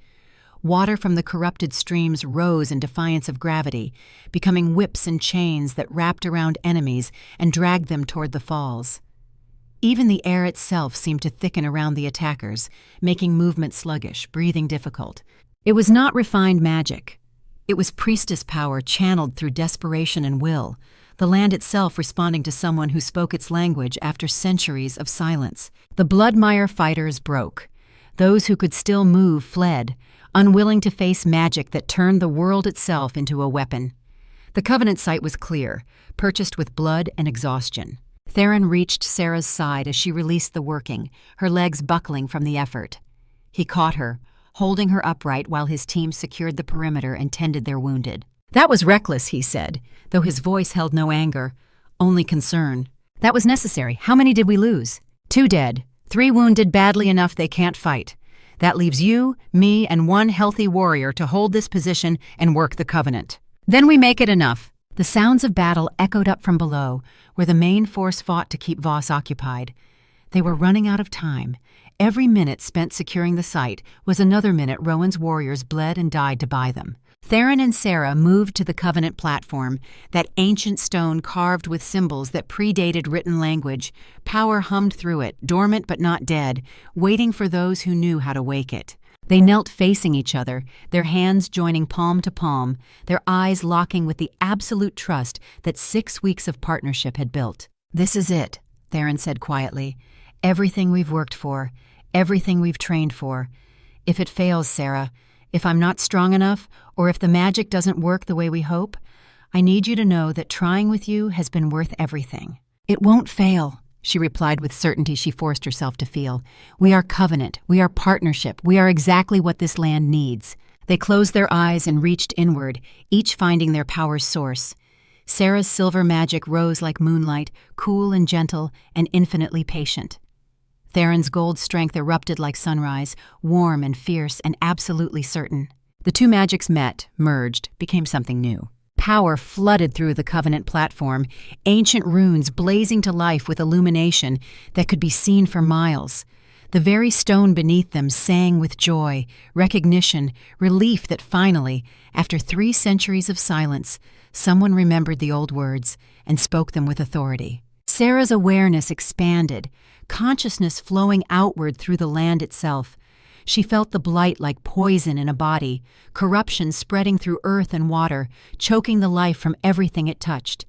Water from the corrupted streams rose in defiance of gravity, becoming whips and chains that wrapped around enemies and dragged them toward the falls. Even the air itself seemed to thicken around the attackers, making movement sluggish, breathing difficult. It was not refined magic. It was priestess power channeled through desperation and will, the land itself responding to someone who spoke its language after centuries of silence. The Bloodmire fighters broke. Those who could still move fled, unwilling to face magic that turned the world itself into a weapon. The Covenant site was clear, purchased with blood and exhaustion. Theron reached Sera's side as she released the working, her legs buckling from the effort. He caught her, holding her upright while his team secured the perimeter and tended their wounded. "That was reckless," he said, though his voice held no anger, only concern. "That was necessary. How many did we lose?" 2 dead, 3 wounded badly enough they can't fight. That leaves you, me, and 1 healthy warrior to hold this position and work the Covenant. Then we make it enough." The sounds of battle echoed up from below, where the main force fought to keep Voss occupied. They were running out of time. Every minute spent securing the site was another minute Rowan's warriors bled and died to buy them. Theron and Sera moved to the Covenant platform, that ancient stone carved with symbols that predated written language. Power hummed through it, dormant but not dead, waiting for those who knew how to wake it. They knelt facing each other, their hands joining palm to palm, their eyes locking with the absolute trust that 6 weeks of partnership had built. "This is it," Theron said quietly. "Everything we've worked for, everything we've trained for. If it fails, Sera, if I'm not strong enough, or if the magic doesn't work the way we hope, I need you to know that trying with you has been worth everything." "It won't fail," she replied with certainty she forced herself to feel. "We are Covenant, we are partnership, we are exactly what this land needs." They closed their eyes and reached inward, each finding their power's source. Sera's silver magic rose like moonlight, cool and gentle and infinitely patient. Theron's gold strength erupted like sunrise, warm and fierce and absolutely certain. The 2 magics met, merged, became something new. Power flooded through the Covenant platform, ancient runes blazing to life with illumination that could be seen for miles. The very stone beneath them sang with joy, recognition, relief that finally, after 3 centuries of silence, someone remembered the old words and spoke them with authority. Sera's awareness expanded, consciousness flowing outward through the land itself. She felt the blight like poison in a body, corruption spreading through earth and water, choking the life from everything it touched.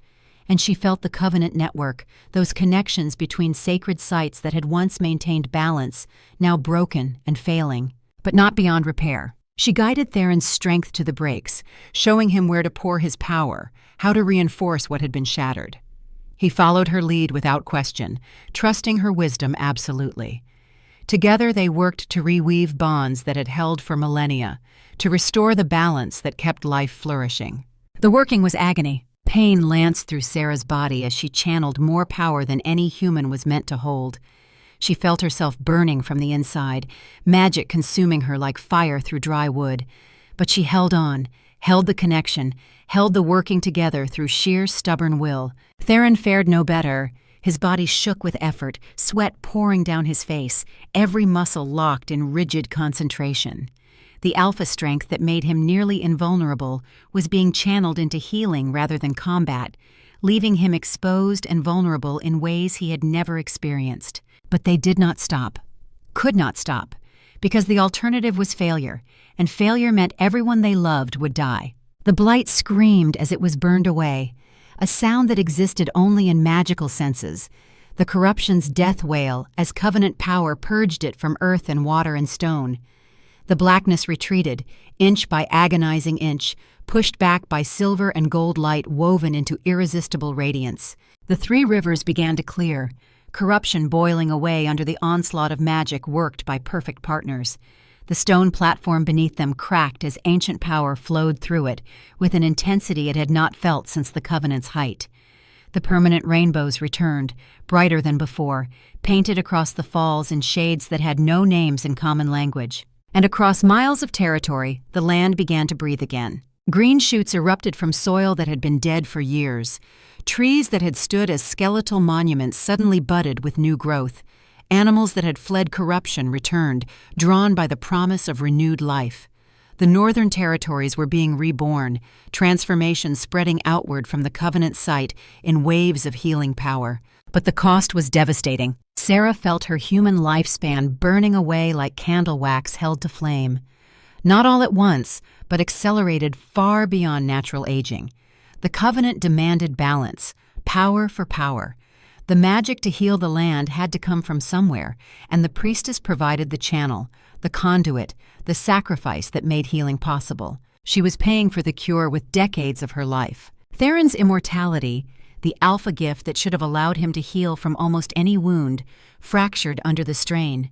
And she felt the Covenant network, those connections between sacred sites that had once maintained balance, now broken and failing, but not beyond repair. She guided Theron's strength to the breaks, showing him where to pour his power, how to reinforce what had been shattered. He followed her lead without question, trusting her wisdom absolutely. Together they worked to reweave bonds that had held for millennia, to restore the balance that kept life flourishing. The working was agony. Pain lanced through Sera's body as she channeled more power than any human was meant to hold. She felt herself burning from the inside, magic consuming her like fire through dry wood. But she held on, held the connection, held the working together through sheer stubborn will. Theron fared no better. His body shook with effort, sweat pouring down his face, every muscle locked in rigid concentration. The alpha strength that made him nearly invulnerable was being channeled into healing rather than combat, leaving him exposed and vulnerable in ways he had never experienced. But they did not stop. Could not stop. Because the alternative was failure, and failure meant everyone they loved would die. The blight screamed as it was burned away, a sound that existed only in magical senses, the corruption's death wail as covenant power purged it from earth and water and stone. The blackness retreated, inch by agonizing inch, pushed back by silver and gold light woven into irresistible radiance. The three rivers began to clear, corruption boiling away under the onslaught of magic worked by perfect partners. The stone platform beneath them cracked as ancient power flowed through it, with an intensity it had not felt since the Covenant's height. The permanent rainbows returned, brighter than before, painted across the falls in shades that had no names in common language. And across miles of territory, the land began to breathe again. Green shoots erupted from soil that had been dead for years. Trees that had stood as skeletal monuments suddenly budded with new growth. Animals that had fled corruption returned, drawn by the promise of renewed life. The northern territories were being reborn, transformation spreading outward from the Covenant site in waves of healing power. But the cost was devastating. Sera felt her human lifespan burning away like candle wax held to flame. Not all at once, but accelerated far beyond natural aging. The Covenant demanded balance, power for power. The magic to heal the land had to come from somewhere, and the priestess provided the channel, the conduit, the sacrifice that made healing possible. She was paying for the cure with decades of her life. Theron's immortality, the alpha gift that should have allowed him to heal from almost any wound, fractured under the strain.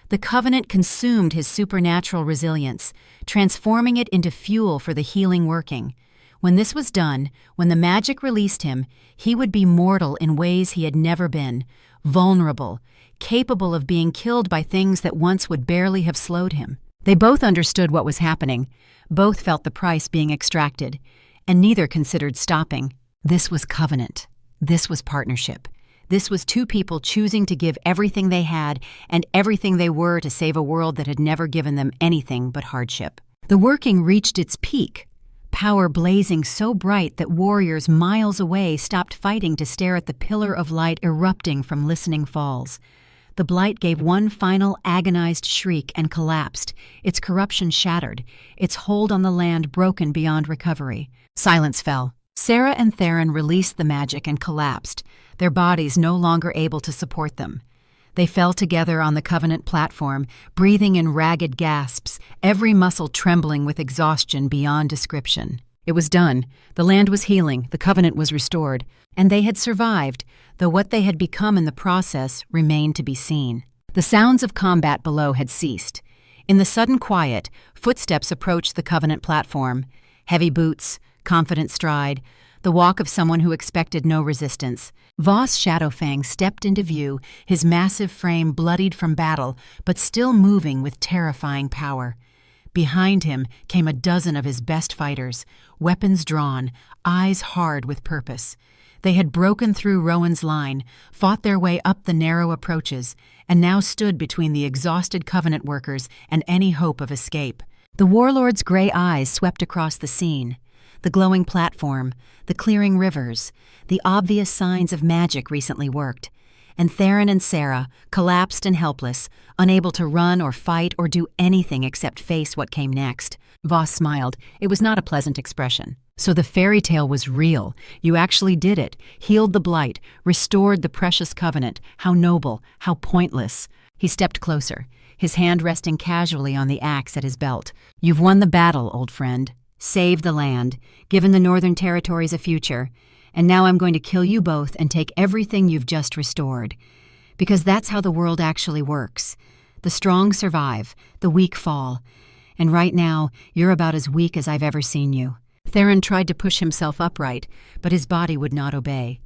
The Covenant consumed his supernatural resilience, transforming it into fuel for the healing working. When this was done, when the magic released him, he would be mortal in ways he had never been, vulnerable, capable of being killed by things that once would barely have slowed him. They both understood what was happening, both felt the price being extracted, and neither considered stopping. This was covenant. This was partnership. This was two people choosing to give everything they had and everything they were to save a world that had never given them anything but hardship. The working reached its peak, power blazing so bright that warriors miles away stopped fighting to stare at the pillar of light erupting from listening falls. The blight gave one final agonized shriek and collapsed, its corruption shattered, its hold on the land broken beyond recovery. Silence fell. Sera and Theron released the magic and collapsed, their bodies no longer able to support them. They fell together on the Covenant platform, breathing in ragged gasps, every muscle trembling with exhaustion beyond description. It was done. The land was healing, the Covenant was restored, and they had survived, though what they had become in the process remained to be seen. The sounds of combat below had ceased. In the sudden quiet, footsteps approached the Covenant platform. Heavy boots, confident stride, the walk of someone who expected no resistance. Voss Shadowfang stepped into view, his massive frame bloodied from battle, but still moving with terrifying power. Behind him came a dozen of his best fighters, weapons drawn, eyes hard with purpose. They had broken through Rowan's line, fought their way up the narrow approaches, and now stood between the exhausted Covenant workers and any hope of escape. The warlord's gray eyes swept across the scene. The glowing platform, the clearing rivers, the obvious signs of magic recently worked. And Theron and Sera, collapsed and helpless, unable to run or fight or do anything except face what came next. Voss smiled. It was not a pleasant expression. So the fairy tale was real. You actually did it, healed the blight, restored the precious Covenant. How noble, how pointless. He stepped closer, his hand resting casually on the axe at his belt. You've won the battle, old friend. Saved the land, given the Northern Territories a future, and now I'm going to kill you both and take everything you've just restored. Because that's how the world actually works. The strong survive, the weak fall. And right now, you're about as weak as I've ever seen you. Theron tried to push himself upright, but his body would not obey.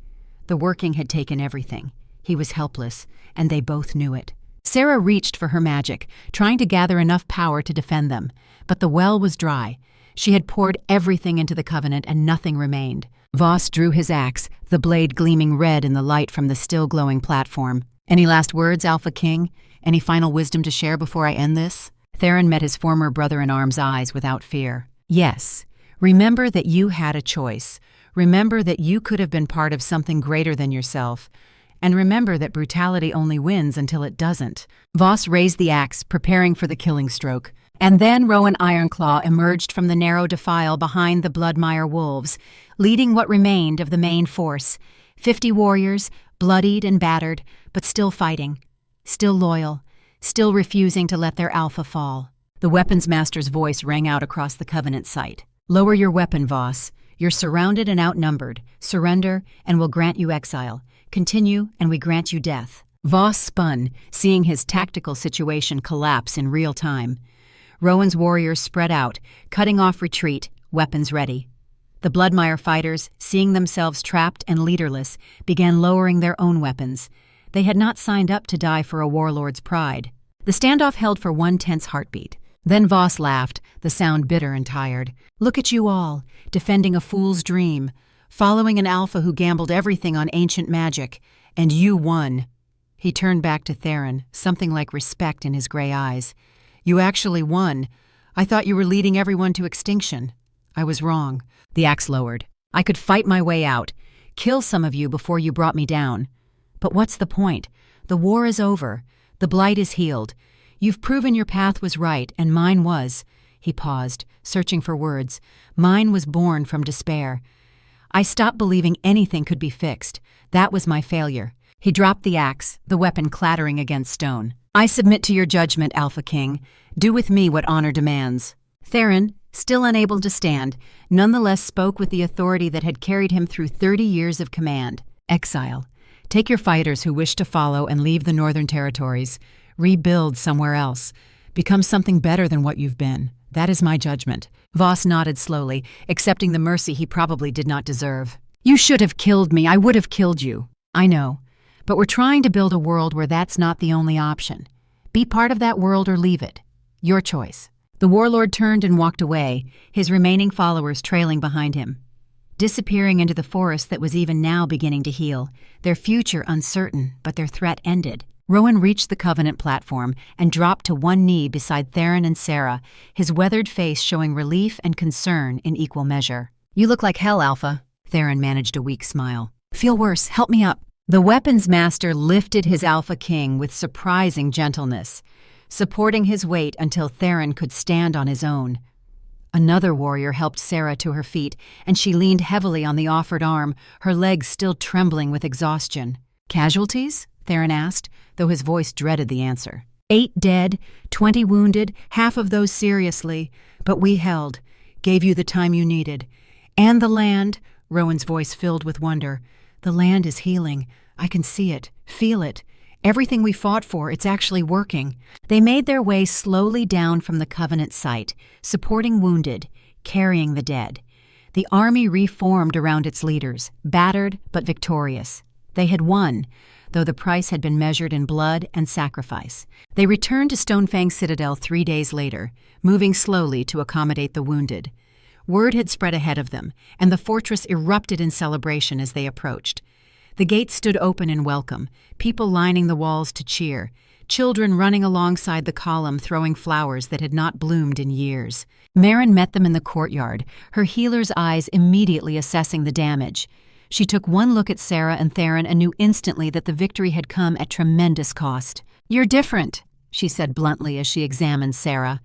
The working had taken everything. He was helpless, and they both knew it. Sera reached for her magic, trying to gather enough power to defend them, but the well was dry. She had poured everything into the Covenant and nothing remained. Voss drew his axe, the blade gleaming red in the light from the still glowing platform. Any last words, Alpha King? Any final wisdom to share before I end this? Theron met his former brother-in-arm's eyes without fear. Yes. Remember that you had a choice. Remember that you could have been part of something greater than yourself. And remember that brutality only wins until it doesn't. Voss raised the axe, preparing for the killing stroke. And then Rowan Ironclaw emerged from the narrow defile behind the Bloodmire wolves, leading what remained of the main force. 50 warriors, bloodied and battered, but still fighting. Still loyal. Still refusing to let their alpha fall. The weapons master's voice rang out across the Covenant site. Lower your weapon, Voss. You're surrounded and outnumbered. Surrender, and we'll grant you exile. Continue, and we grant you death. Voss spun, seeing his tactical situation collapse in real time. Rowan's warriors spread out, cutting off retreat, weapons ready. The Bloodmire fighters, seeing themselves trapped and leaderless, began lowering their own weapons. They had not signed up to die for a warlord's pride. The standoff held for one tense heartbeat. Then Voss laughed, the sound bitter and tired. Look at you all, defending a fool's dream, following an alpha who gambled everything on ancient magic, and you won. He turned back to Theron, something like respect in his gray eyes. You actually won. I thought you were leading everyone to extinction. I was wrong. The axe lowered. I could fight my way out, kill some of you before you brought me down. But what's the point? The war is over. The blight is healed. You've proven your path was right, and mine was. He paused, searching for words. Mine was born from despair. I stopped believing anything could be fixed. That was my failure. He dropped the axe, the weapon clattering against stone. I submit to your judgment, Alpha King. Do with me what honor demands. Theron, still unable to stand, nonetheless spoke with the authority that had carried him through 30 years of command. Exile. Take your fighters who wish to follow and leave the Northern Territories. Rebuild somewhere else. Become something better than what you've been. That is my judgment. Voss nodded slowly, accepting the mercy he probably did not deserve. You should have killed me. I would have killed you. I know. But we're trying to build a world where that's not the only option. Be part of that world or leave it. Your choice. The warlord turned and walked away, his remaining followers trailing behind him. Disappearing into the forest that was even now beginning to heal, their future uncertain, but their threat ended. Rowan reached the Covenant platform and dropped to one knee beside Theron and Sera, his weathered face showing relief and concern in equal measure. You look like hell, Alpha. Theron managed a weak smile. Feel worse. Help me up. The weapons master lifted his Alpha King with surprising gentleness, supporting his weight until Theron could stand on his own. Another warrior helped Sera to her feet, and she leaned heavily on the offered arm, her legs still trembling with exhaustion. Casualties? Theron asked, though his voice dreaded the answer. 8 dead, 20 wounded, half of those seriously, but we held, gave you the time you needed. And the land, Rowan's voice filled with wonder. The land is healing. I can see it, feel it. Everything we fought for, it's actually working. They made their way slowly down from the Covenant site, supporting wounded, carrying the dead. The army reformed around its leaders, battered but victorious. They had won, though the price had been measured in blood and sacrifice. They returned to Stonefang Citadel 3 days later, moving slowly to accommodate the wounded. Word had spread ahead of them, and the fortress erupted in celebration as they approached. The gates stood open in welcome, people lining the walls to cheer, children running alongside the column throwing flowers that had not bloomed in years. Merrin met them in the courtyard, her healer's eyes immediately assessing the damage. She took one look at Sera and Theron and knew instantly that the victory had come at tremendous cost. You're different, she said bluntly as she examined Sera.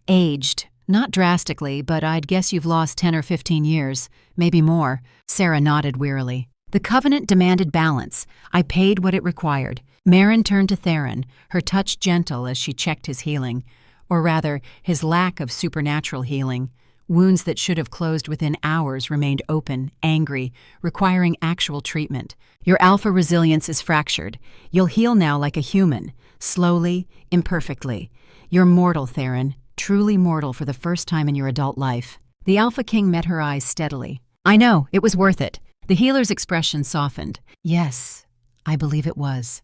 Aged. Not drastically, but I'd guess you've lost 10 or 15 years, maybe more. Sera nodded wearily. The Covenant demanded balance. I paid what it required. Merrin turned to Theron, her touch gentle as she checked his healing, or rather, his lack of supernatural healing. Wounds that should have closed within hours remained open, angry, requiring actual treatment. Your alpha resilience is fractured. You'll heal now like a human, slowly, imperfectly. You're mortal, Theron, truly mortal for the first time in your adult life. The Alpha King met her eyes steadily. I know, it was worth it. The healer's expression softened. Yes, I believe it was.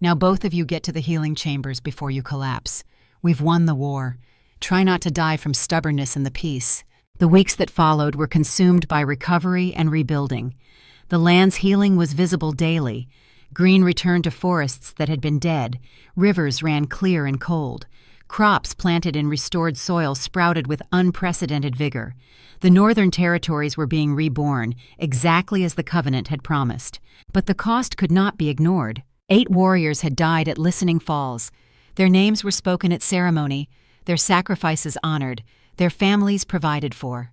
Now both of you get to the healing chambers before you collapse. We've won the war. Try not to die from stubbornness in the peace. The weeks that followed were consumed by recovery and rebuilding. The land's healing was visible daily. Green returned to forests that had been dead. Rivers ran clear and cold. Crops planted in restored soil sprouted with unprecedented vigor. The Northern Territories were being reborn, exactly as the Covenant had promised. But the cost could not be ignored. 8 warriors had died at Listening Falls. Their names were spoken at ceremony, their sacrifices honored, their families provided for.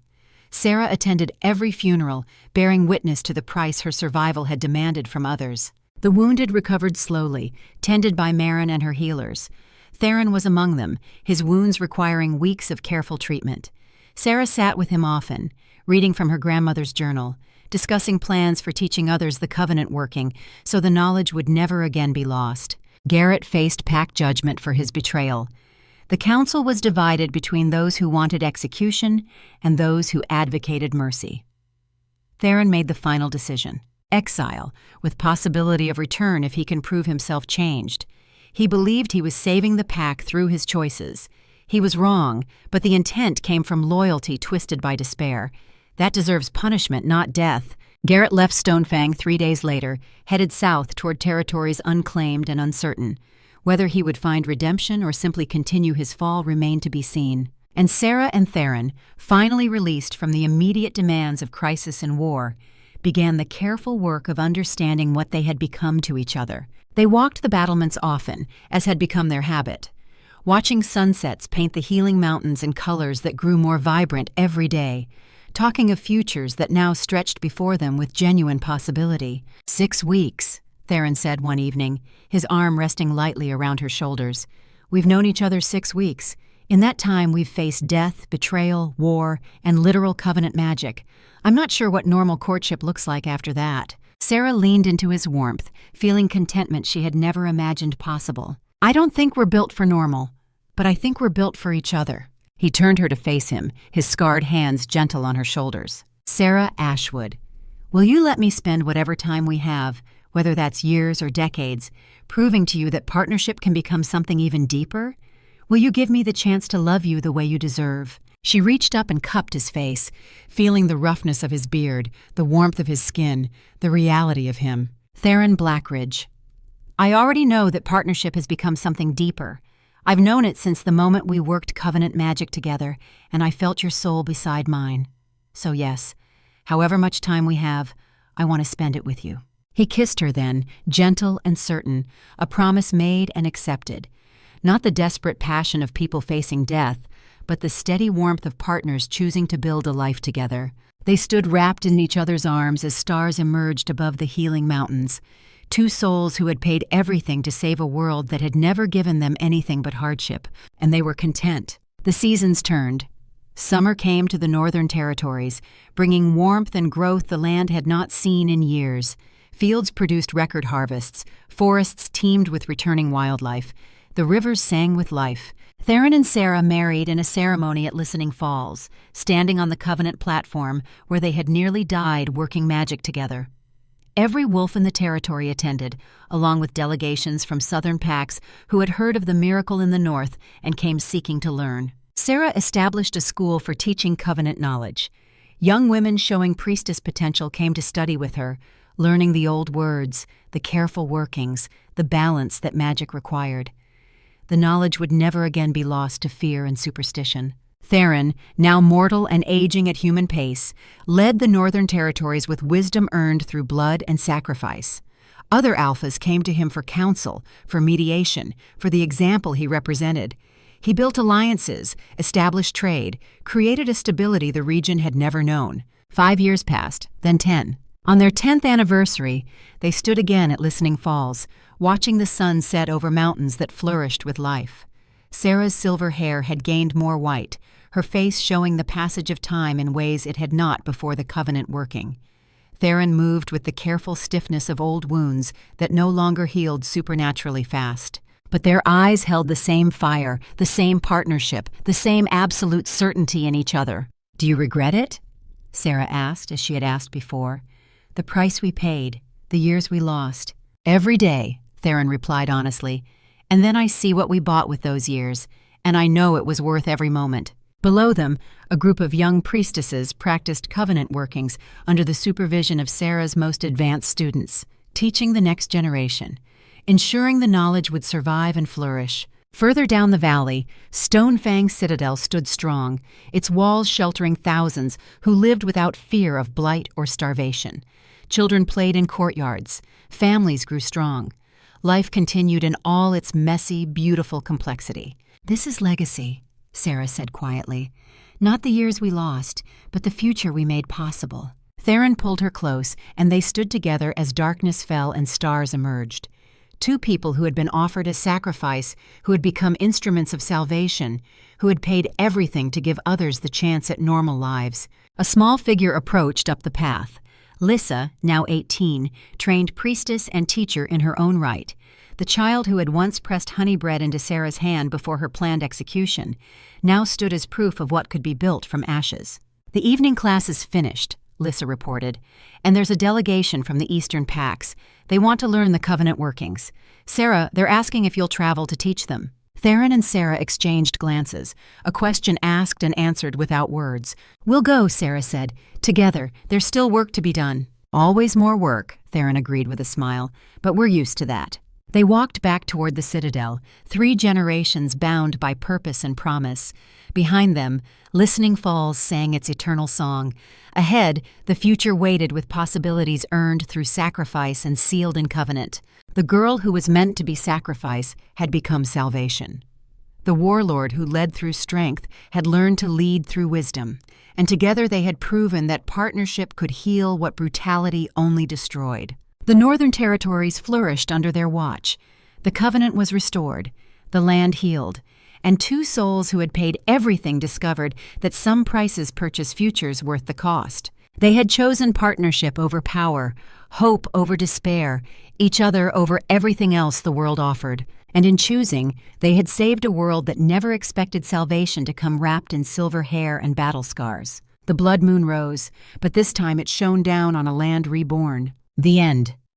Sera attended every funeral, bearing witness to the price her survival had demanded from others. The wounded recovered slowly, tended by Marin and her healers. Theron was among them, his wounds requiring weeks of careful treatment. Sera sat with him often, reading from her grandmother's journal, discussing plans for teaching others the Covenant working so the knowledge would never again be lost. Garrett faced pack judgment for his betrayal. The council was divided between those who wanted execution and those who advocated mercy. Theron made the final decision: exile, with possibility of return if he can prove himself changed. He believed he was saving the pack through his choices. He was wrong, but the intent came from loyalty twisted by despair. That deserves punishment, not death. Garrett left Stonefang 3 days later, headed south toward territories unclaimed and uncertain. Whether he would find redemption or simply continue his fall remained to be seen. And Sera and Theron, finally released from the immediate demands of crisis and war, began the careful work of understanding what they had become to each other. They walked the battlements often, as had become their habit, watching sunsets paint the healing mountains in colors that grew more vibrant every day, talking of futures that now stretched before them with genuine possibility. 6 weeks, Theron said one evening, his arm resting lightly around her shoulders. We've known each other 6 weeks. In that time, we've faced death, betrayal, war, and literal Covenant magic. I'm not sure what normal courtship looks like after that. Sera leaned into his warmth, feeling contentment she had never imagined possible. I don't think we're built for normal, but I think we're built for each other. He turned her to face him, his scarred hands gentle on her shoulders. Sera Ashwood, will you let me spend whatever time we have, whether that's years or decades, proving to you that partnership can become something even deeper? Will you give me the chance to love you the way you deserve? She reached up and cupped his face, feeling the roughness of his beard, the warmth of his skin, the reality of him. Theron Blackridge, I already know that partnership has become something deeper. I've known it since the moment we worked Covenant magic together, and I felt your soul beside mine. So yes, however much time we have, I want to spend it with you. He kissed her then, gentle and certain, a promise made and accepted. Not the desperate passion of people facing death, but the steady warmth of partners choosing to build a life together. They stood wrapped in each other's arms as stars emerged above the healing mountains. 2 souls who had paid everything to save a world that had never given them anything but hardship, and they were content. The seasons turned. Summer came to the Northern Territories, bringing warmth and growth the land had not seen in years. Fields produced record harvests, forests teemed with returning wildlife. The rivers sang with life. Theron and Sera married in a ceremony at Listening Falls, standing on the Covenant platform where they had nearly died working magic together. Every wolf in the territory attended, along with delegations from southern packs who had heard of the miracle in the north and came seeking to learn. Sera established a school for teaching Covenant knowledge. Young women showing priestess potential came to study with her, learning the old words, the careful workings, the balance that magic required. The knowledge would never again be lost to fear and superstition. Theron, now mortal and aging at human pace, led the Northern Territories with wisdom earned through blood and sacrifice. Other alphas came to him for counsel, for mediation, for the example he represented. He built alliances, established trade, created a stability the region had never known. 5 years passed, then 10. On their 10th anniversary, they stood again at Listening Falls, watching the sun set over mountains that flourished with life. Sera's silver hair had gained more white, her face showing the passage of time in ways it had not before the Covenant working. Theron moved with the careful stiffness of old wounds that no longer healed supernaturally fast. But their eyes held the same fire, the same partnership, the same absolute certainty in each other. Do you regret it? Sera asked, as she had asked before. The price we paid, the years we lost. Every day, Theron replied honestly, and then I see what we bought with those years, and I know it was worth every moment. Below them, a group of young priestesses practiced covenant workings under the supervision of Sera's most advanced students, teaching the next generation, ensuring the knowledge would survive and flourish. Further down the valley, Stonefang's citadel stood strong, its walls sheltering thousands who lived without fear of blight or starvation. Children played in courtyards, families grew strong. Life continued in all its messy, beautiful complexity. "This is legacy," Sera said quietly. "Not the years we lost, but the future we made possible." Theron pulled her close, and they stood together as darkness fell and stars emerged. Two people who had been offered a sacrifice, who had become instruments of salvation, who had paid everything to give others the chance at normal lives. A small figure approached up the path. Lissa, now 18, trained priestess and teacher in her own right. The child who had once pressed honey bread into Sera's hand before her planned execution now stood as proof of what could be built from ashes. "The evening class is finished," Lissa reported, "and there's a delegation from the Eastern Pax. They want to learn the covenant workings. Sera, they're asking if you'll travel to teach them." Theron and Sera exchanged glances, a question asked and answered without words. "We'll go," Sera said. "Together. There's still work to be done." "Always more work," Theron agreed with a smile, "but we're used to that." They walked back toward the citadel, 3 generations bound by purpose and promise. Behind them, Listening Falls sang its eternal song. Ahead, the future waited with possibilities earned through sacrifice and sealed in covenant. The girl who was meant to be sacrifice had become salvation. The warlord who led through strength had learned to lead through wisdom, and together they had proven that partnership could heal what brutality only destroyed. The Northern Territories flourished under their watch. The covenant was restored, the land healed, and 2 souls who had paid everything discovered that some prices purchase futures worth the cost. They had chosen partnership over power, hope over despair, each other over everything else the world offered. And in choosing, they had saved a world that never expected salvation to come wrapped in silver hair and battle scars. The blood moon rose, but this time it shone down on a land reborn. The end.